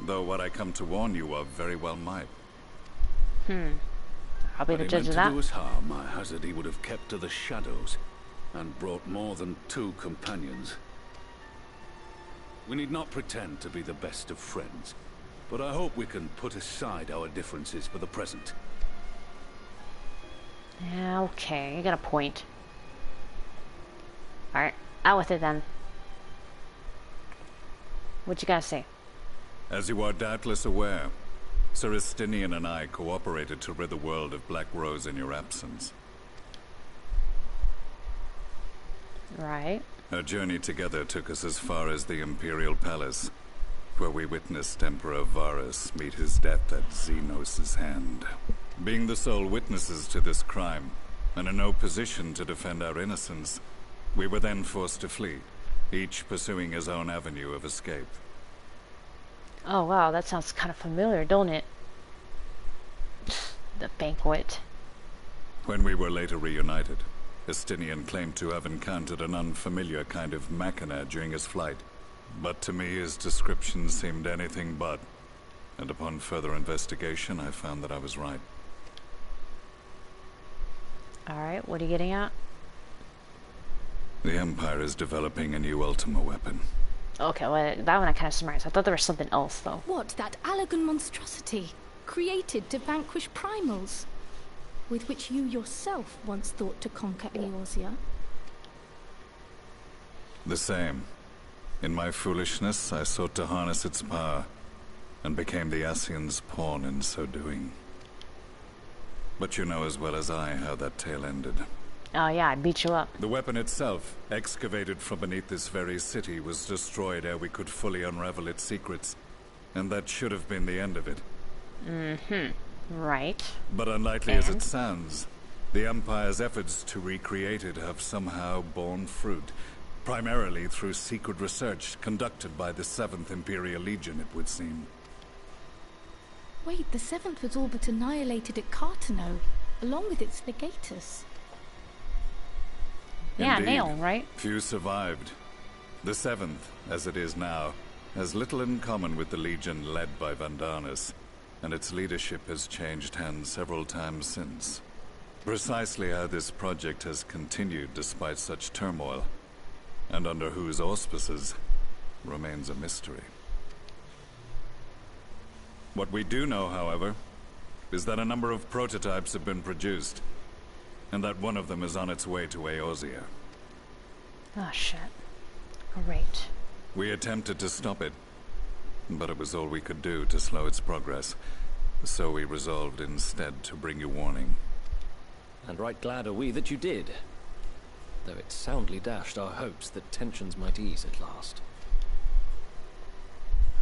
though what I come to warn you of very well might. I'll be the judge of that. To do us harm, I hazard he would have kept to the shadows, and brought more than 2 companions. We need not pretend to be the best of friends, but I hope we can put aside our differences for the present. Yeah, okay, you got a point. Alright, out with it then. What you gotta say? As you are doubtless aware, Sir Estinian and I cooperated to rid the world of Black Rose in your absence. Right. Our journey together took us as far as the Imperial Palace, where we witnessed Emperor Varus meet his death at Xenos' hand. Being the sole witnesses to this crime, and in no position to defend our innocence, we were then forced to flee, each pursuing his own avenue of escape. Oh wow, that sounds kind of familiar, don't it? The banquet. When we were later reunited, Estinian claimed to have encountered an unfamiliar kind of machina during his flight. But to me his description seemed anything but, and upon further investigation I found that I was right. Alright, what are you getting at? The Empire is developing a new Ultima weapon. Okay, well, that one I kind of surmised. I thought there was something else, though. What, that Allagan monstrosity? Created to vanquish primals? With which you yourself once thought to conquer Eorzea? The same. In my foolishness, I sought to harness its power, and became the Ascian's pawn in so doing. But you know as well as I how that tale ended. Oh yeah, I beat you up. The weapon itself, excavated from beneath this very city, was destroyed ere we could fully unravel its secrets. And that should have been the end of it. Right. But unlikely as it sounds, the Empire's efforts to recreate it have somehow borne fruit. Primarily through secret research conducted by the 7th Imperial Legion, it would seem. Wait, the 7th was all but annihilated at Cartano, along with its legatus. Yeah, Indeed, Nail, right? Few survived. The 7th, as it is now, has little in common with the Legion led by Vandanis, and its leadership has changed hands several times since. Precisely how this project has continued despite such turmoil, and under whose auspices, remains a mystery. What we do know, however, is that a number of prototypes have been produced, and that one of them is on its way to Eorzea. Oh shit. Great. We attempted to stop it, but it was all we could do to slow its progress, so we resolved instead to bring you warning. And right glad are we that you did, though it soundly dashed our hopes that tensions might ease at last.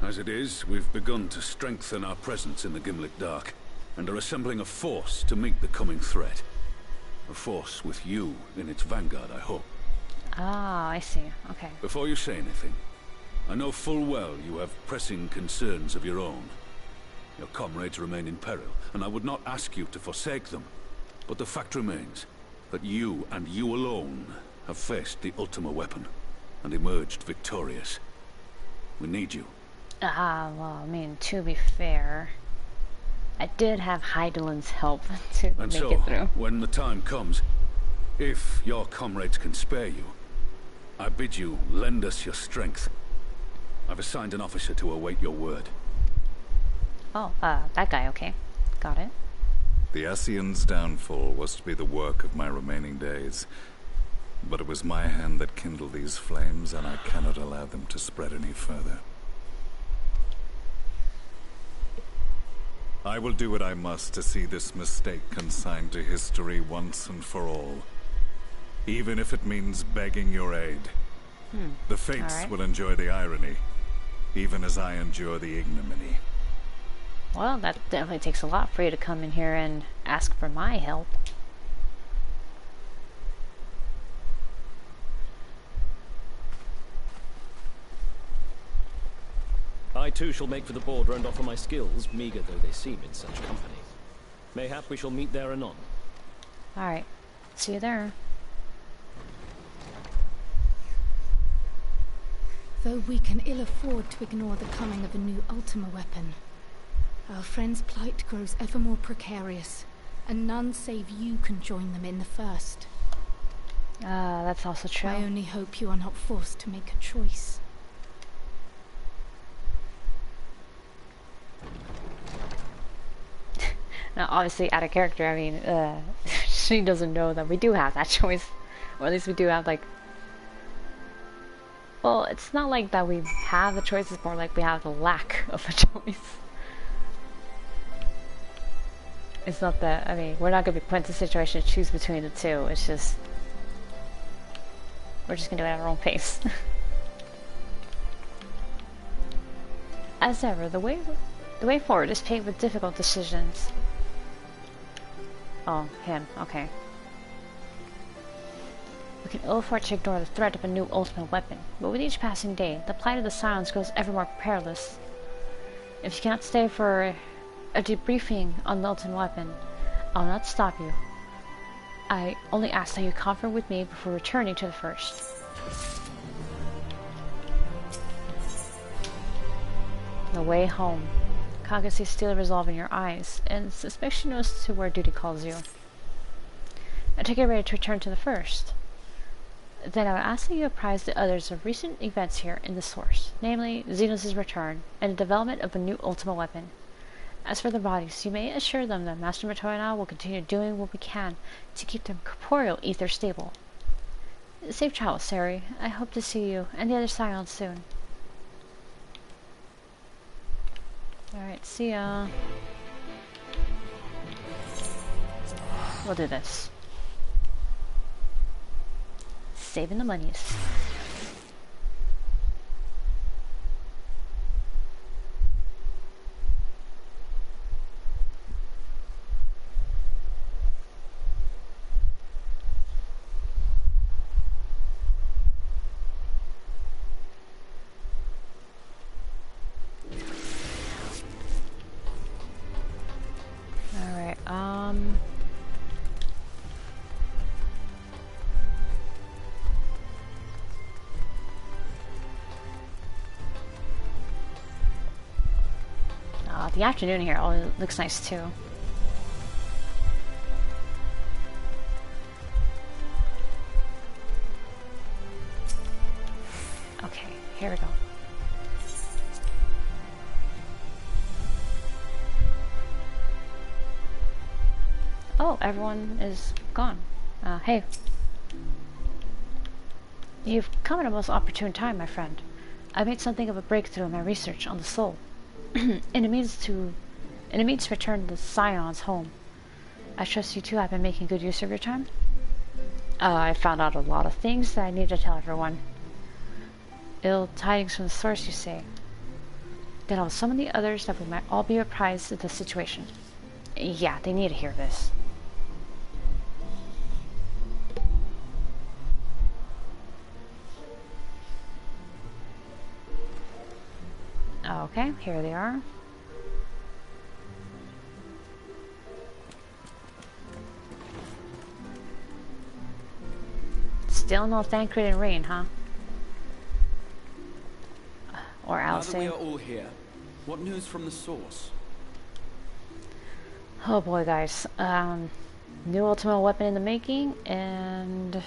As it is, we've begun to strengthen our presence in the Gimlick Dark, and are assembling a force to meet the coming threat. A force with you in its vanguard, I hope. Ah, I see. Okay. Before you say anything, I know full well you have pressing concerns of your own. Your comrades remain in peril, and I would not ask you to forsake them. But the fact remains that you, and you alone, have faced the Ultima weapon, and emerged victorious. We need you. Ah, well, I mean, to be fair, I did have Heidelin's help to And make so, it through. when the time comes, if your comrades can spare you, I bid you lend us your strength. I've assigned an officer to await your word. Oh, that guy, okay. Got it. The Ascian's downfall was to be the work of my remaining days. But it was my hand that kindled these flames, and I cannot allow them to spread any further. I will do what I must to see this mistake consigned to history once and for all. Even if it means begging your aid. The Fates will enjoy the irony, even as I endure the ignominy. Well, that definitely takes a lot for you to come in here and ask for my help. I too shall make for the border and offer my skills, meagre though they seem in such company. Mayhap we shall meet there anon. Alright. See you there. Though we can ill afford to ignore the coming of a new Ultima weapon, our friend's plight grows ever more precarious, and none save you can join them in the first. That's also true. I only hope you are not forced to make a choice. Now, obviously, out of character, I mean, she doesn't know that we do have that choice. Or at least we do have, like... Well, it's not like that we have the choice, it's more like we have the lack of a choice. It's not that, I mean, we're not going to be put into a situation to choose between the two. It's just... We're just going to do it at our own pace. As ever, the way forward is paved with difficult decisions. Oh, him. Okay. We can ill afford to ignore the threat of a new ultimate weapon, but with each passing day, the plight of the Silence grows ever more perilous. If you cannot stay for a debriefing on the ultimate weapon, I'll not stop you. I only ask that you confer with me before returning to the first. The way home. I can see steel resolve in your eyes, and suspicion as to where duty calls you. I take it ready to return to the first. Then I would ask that you apprise the others of recent events here in the source, namely Xenos' return and the development of a new ultimate weapon. As for the bodies, you may assure them that Master Matoy and I will continue doing what we can to keep their corporeal ether stable. Safe travels, Sari. I hope to see you and the other Scions soon. Alright, see ya. We'll do this. Saving the monies. The afternoon here looks nice too. Okay, here we go. Oh, everyone is gone. Hey. You've come at a most opportune time, my friend. I made something of a breakthrough in my research on the soul. And it means to return the Scions home. I trust you too have been making good use of your time. I found out a lot of things that I need to tell everyone. Ill tidings from the source, you say? Then I'll summon the others that we might all be apprised of the situation. Yeah, they need to hear this. Okay, here they are. Still no Thancred and Rain, huh? Or Now that we Alisaie. are all here, what news from the source? Oh boy, guys. New ultimate weapon in the making, and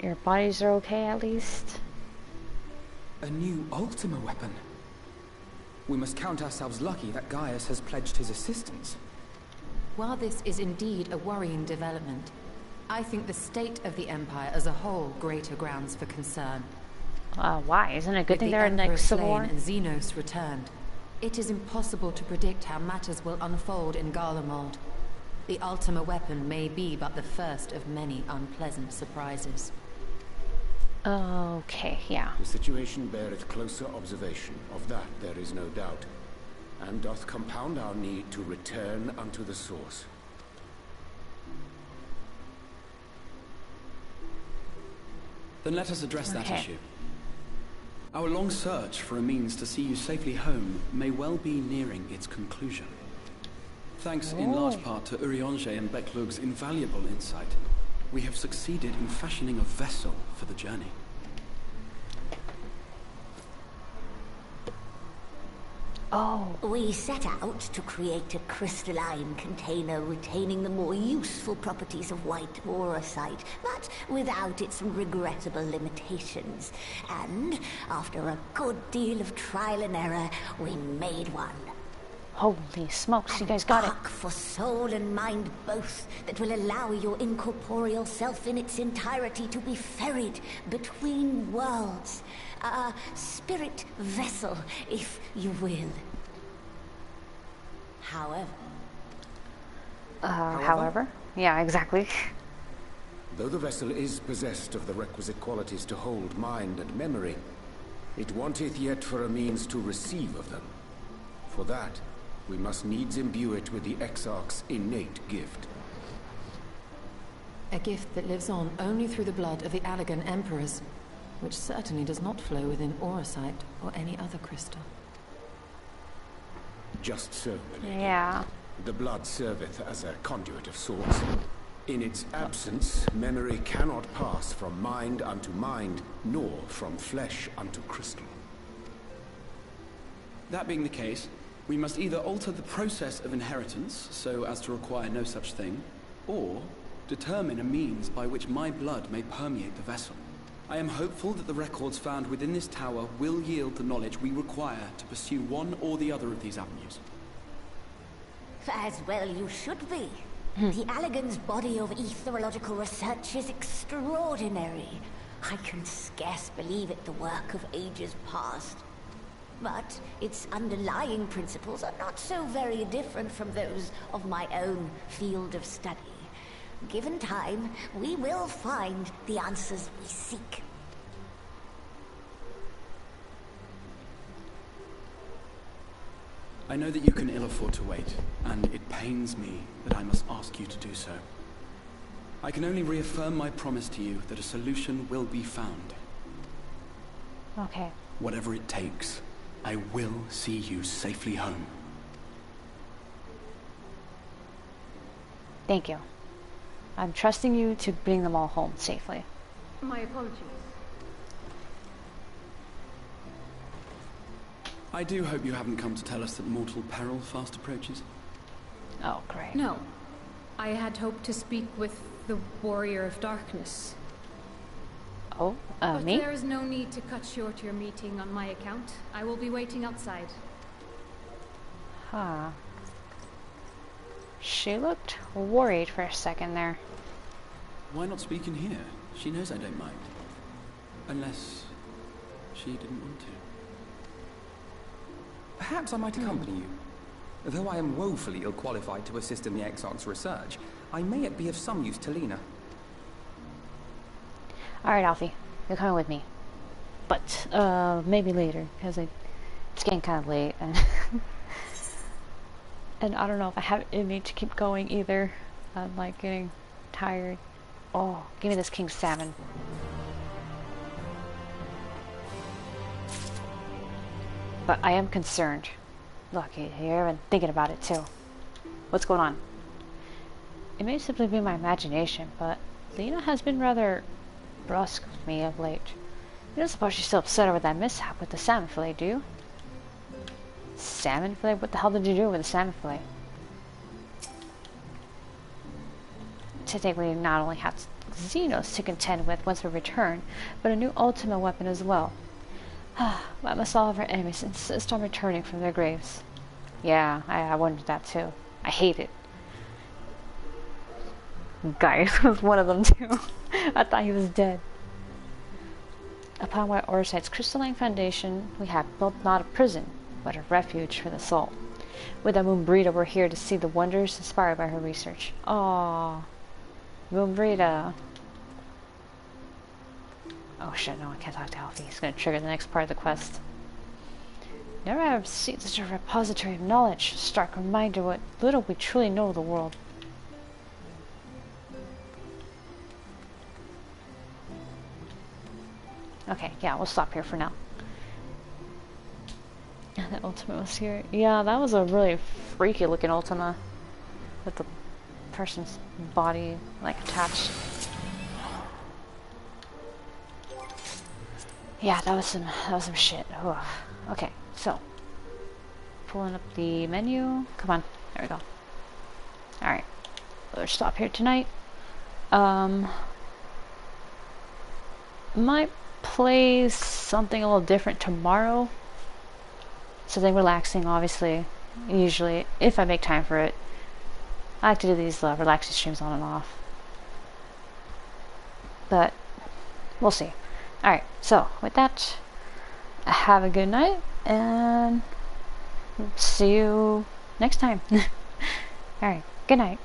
your bodies are okay at least. A new Ultima weapon? We must count ourselves lucky that Gaius has pledged his assistance. While this is indeed a worrying development, I think the state of the Empire as a whole greater grounds for concern. Why? Isn't it a good With thing the they're Emperor next Civil War? slain and Xenos returned, it is impossible to predict how matters will unfold in Garlemald. The Ultima weapon may be but the first of many unpleasant surprises. Okay, yeah. The situation beareth closer observation, of that there is no doubt, and doth compound our need to return unto the source. Then let us address that Okay. issue. Our long search for a means to see you safely home may well be nearing its conclusion. Thanks in large part to Urianger and Becklug's invaluable insight, we have succeeded in fashioning a vessel for the journey. Oh. We set out to create a crystalline container retaining the more useful properties of white aurosite, but without its regrettable limitations. And after a good deal of trial and error, we made one. Holy smokes, you guys got it. Ark for soul and mind both, that will allow your incorporeal self in its entirety to be ferried between worlds. A spirit vessel, if you will. However? Yeah, exactly. Though the vessel is possessed of the requisite qualities to hold mind and memory, it wanteth yet for a means to receive of them. For that, we must needs imbue it with the Exarch's innate gift. A gift that lives on only through the blood of the Allegan Emperors, which certainly does not flow within aurosite or any other crystal. Just so, Lady. Yeah. The blood serveth as a conduit of sorts. In its absence, memory cannot pass from mind unto mind, nor from flesh unto crystal. That being the case, we must either alter the process of inheritance so as to require no such thing, or determine a means by which my blood may permeate the vessel. I am hopeful that the records found within this tower will yield the knowledge we require to pursue one or the other of these avenues. As well you should be. The Allegan's body of etherological research is extraordinary. I can scarce believe it the work of ages past. But its underlying principles are not so very different from those of my own field of study. Given time, we will find the answers we seek. I know that you can ill afford to wait, and it pains me that I must ask you to do so. I can only reaffirm my promise to you that a solution will be found. Okay. Whatever it takes, I will see you safely home. Thank you. I'm trusting you to bring them all home safely. My apologies. I do hope you haven't come to tell us that mortal peril fast approaches. Oh, great. No. I had hoped to speak with the Warrior of Darkness. Oh, But me? there is no need to cut short your meeting on my account. I will be waiting outside. Huh. She looked worried for a second there. Why not speak in here? She knows I don't mind. Unless she didn't want to. Perhaps I might accompany you. Though I am woefully ill-qualified to assist in the Exarch's research, I may yet be of some use to Lena. Alright, Alfie. You're coming with me. But, maybe later, because I It's getting kind of late, and and I don't know if I have it in me to keep going either. I'm like getting tired. Oh, give me this king salmon. But I am concerned. Look, here, I've been thinking about it too. What's going on? It may simply be my imagination, but Lena has been rather brusque with me of late. You don't suppose she's still upset over that mishap with the salmon fillet, do you? Salmon fillet? What the hell did you do with the salmon fillet? Today we not only have Xenos to contend with once we return, but a new ultimate weapon as well. Why must all of our enemies insist on returning from their graves? Yeah, I wondered that too. I hate it. Gaius was one of them too. I thought he was dead. Upon White Orsite's crystalline foundation, we have built not a prison, but a refuge for the soul. With Moonbrita, we're here to see the wonders inspired by her research. Aww. Moonbrita. Oh shit, no, I can't talk to Alfie. He's gonna trigger the next part of the quest. Never have seen such a repository of knowledge. Stark reminder what little we truly know of the world. Okay, yeah, we'll stop here for now. The Ultima was here. Yeah, that was a really freaky looking Ultima. With the person's body, like, attached. Yeah, that was some shit. Ugh. Okay, so. Pulling up the menu. Come on, there we go. Alright. Let's stop here tonight. Might play something a little different tomorrow. Something relaxing, obviously. Usually, if I make time for it. I like to do these relaxing streams on and off. But, we'll see. Alright, so, with that, have a good night, and see you next time. Alright, good night.